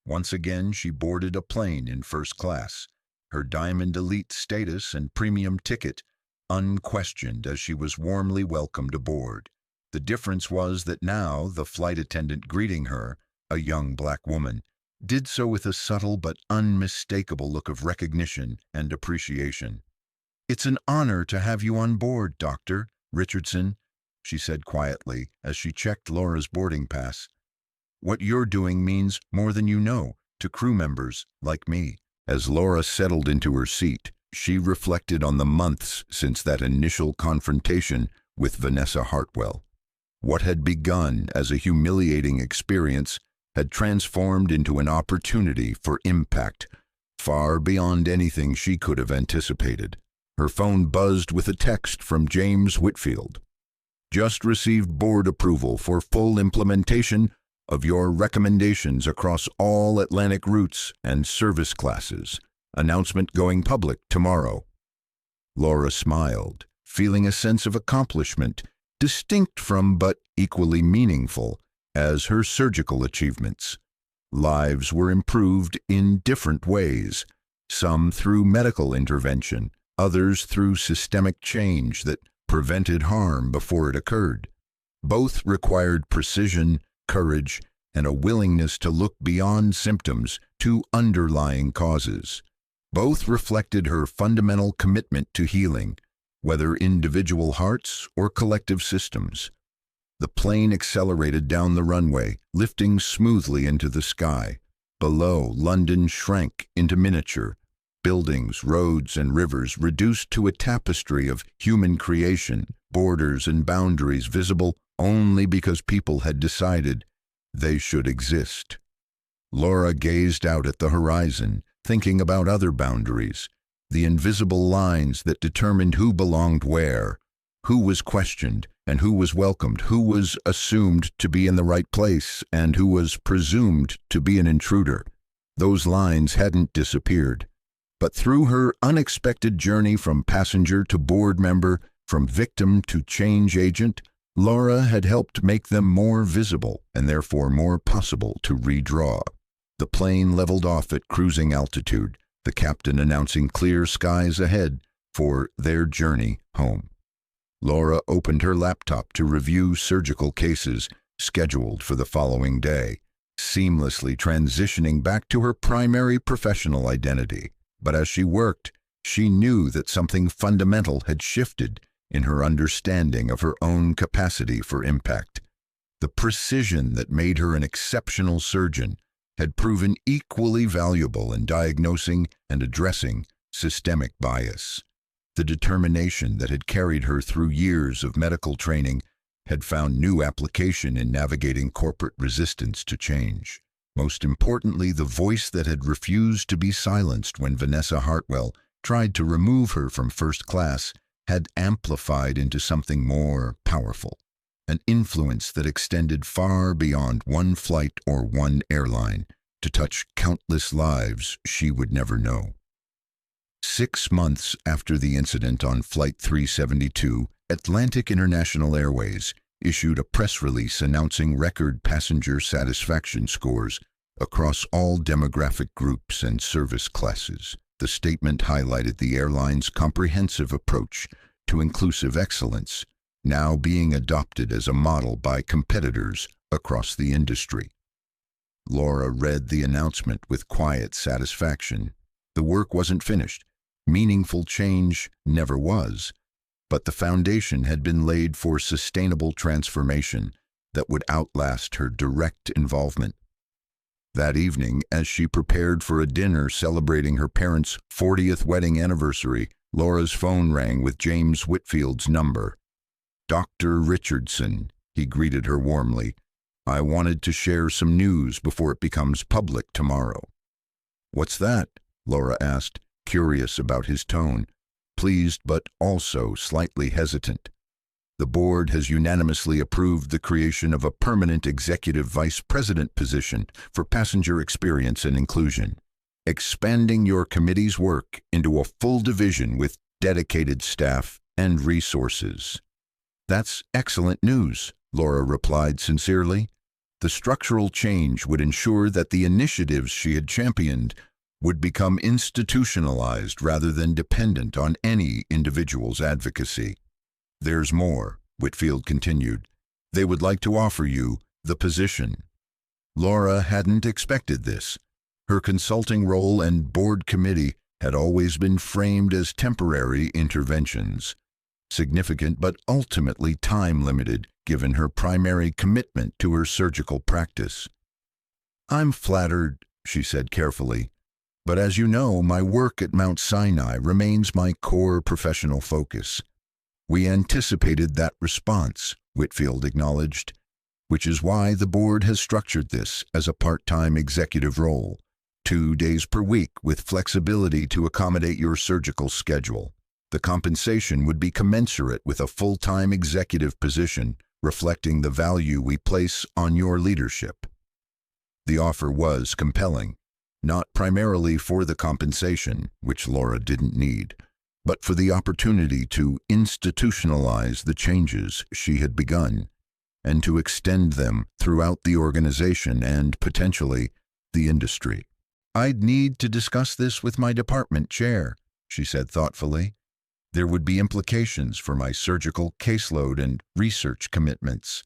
Once again, she boarded a plane in first class, her Diamond Elite status and premium ticket unquestioned as she was warmly welcomed aboard. The difference was that now the flight attendant greeting her, a young black woman, did so with a subtle but unmistakable look of recognition and appreciation. "It's an honor to have you on board, Dr. Richardson," she said quietly as she checked Laura's boarding pass. "What you're doing means more than you know to crew members like me." As Laura settled into her seat, she reflected on the months since that initial confrontation with Vanessa Hartwell. What had begun as a humiliating experience had transformed into an opportunity for impact far beyond anything she could have anticipated. Her phone buzzed with a text from James Whitfield. "Just received board approval for full implementation of your recommendations across all Atlantic routes and service classes. Announcement going public tomorrow." Laura smiled, feeling a sense of accomplishment, distinct from but equally meaningful as her surgical achievements. Lives were improved in different ways, some through medical intervention, others through systemic change that prevented harm before it occurred. Both required precision, courage, and a willingness to look beyond symptoms to underlying causes. Both reflected her fundamental commitment to healing, whether individual hearts or collective systems. The plane accelerated down the runway, lifting smoothly into the sky. Below, London shrank into miniature. Buildings, roads, and rivers reduced to a tapestry of human creation, borders and boundaries visible only because people had decided they should exist. Laura gazed out at the horizon, thinking about other boundaries, the invisible lines that determined who belonged where, who was questioned and who was welcomed, who was assumed to be in the right place and who was presumed to be an intruder. Those lines hadn't disappeared. But through her unexpected journey from passenger to board member, from victim to change agent, Laura had helped make them more visible and therefore more possible to redraw. The plane leveled off at cruising altitude, the captain announcing clear skies ahead for their journey home. Laura opened her laptop to review surgical cases scheduled for the following day, seamlessly transitioning back to her primary professional identity. But as she worked, she knew that something fundamental had shifted in her understanding of her own capacity for impact. The precision that made her an exceptional surgeon had proven equally valuable in diagnosing and addressing systemic bias. The determination that had carried her through years of medical training had found new application in navigating corporate resistance to change. Most importantly, the voice that had refused to be silenced when Vanessa Hartwell tried to remove her from first class had amplified into something more powerful, an influence that extended far beyond one flight or one airline to touch countless lives she would never know. 6 months after the incident on Flight 372, Atlantic International Airways issued a press release announcing record passenger satisfaction scores across all demographic groups and service classes. The statement highlighted the airline's comprehensive approach to inclusive excellence, now being adopted as a model by competitors across the industry. Laura read the announcement with quiet satisfaction. The work wasn't finished. Meaningful change never was, but the foundation had been laid for sustainable transformation that would outlast her direct involvement. That evening, as she prepared for a dinner celebrating her parents' 40th wedding anniversary, Laura's phone rang with James Whitfield's number. "Dr. Richardson," he greeted her warmly. "I wanted to share some news before it becomes public tomorrow." "What's that?" Laura asked, curious about his tone, pleased but also slightly hesitant. "The board has unanimously approved the creation of a permanent executive vice president position for passenger experience and inclusion. expanding your committee's work into a full division with dedicated staff and resources." "That's excellent news," Laura replied sincerely. The structural change would ensure that the initiatives she had championed would become institutionalized rather than dependent on any individual's advocacy. "There's more," Whitfield continued. "They would like to offer you the position." Laura hadn't expected this. Her consulting role and board committee had always been framed as temporary interventions, significant but ultimately time-limited given her primary commitment to her surgical practice. "I'm flattered," she said carefully, "but as you know, my work at Mount Sinai remains my core professional focus." "We anticipated that response," Whitfield acknowledged, "which is why the board has structured this as a part-time executive role, 2 days per week with flexibility to accommodate your surgical schedule. The compensation would be commensurate with a full-time executive position, reflecting the value we place on your leadership." The offer was compelling, not primarily for the compensation, which Laura didn't need, but for the opportunity to institutionalize the changes she had begun, and to extend them throughout the organization and, potentially, the industry. "I'd need to discuss this with my department chair," she said thoughtfully. "There would be implications for my surgical caseload and research commitments."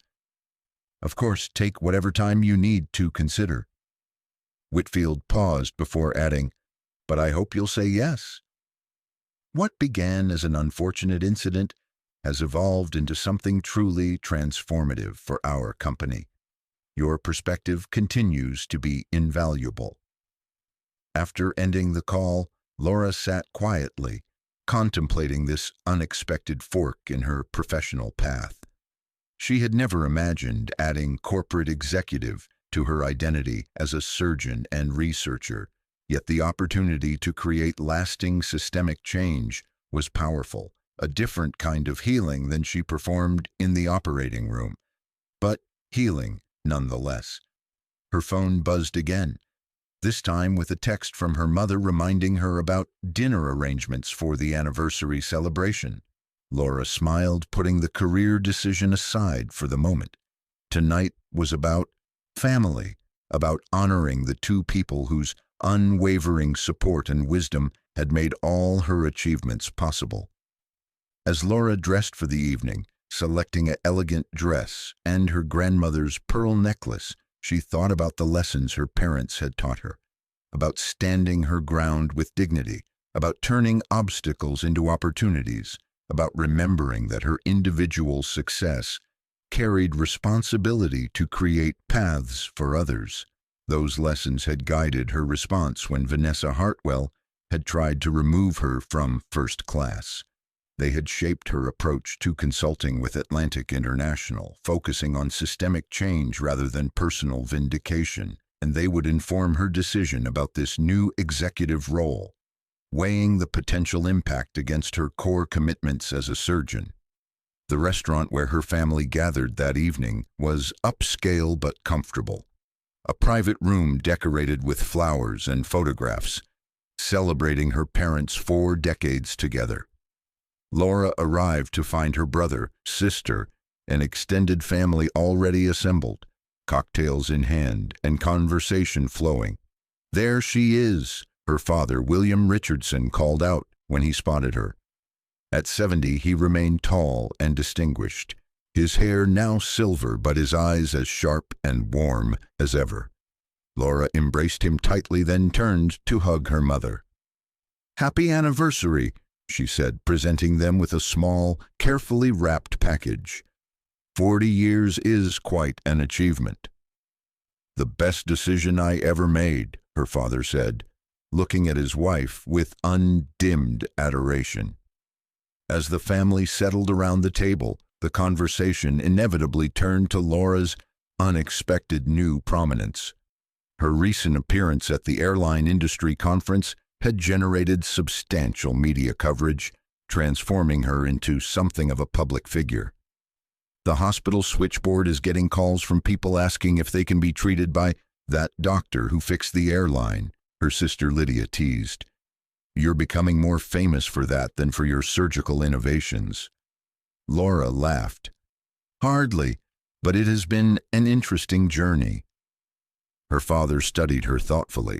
"Of course, take whatever time you need to consider." Whitfield paused before adding, "But I hope you'll say yes." What began as an unfortunate incident has evolved into something truly transformative for our company. Your perspective continues to be invaluable. After ending the call, Laura sat quietly, contemplating this unexpected fork in her professional path. She had never imagined adding corporate executive to her identity as a surgeon and researcher, yet the opportunity to create lasting systemic change was powerful, a different kind of healing than she performed in the operating room, but healing nonetheless. Her phone buzzed again, this time with a text from her mother reminding her about dinner arrangements for the anniversary celebration. Laura smiled, putting the career decision aside for the moment. Tonight was about family, about honoring the 2 people whose unwavering support and wisdom had made all her achievements possible. As Laura dressed for the evening, selecting an elegant dress and her grandmother's pearl necklace, she thought about the lessons her parents had taught her, about standing her ground with dignity, about turning obstacles into opportunities, about remembering that her individual success carried responsibility to create paths for others. Those lessons had guided her response when Vanessa Hartwell had tried to remove her from first class. They had shaped her approach to consulting with Atlantic International, focusing on systemic change rather than personal vindication, and they would inform her decision about this new executive role, weighing the potential impact against her core commitments as a surgeon. The restaurant where her family gathered that evening was upscale but comfortable, a private room decorated with flowers and photographs, celebrating her parents' 4 decades together. Laura arrived to find her brother, sister, and extended family already assembled, cocktails in hand and conversation flowing. "There she is," her father, William Richardson, called out when he spotted her. At 70, he remained tall and distinguished, his hair now silver but his eyes as sharp and warm as ever. Laura embraced him tightly, then turned to hug her mother. "Happy anniversary," she said, presenting them with a small, carefully wrapped package. 40 years is quite an achievement." "The best decision I ever made," her father said, looking at his wife with undimmed adoration. As the family settled around the table, the conversation inevitably turned to Laura's unexpected new prominence. Her recent appearance at the Airline Industry Conference had generated substantial media coverage, transforming her into something of a public figure. The hospital switchboard is getting calls from people asking if they can be treated by that doctor who fixed the airline, her sister Lydia teased. "You're becoming more famous for that than for your surgical innovations." Laura laughed. "Hardly, but it has been an interesting journey." Her father studied her thoughtfully.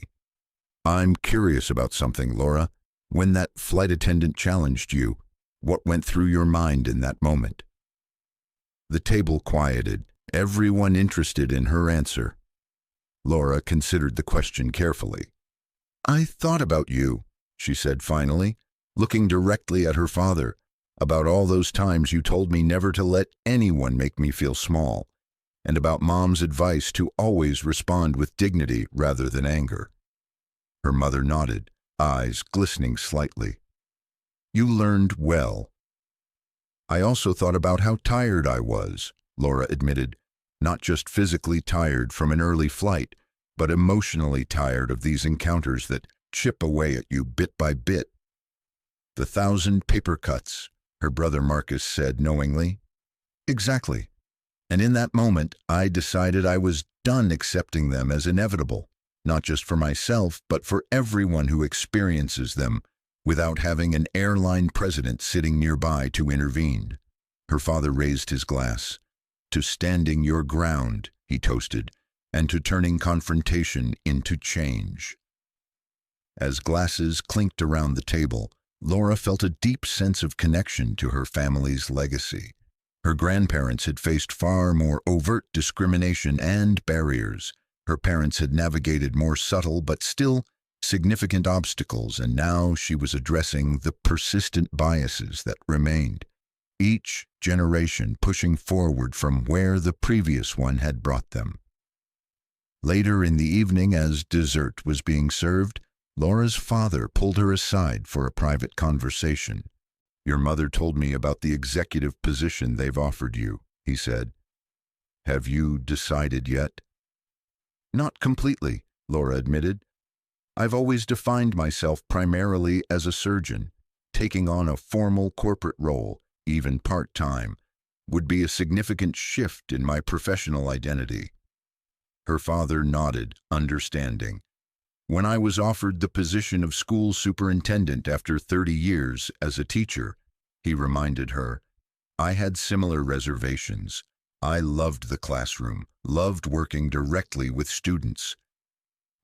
"I'm curious about something, Laura. When that flight attendant challenged you, what went through your mind in that moment?" The table quieted, everyone interested in her answer. Laura considered the question carefully. "I thought about you," she said finally, looking directly at her father, "about all those times you told me never to let anyone make me feel small, and about Mom's advice to always respond with dignity rather than anger." Her mother nodded, eyes glistening slightly. "You learned well." "I also thought about how tired I was," Laura admitted, "not just physically tired from an early flight, but emotionally tired of these encounters that chip away at you bit by bit." "The 1,000 paper cuts," her brother Marcus said knowingly. "Exactly. And in that moment, I decided I was done accepting them as inevitable, not just for myself, but for everyone who experiences them, without having an airline president sitting nearby to intervene." Her father raised his glass. "To standing your ground," he toasted, "and to turning confrontation into change." As glasses clinked around the table, Laura felt a deep sense of connection to her family's legacy. Her grandparents had faced far more overt discrimination and barriers. Her parents had navigated more subtle but still significant obstacles, and now she was addressing the persistent biases that remained, each generation pushing forward from where the previous one had brought them. Later in the evening, as dessert was being served, Laura's father pulled her aside for a private conversation. "Your mother told me about the executive position they've offered you," he said. "Have you decided yet?" "Not completely," Laura admitted. "I've always defined myself primarily as a surgeon. Taking on a formal corporate role, even part-time, would be a significant shift in my professional identity." Her father nodded, understanding. "When I was offered the position of school superintendent after 30 years as a teacher," he reminded her, "I had similar reservations. I loved the classroom, loved working directly with students."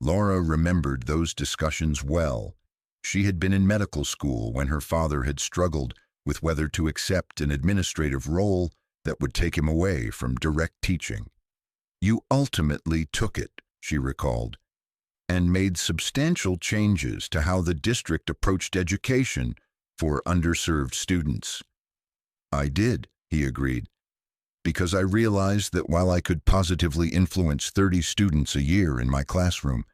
Laura remembered those discussions well. She had been in medical school when her father had struggled with whether to accept an administrative role that would take him away from direct teaching. "You ultimately took it," she recalled, "and made substantial changes to how the district approached education for underserved students." "I did," he agreed, "because I realized that while I could positively influence 30 students a year in my classroom,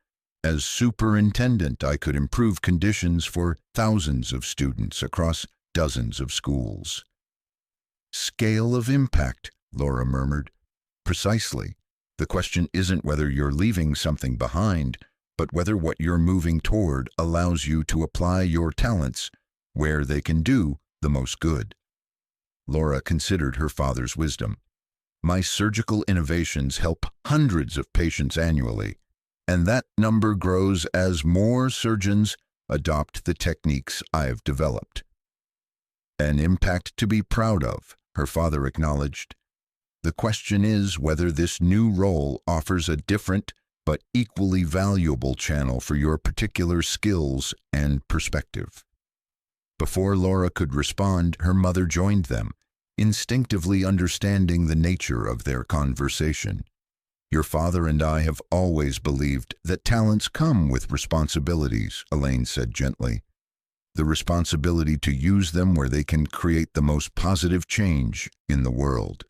as superintendent I could improve conditions for thousands of students across dozens of schools." "Scale of impact," Laura murmured. "Precisely. The question isn't whether you're leaving something behind, but whether what you're moving toward allows you to apply your talents where they can do the most good." Laura considered her father's wisdom. "My surgical innovations help hundreds of patients annually, and that number grows as more surgeons adopt the techniques I've developed." "An impact to be proud of," her father acknowledged. "The question is whether this new role offers a different but equally valuable channel for your particular skills and perspective." Before Laura could respond, her mother joined them, instinctively understanding the nature of their conversation. "Your father and I have always believed that talents come with responsibilities," Elaine said gently. "The responsibility to use them where they can create the most positive change in the world."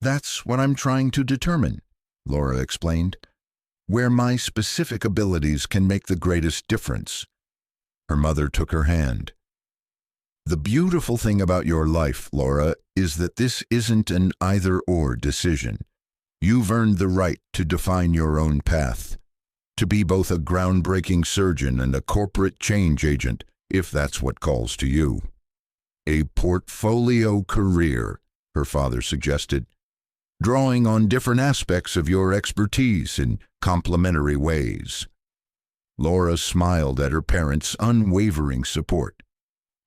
"That's what I'm trying to determine," Laura explained. "Where my specific abilities can make the greatest difference." Her mother took her hand. "The beautiful thing about your life, Laura, is that this isn't an either-or decision. You've earned the right to define your own path, to be both a groundbreaking surgeon and a corporate change agent, if that's what calls to you." "A portfolio career," her father suggested, "drawing on different aspects of your expertise in complementary ways." Laura smiled at her parents' unwavering support.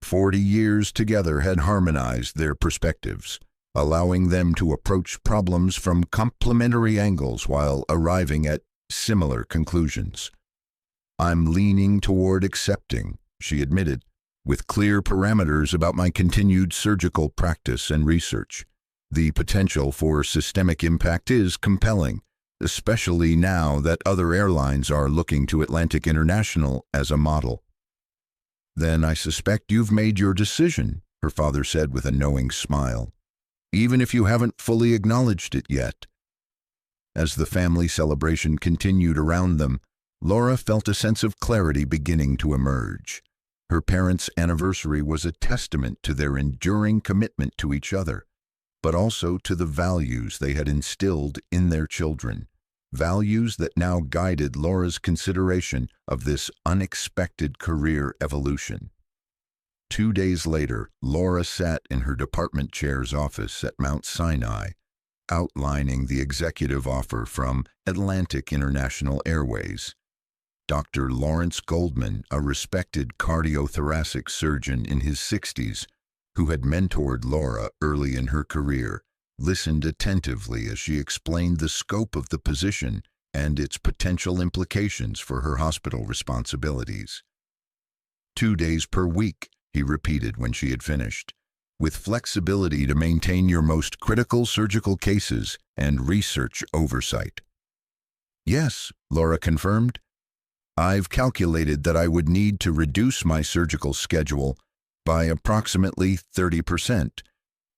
40 years together had harmonized their perspectives, allowing them to approach problems from complementary angles while arriving at similar conclusions. "I'm leaning toward accepting," she admitted, "with clear parameters about my continued surgical practice and research. The potential for systemic impact is compelling, especially now that other airlines are looking to Atlantic International as a model." "Then I suspect you've made your decision," her father said with a knowing smile, "even if you haven't fully acknowledged it yet." As the family celebration continued around them, Laura felt a sense of clarity beginning to emerge. Her parents' anniversary was a testament to their enduring commitment to each other, but also to the values they had instilled in their children, values that now guided Laura's consideration of this unexpected career evolution. 2 days later, Laura sat in her department chair's office at Mount Sinai, outlining the executive offer from Atlantic International Airways. Dr. Lawrence Goldman, a respected cardiothoracic surgeon in his 60s, who had mentored Laura early in her career, listened attentively as she explained the scope of the position and its potential implications for her hospital responsibilities. 2 days per week, he repeated when she had finished, with flexibility to maintain your most critical surgical cases and research oversight. "Yes," Laura confirmed. "I've calculated that I would need to reduce my surgical schedule by approximately 30%,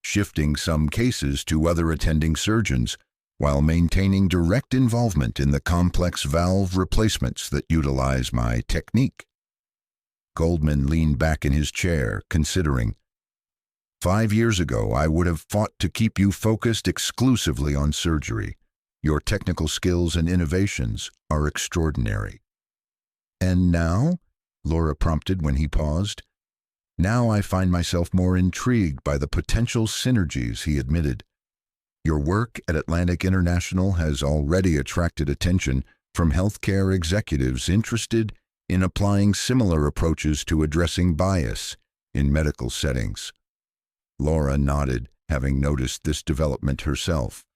shifting some cases to other attending surgeons while maintaining direct involvement in the complex valve replacements that utilize my technique." Goldman leaned back in his chair, considering. "5 years ago, I would have fought to keep you focused exclusively on surgery. Your technical skills and innovations are extraordinary." "And now?" Laura prompted when he paused. "Now I find myself more intrigued by the potential synergies," he admitted. "Your work at Atlantic International has already attracted attention from healthcare executives interested in applying similar approaches to addressing bias in medical settings." Laura nodded, having noticed this development herself.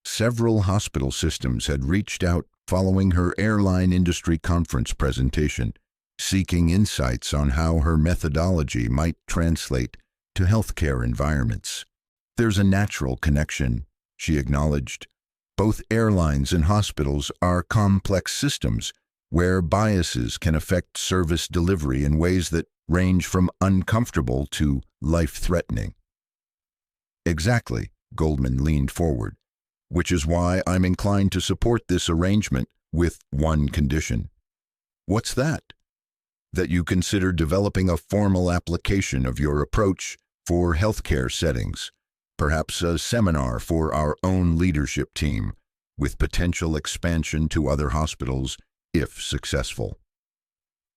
Several hospital systems had reached out following her airline industry conference presentation, seeking insights on how her methodology might translate to healthcare environments. "There's a natural connection," she acknowledged. "Both airlines and hospitals are complex systems where biases can affect service delivery in ways that range from uncomfortable to life-threatening." "Exactly," Goldman leaned forward, "which is why I'm inclined to support this arrangement with one condition." "What's that?" "That you consider developing a formal application of your approach for healthcare settings, perhaps a seminar for our own leadership team, with potential expansion to other hospitals if successful."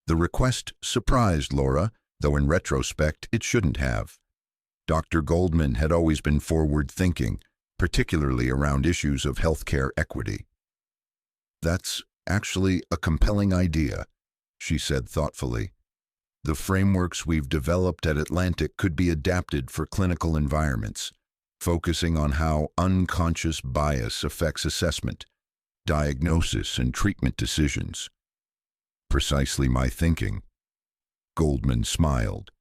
The request surprised Laura, though in retrospect it shouldn't have. Dr. Goldman had always been forward-thinking, particularly around issues of healthcare equity. "That's actually a compelling idea," she said thoughtfully. "The frameworks we've developed at Atlantic could be adapted for clinical environments, focusing on how unconscious bias affects assessment, diagnosis, and treatment decisions." "Precisely my thinking." Goldman smiled.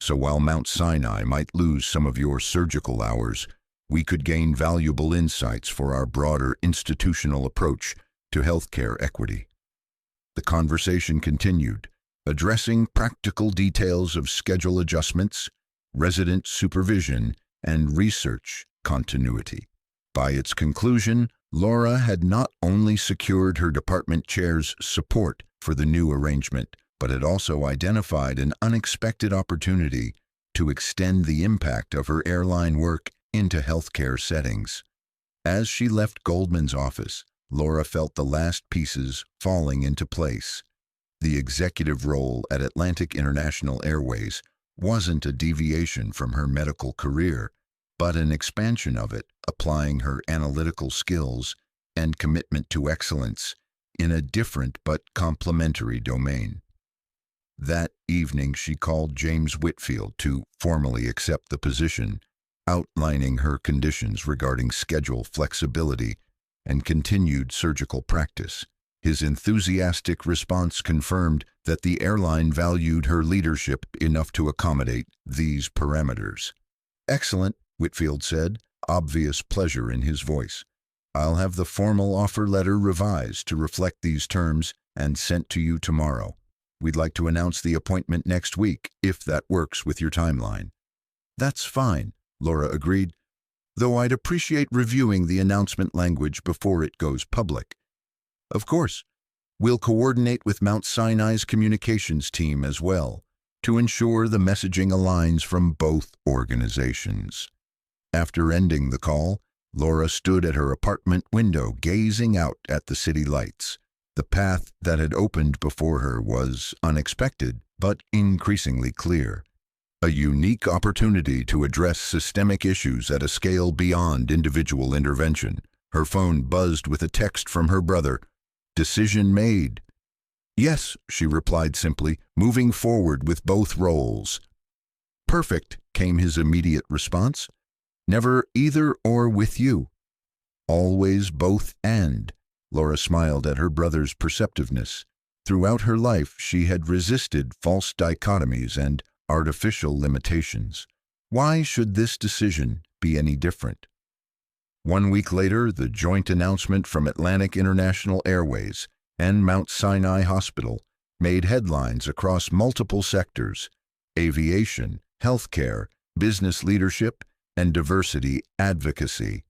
"So while Mount Sinai might lose some of your surgical hours, we could gain valuable insights for our broader institutional approach to healthcare equity." The conversation continued, addressing practical details of schedule adjustments, resident supervision, and research continuity. By its conclusion, Laura had not only secured her department chair's support for the new arrangement, but had also identified an unexpected opportunity to extend the impact of her airline work into healthcare settings. As she left Goldman's office, Laura felt the last pieces falling into place. The executive role at Atlantic International Airways wasn't a deviation from her medical career, but an expansion of it, applying her analytical skills and commitment to excellence in a different but complementary domain. That evening she called James Whitfield to formally accept the position, outlining her conditions regarding schedule flexibility and continued surgical practice. His enthusiastic response confirmed that the airline valued her leadership enough to accommodate these parameters. "Excellent," Whitfield said, obvious pleasure in his voice. "I'll have the formal offer letter revised to reflect these terms and sent to you tomorrow. We'd like to announce the appointment next week, if that works with your timeline." "That's fine," Laura agreed, "though I'd appreciate reviewing the announcement language before it goes public." "Of course. We'll coordinate with Mount Sinai's communications team as well, to ensure the messaging aligns from both organizations." After ending the call, Laura stood at her apartment window gazing out at the city lights. The path that had opened before her was unexpected, but increasingly clear. A unique opportunity to address systemic issues at a scale beyond individual intervention. Her phone buzzed with a text from her brother. "Decision made." "Yes," she replied simply, moving forward with both roles. "Perfect," came his immediate response. "Never either or with you. Always both and." Laura smiled at her brother's perceptiveness. Throughout her life, she had resisted false dichotomies and artificial limitations. Why should this decision be any different? 1 week later, the joint announcement from Atlantic International Airways and Mount Sinai Hospital made headlines across multiple sectors: aviation, healthcare, business leadership, and diversity advocacy.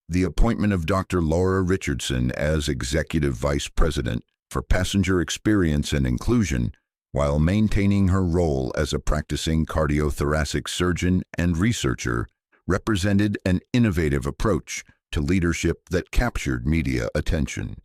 The appointment of Dr. Laura Richardson as Executive Vice President for Passenger Experience and Inclusion, while maintaining her role as a practicing cardiothoracic surgeon and researcher, represented an innovative approach to leadership that captured media attention.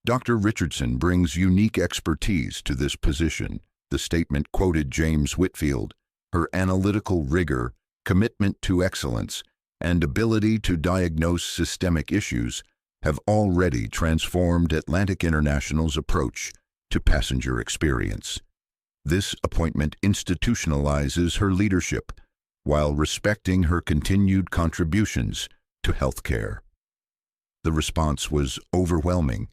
Dr. Richardson brings unique expertise to this position. The statement quoted James Whitfield. Her analytical rigor, commitment to excellence, and ability to diagnose systemic issues have already transformed Atlantic International's approach to passenger experience. This appointment institutionalizes her leadership while respecting her continued contributions to healthcare. The response was overwhelming.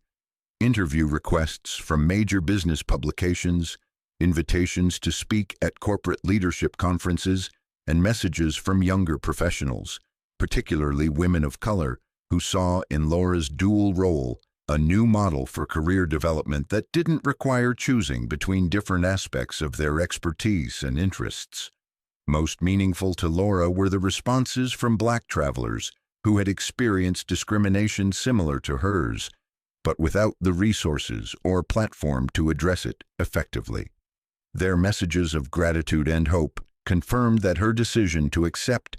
Interview requests from major business publications, invitations to speak at corporate leadership conferences, and messages from younger professionals, particularly women of color, who saw in Laura's dual role a new model for career development that didn't require choosing between different aspects of their expertise and interests. Most meaningful to Laura were the responses from Black travelers who had experienced discrimination similar to hers, but without the resources or platform to address it effectively. Their messages of gratitude and hope confirmed that her decision to accept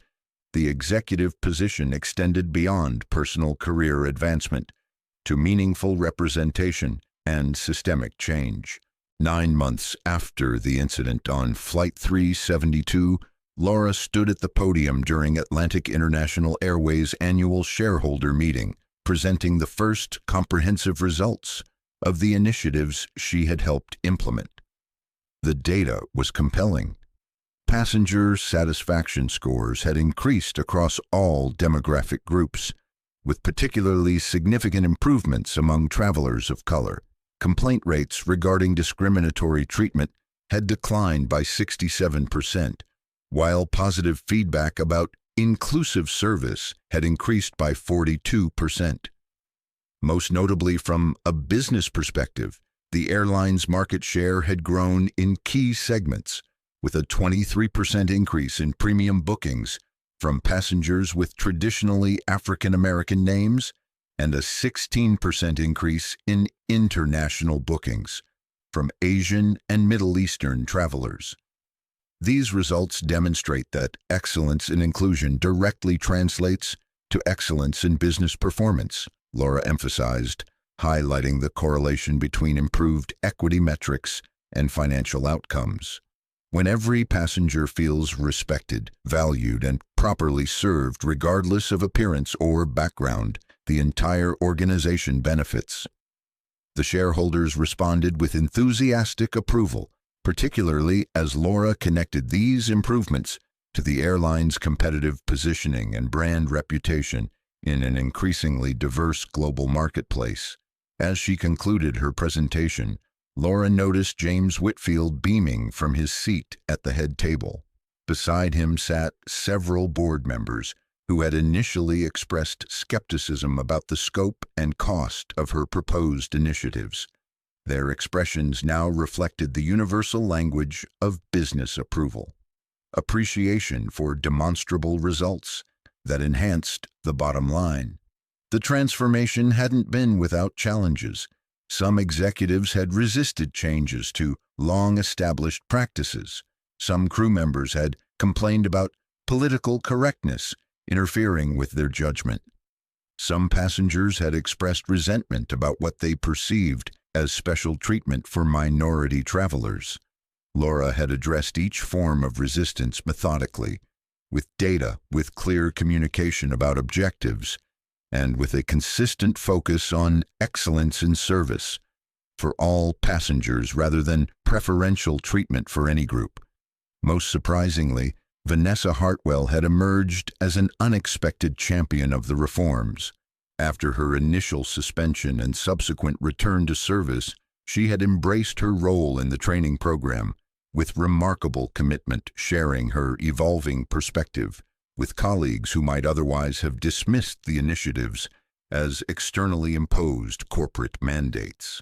the executive position extended beyond personal career advancement to meaningful representation and systemic change. 9 months after the incident on Flight 372, Laura stood at the podium during Atlantic International Airways' annual shareholder meeting, presenting the first comprehensive results of the initiatives she had helped implement. The data was compelling. Passenger satisfaction scores had increased across all demographic groups, with particularly significant improvements among travelers of color. Complaint rates regarding discriminatory treatment had declined by 67%, while positive feedback about inclusive service had increased by 42%. Most notably from a business perspective, the airline's market share had grown in key segments, with a 23% increase in premium bookings from passengers with traditionally African American names and a 16% increase in international bookings from Asian and Middle Eastern travelers. These results demonstrate that excellence in inclusion directly translates to excellence in business performance, Laura emphasized, highlighting the correlation between improved equity metrics and financial outcomes. When every passenger feels respected, valued, and properly served regardless of appearance or background, the entire organization benefits. The shareholders responded with enthusiastic approval, particularly as Laura connected these improvements to the airline's competitive positioning and brand reputation in an increasingly diverse global marketplace. As she concluded her presentation, Laura noticed James Whitfield beaming from his seat at the head table. Beside him sat several board members who had initially expressed skepticism about the scope and cost of her proposed initiatives. Their expressions now reflected the universal language of business approval, appreciation for demonstrable results that enhanced the bottom line. The transformation hadn't been without challenges. Some executives had resisted changes to long-established practices. Some crew members had complained about political correctness interfering with their judgment. Some passengers had expressed resentment about what they perceived as special treatment for minority travelers. Laura had addressed each form of resistance methodically, with data, with clear communication about objectives, and with a consistent focus on excellence in service for all passengers rather than preferential treatment for any group. Most surprisingly, Vanessa Hartwell had emerged as an unexpected champion of the reforms. After her initial suspension and subsequent return to service, she had embraced her role in the training program with remarkable commitment, sharing her evolving perspective with colleagues who might otherwise have dismissed the initiatives as externally imposed corporate mandates.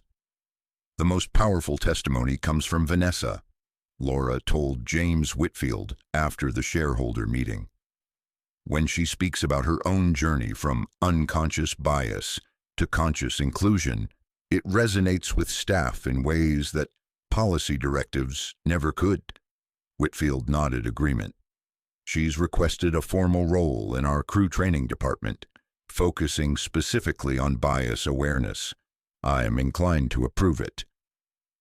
The most powerful testimony comes from Vanessa, Laura told James Whitfield after the shareholder meeting. When she speaks about her own journey from unconscious bias to conscious inclusion, it resonates with staff in ways that policy directives never could. Whitfield nodded agreement. She's requested a formal role in our crew training department, focusing specifically on bias awareness. I am inclined to approve it.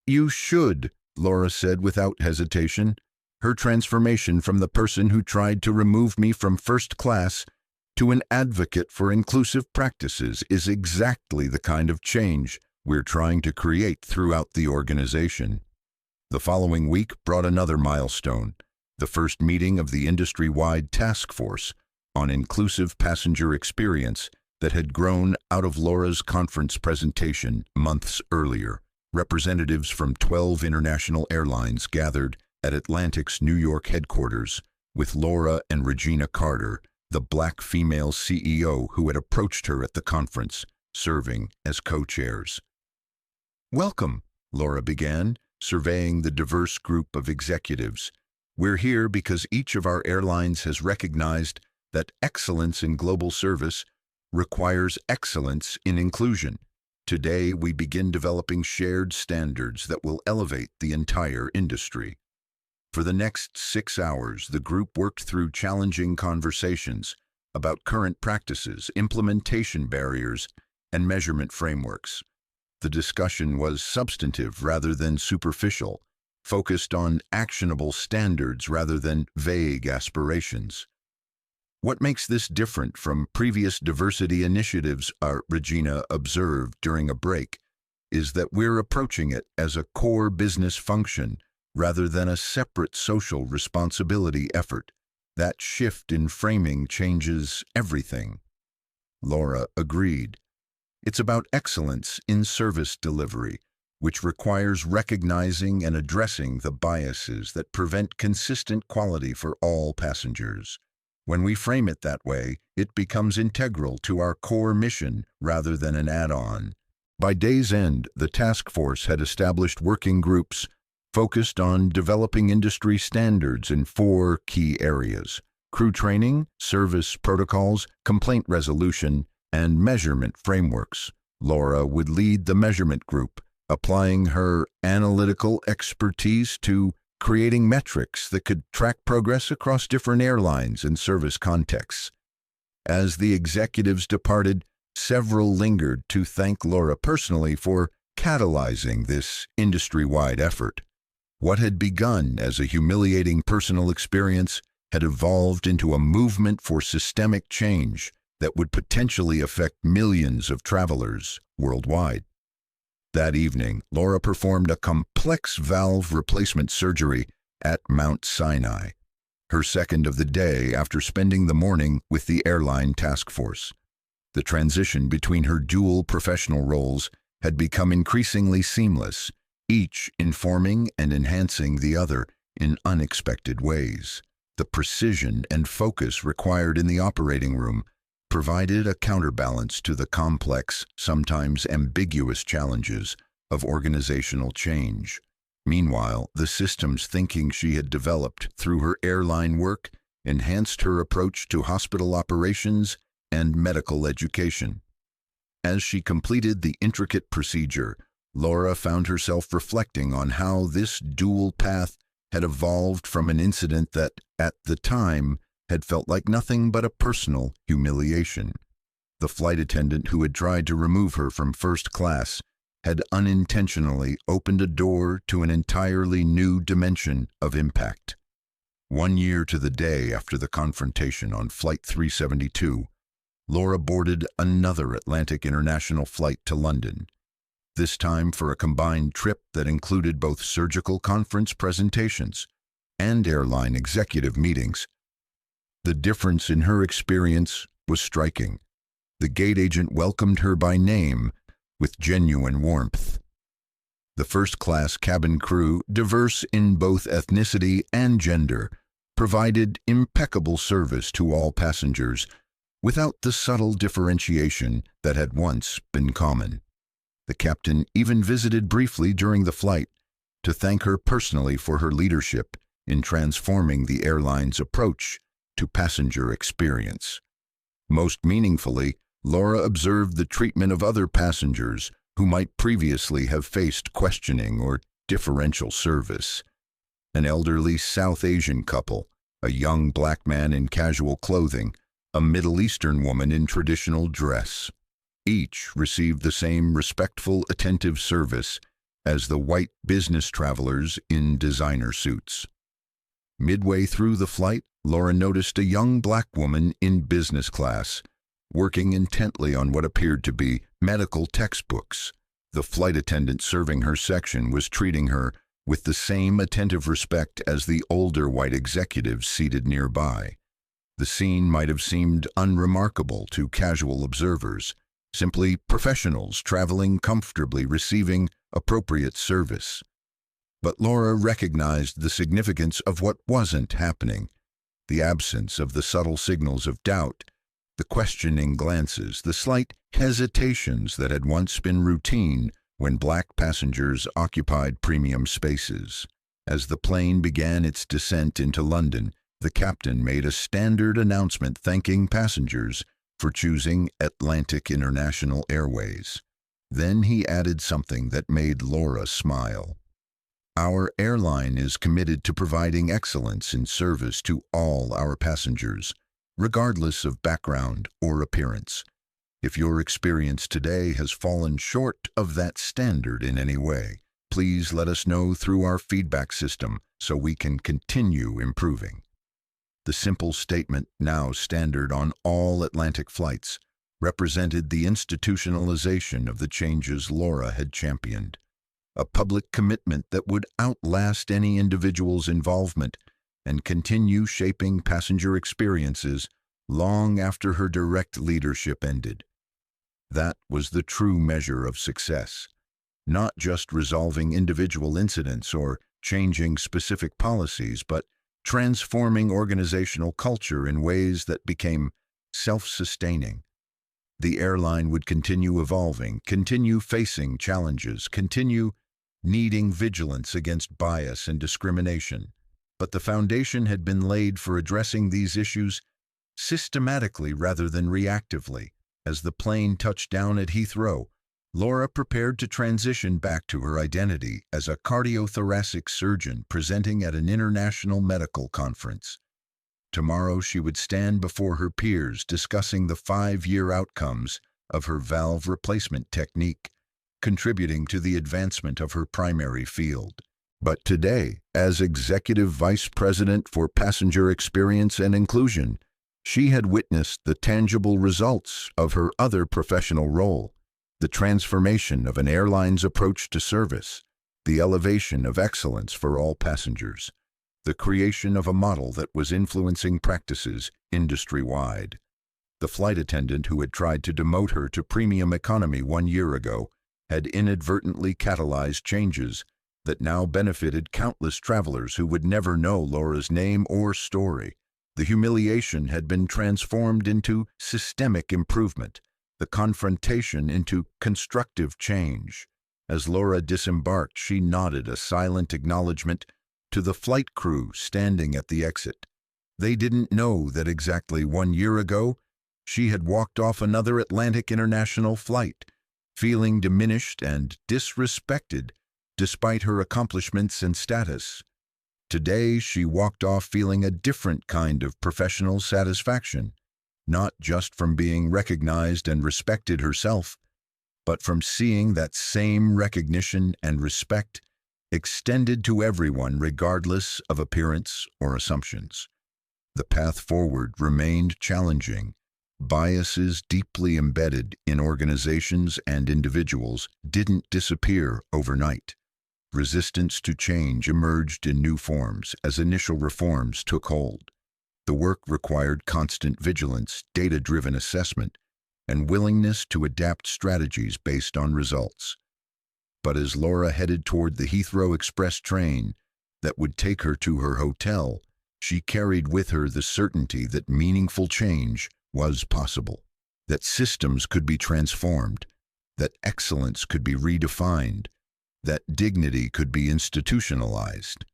You should, Laura said without hesitation. Her transformation from the person who tried to remove me from first class to an advocate for inclusive practices is exactly the kind of change we're trying to create throughout the organization. The following week brought another milestone, the first meeting of the industry-wide task force on inclusive passenger experience that had grown out of Laura's conference presentation months earlier. Representatives from 12 international airlines gathered at Atlantic's New York headquarters with Laura and Regina Carter, the black female CEO who had approached her at the conference, serving as co-chairs. Welcome, Laura began, surveying the diverse group of executives. We're here because each of our airlines has recognized that excellence in global service requires excellence in inclusion. Today, we begin developing shared standards that will elevate the entire industry. For the next 6 hours, the group worked through challenging conversations about current practices, implementation barriers, and measurement frameworks. The discussion was substantive rather than superficial, focused on actionable standards rather than vague aspirations. What makes this different from previous diversity initiatives, Regina observed during a break, is that we're approaching it as a core business function rather than a separate social responsibility effort. That shift in framing changes everything. Laura agreed. It's about excellence in service delivery, which requires recognizing and addressing the biases that prevent consistent quality for all passengers. When we frame it that way, it becomes integral to our core mission rather than an add-on. By day's end, the task force had established working groups focused on developing industry standards in 4 key areas: crew training, service protocols, complaint resolution, and measurement frameworks. Laura would lead the measurement group, applying her analytical expertise to creating metrics that could track progress across different airlines and service contexts. As the executives departed, several lingered to thank Laura personally for catalyzing this industry-wide effort. What had begun as a humiliating personal experience had evolved into a movement for systemic change that would potentially affect millions of travelers worldwide. That evening, Laura performed a complex valve replacement surgery at Mount Sinai, her second of the day after spending the morning with the airline task force. The transition between her dual professional roles had become increasingly seamless, each informing and enhancing the other in unexpected ways. The precision and focus required in the operating room provided a counterbalance to the complex, sometimes ambiguous challenges of organizational change. Meanwhile, the systems thinking she had developed through her airline work enhanced her approach to hospital operations and medical education. As she completed the intricate procedure, Laura found herself reflecting on how this dual path had evolved from an incident that, at the time, had felt like nothing but a personal humiliation. The flight attendant who had tried to remove her from first class had unintentionally opened a door to an entirely new dimension of impact. 1 year to the day after the confrontation on Flight 372, Laura boarded another Atlantic International flight to London, this time for a combined trip that included both surgical conference presentations and airline executive meetings. The difference in her experience was striking. The gate agent welcomed her by name with genuine warmth. The first-class cabin crew, diverse in both ethnicity and gender, provided impeccable service to all passengers without the subtle differentiation that had once been common. The captain even visited briefly during the flight to thank her personally for her leadership in transforming the airline's approach to passenger experience. Most meaningfully, Laura observed the treatment of other passengers who might previously have faced questioning or differential service. An elderly South Asian couple, a young black man in casual clothing, a Middle Eastern woman in traditional dress. Each received the same respectful, attentive service as the white business travelers in designer suits. Midway through the flight, Laura noticed a young black woman in business class, working intently on what appeared to be medical textbooks. The flight attendant serving her section was treating her with the same attentive respect as the older white executives seated nearby. The scene might have seemed unremarkable to casual observers, simply professionals traveling comfortably receiving appropriate service. But Laura recognized the significance of what wasn't happening. The absence of the subtle signals of doubt, the questioning glances, the slight hesitations that had once been routine when black passengers occupied premium spaces. As the plane began its descent into London, the captain made a standard announcement thanking passengers for choosing Atlantic International Airways. Then he added something that made Laura smile. Our airline is committed to providing excellence in service to all our passengers, regardless of background or appearance. If your experience today has fallen short of that standard in any way, please let us know through our feedback system so we can continue improving. The simple statement, now standard on all Atlantic flights, represented the institutionalization of the changes Laura had championed. A public commitment that would outlast any individual's involvement and continue shaping passenger experiences long after her direct leadership ended. That was the true measure of success, not just resolving individual incidents or changing specific policies, but transforming organizational culture in ways that became self-sustaining. The airline would continue evolving, continue facing challenges, continue needing vigilance against bias and discrimination. But the foundation had been laid for addressing these issues systematically rather than reactively. As the plane touched down at Heathrow, Laura prepared to transition back to her identity as a cardiothoracic surgeon presenting at an international medical conference. Tomorrow she would stand before her peers discussing the 5-year outcomes of her valve replacement technique, contributing to the advancement of her primary field. But today, as Executive Vice President for Passenger Experience and Inclusion, she had witnessed the tangible results of her other professional role. the transformation of an airline's approach to service, the elevation of excellence for all passengers, the creation of a model that was influencing practices industry-wide. The flight attendant who had tried to demote her to premium economy 1 year ago had inadvertently catalyzed changes that now benefited countless travelers who would never know Laura's name or story. The humiliation had been transformed into systemic improvement, the confrontation into constructive change. As Laura disembarked, she nodded a silent acknowledgement to the flight crew standing at the exit. They didn't know that exactly 1 year ago, she had walked off another Atlantic International flight, feeling diminished and disrespected despite her accomplishments and status. Today, she walked off feeling a different kind of professional satisfaction, not just from being recognized and respected herself, but from seeing that same recognition and respect extended to everyone regardless of appearance or assumptions. The path forward remained challenging. Biases deeply embedded in organizations and individuals didn't disappear overnight. Resistance to change emerged in new forms as initial reforms took hold. The work required constant vigilance, data-driven assessment, and willingness to adapt strategies based on results. But as Laura headed toward the Heathrow Express train that would take her to her hotel, she carried with her the certainty that meaningful change was possible, that systems could be transformed, that excellence could be redefined, that dignity could be institutionalized.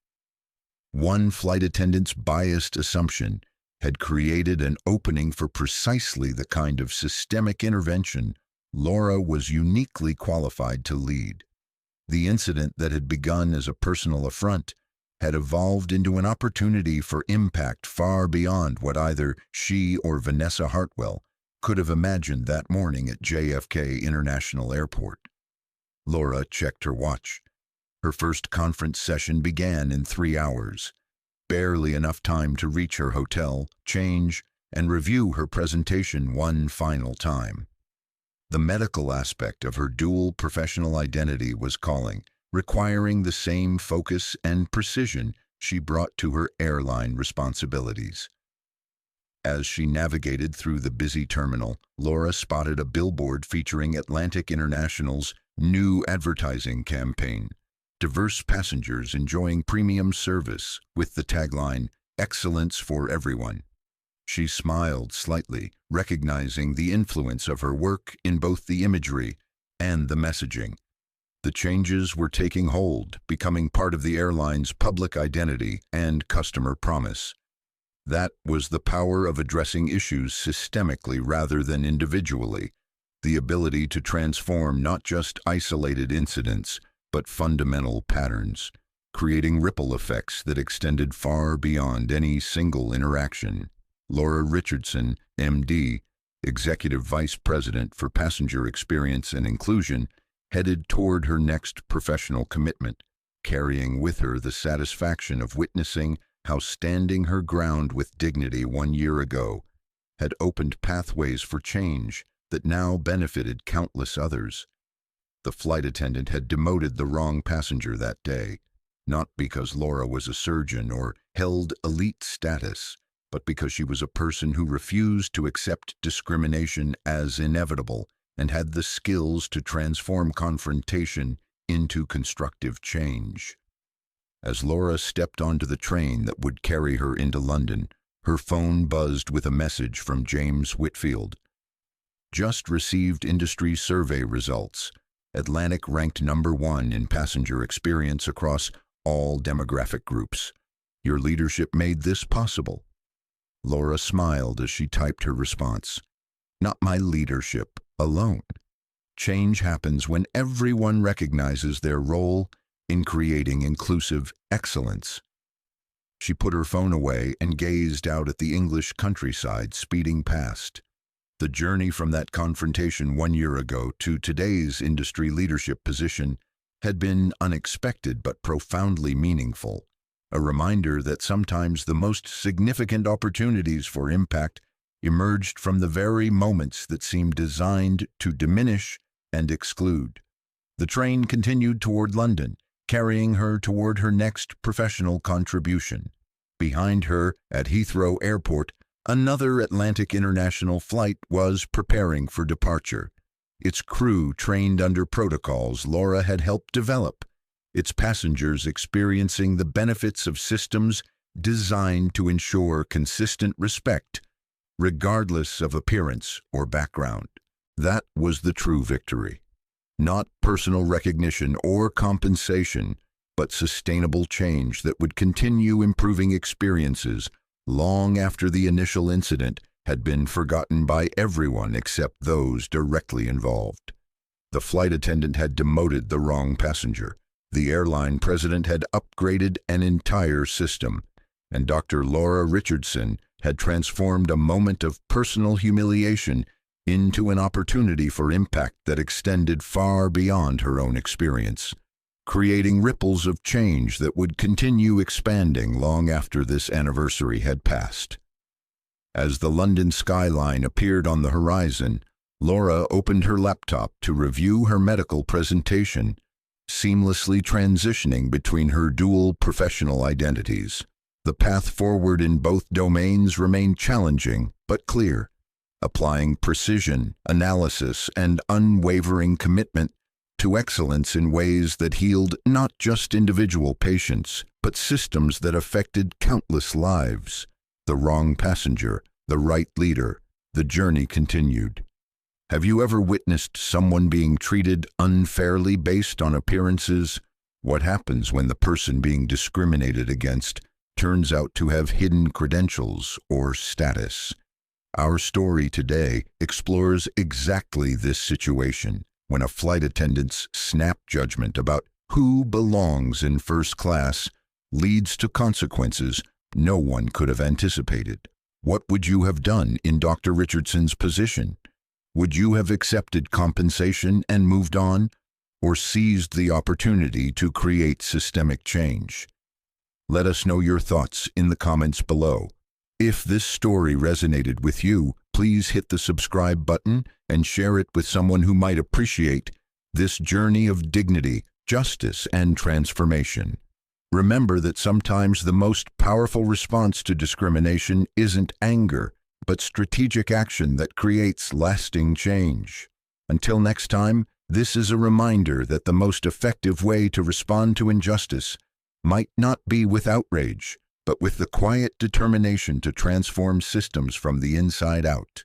One flight attendant's biased assumption had created an opening for precisely the kind of systemic intervention Laura was uniquely qualified to lead. The incident that had begun as a personal affront had evolved into an opportunity for impact far beyond what either she or Vanessa Hartwell could have imagined that morning at JFK International Airport. Laura checked her watch. Her first conference session began in 3 hours, barely enough time to reach her hotel, change, and review her presentation one final time. The medical aspect of her dual professional identity was calling, requiring the same focus and precision she brought to her airline responsibilities. As she navigated through the busy terminal, Laura spotted a billboard featuring Atlantic International's new advertising campaign, diverse passengers enjoying premium service, with the tagline, "Excellence for Everyone." She smiled slightly, recognizing the influence of her work in both the imagery and the messaging. The changes were taking hold, becoming part of the airline's public identity and customer promise. That was the power of addressing issues systemically rather than individually, the ability to transform not just isolated incidents, but fundamental patterns, creating ripple effects that extended far beyond any single interaction. Laura Richardson, MD, Executive Vice President for Passenger Experience and Inclusion, headed toward her next professional commitment, carrying with her the satisfaction of witnessing how standing her ground with dignity 1 year ago had opened pathways for change that now benefited countless others. The flight attendant had demoted the wrong passenger that day, not because Laura was a surgeon or held elite status, but because she was a person who refused to accept discrimination as inevitable and had the skills to transform confrontation into constructive change. As Laura stepped onto the train that would carry her into London, her phone buzzed with a message from James Whitfield. Just received industry survey results. Atlantic ranked #1 in passenger experience across all demographic groups. Your leadership made this possible. Laura smiled as she typed her response. Not my leadership alone. Change happens when everyone recognizes their role in creating inclusive excellence. She put her phone away and gazed out at the English countryside speeding past. The journey from that confrontation 1 year ago to today's industry leadership position had been unexpected but profoundly meaningful. A reminder that sometimes the most significant opportunities for impact emerged from the very moments that seemed designed to diminish and exclude. The train continued toward London, carrying her toward her next professional contribution. Behind her, at Heathrow Airport, another Atlantic International flight was preparing for departure. Its crew trained under protocols Laura had helped develop, its passengers experiencing the benefits of systems designed to ensure consistent respect, regardless of appearance or background. That was the true victory. Not personal recognition or compensation, but sustainable change that would continue improving experiences long after the initial incident had been forgotten by everyone except those directly involved. The flight attendant had demoted the wrong passenger. The airline president had upgraded an entire system, and Dr. Laura Richardson had transformed a moment of personal humiliation into an opportunity for impact that extended far beyond her own experience, creating ripples of change that would continue expanding long after this anniversary had passed. As the London skyline appeared on the horizon, Laura opened her laptop to review her medical presentation, seamlessly transitioning between her dual professional identities. The path forward in both domains remained challenging but clear, applying precision, analysis, and unwavering commitment to excellence in ways that healed not just individual patients, but systems that affected countless lives. The wrong passenger, the right leader, the journey continued. Have you ever witnessed someone being treated unfairly based on appearances? What happens when the person being discriminated against turns out to have hidden credentials or status? Our story today explores exactly this situation, when a flight attendant's snap judgment about who belongs in first class leads to consequences no one could have anticipated. What would you have done in Dr. Richardson's position? Would you have accepted compensation and moved on, or seized the opportunity to create systemic change? Let us know your thoughts in the comments below. If this story resonated with you, please hit the subscribe button and share it with someone who might appreciate this journey of dignity, justice, and transformation. Remember that sometimes the most powerful response to discrimination isn't anger, but strategic action that creates lasting change. Until next time, this is a reminder that the most effective way to respond to injustice might not be with outrage, but with the quiet determination to transform systems from the inside out.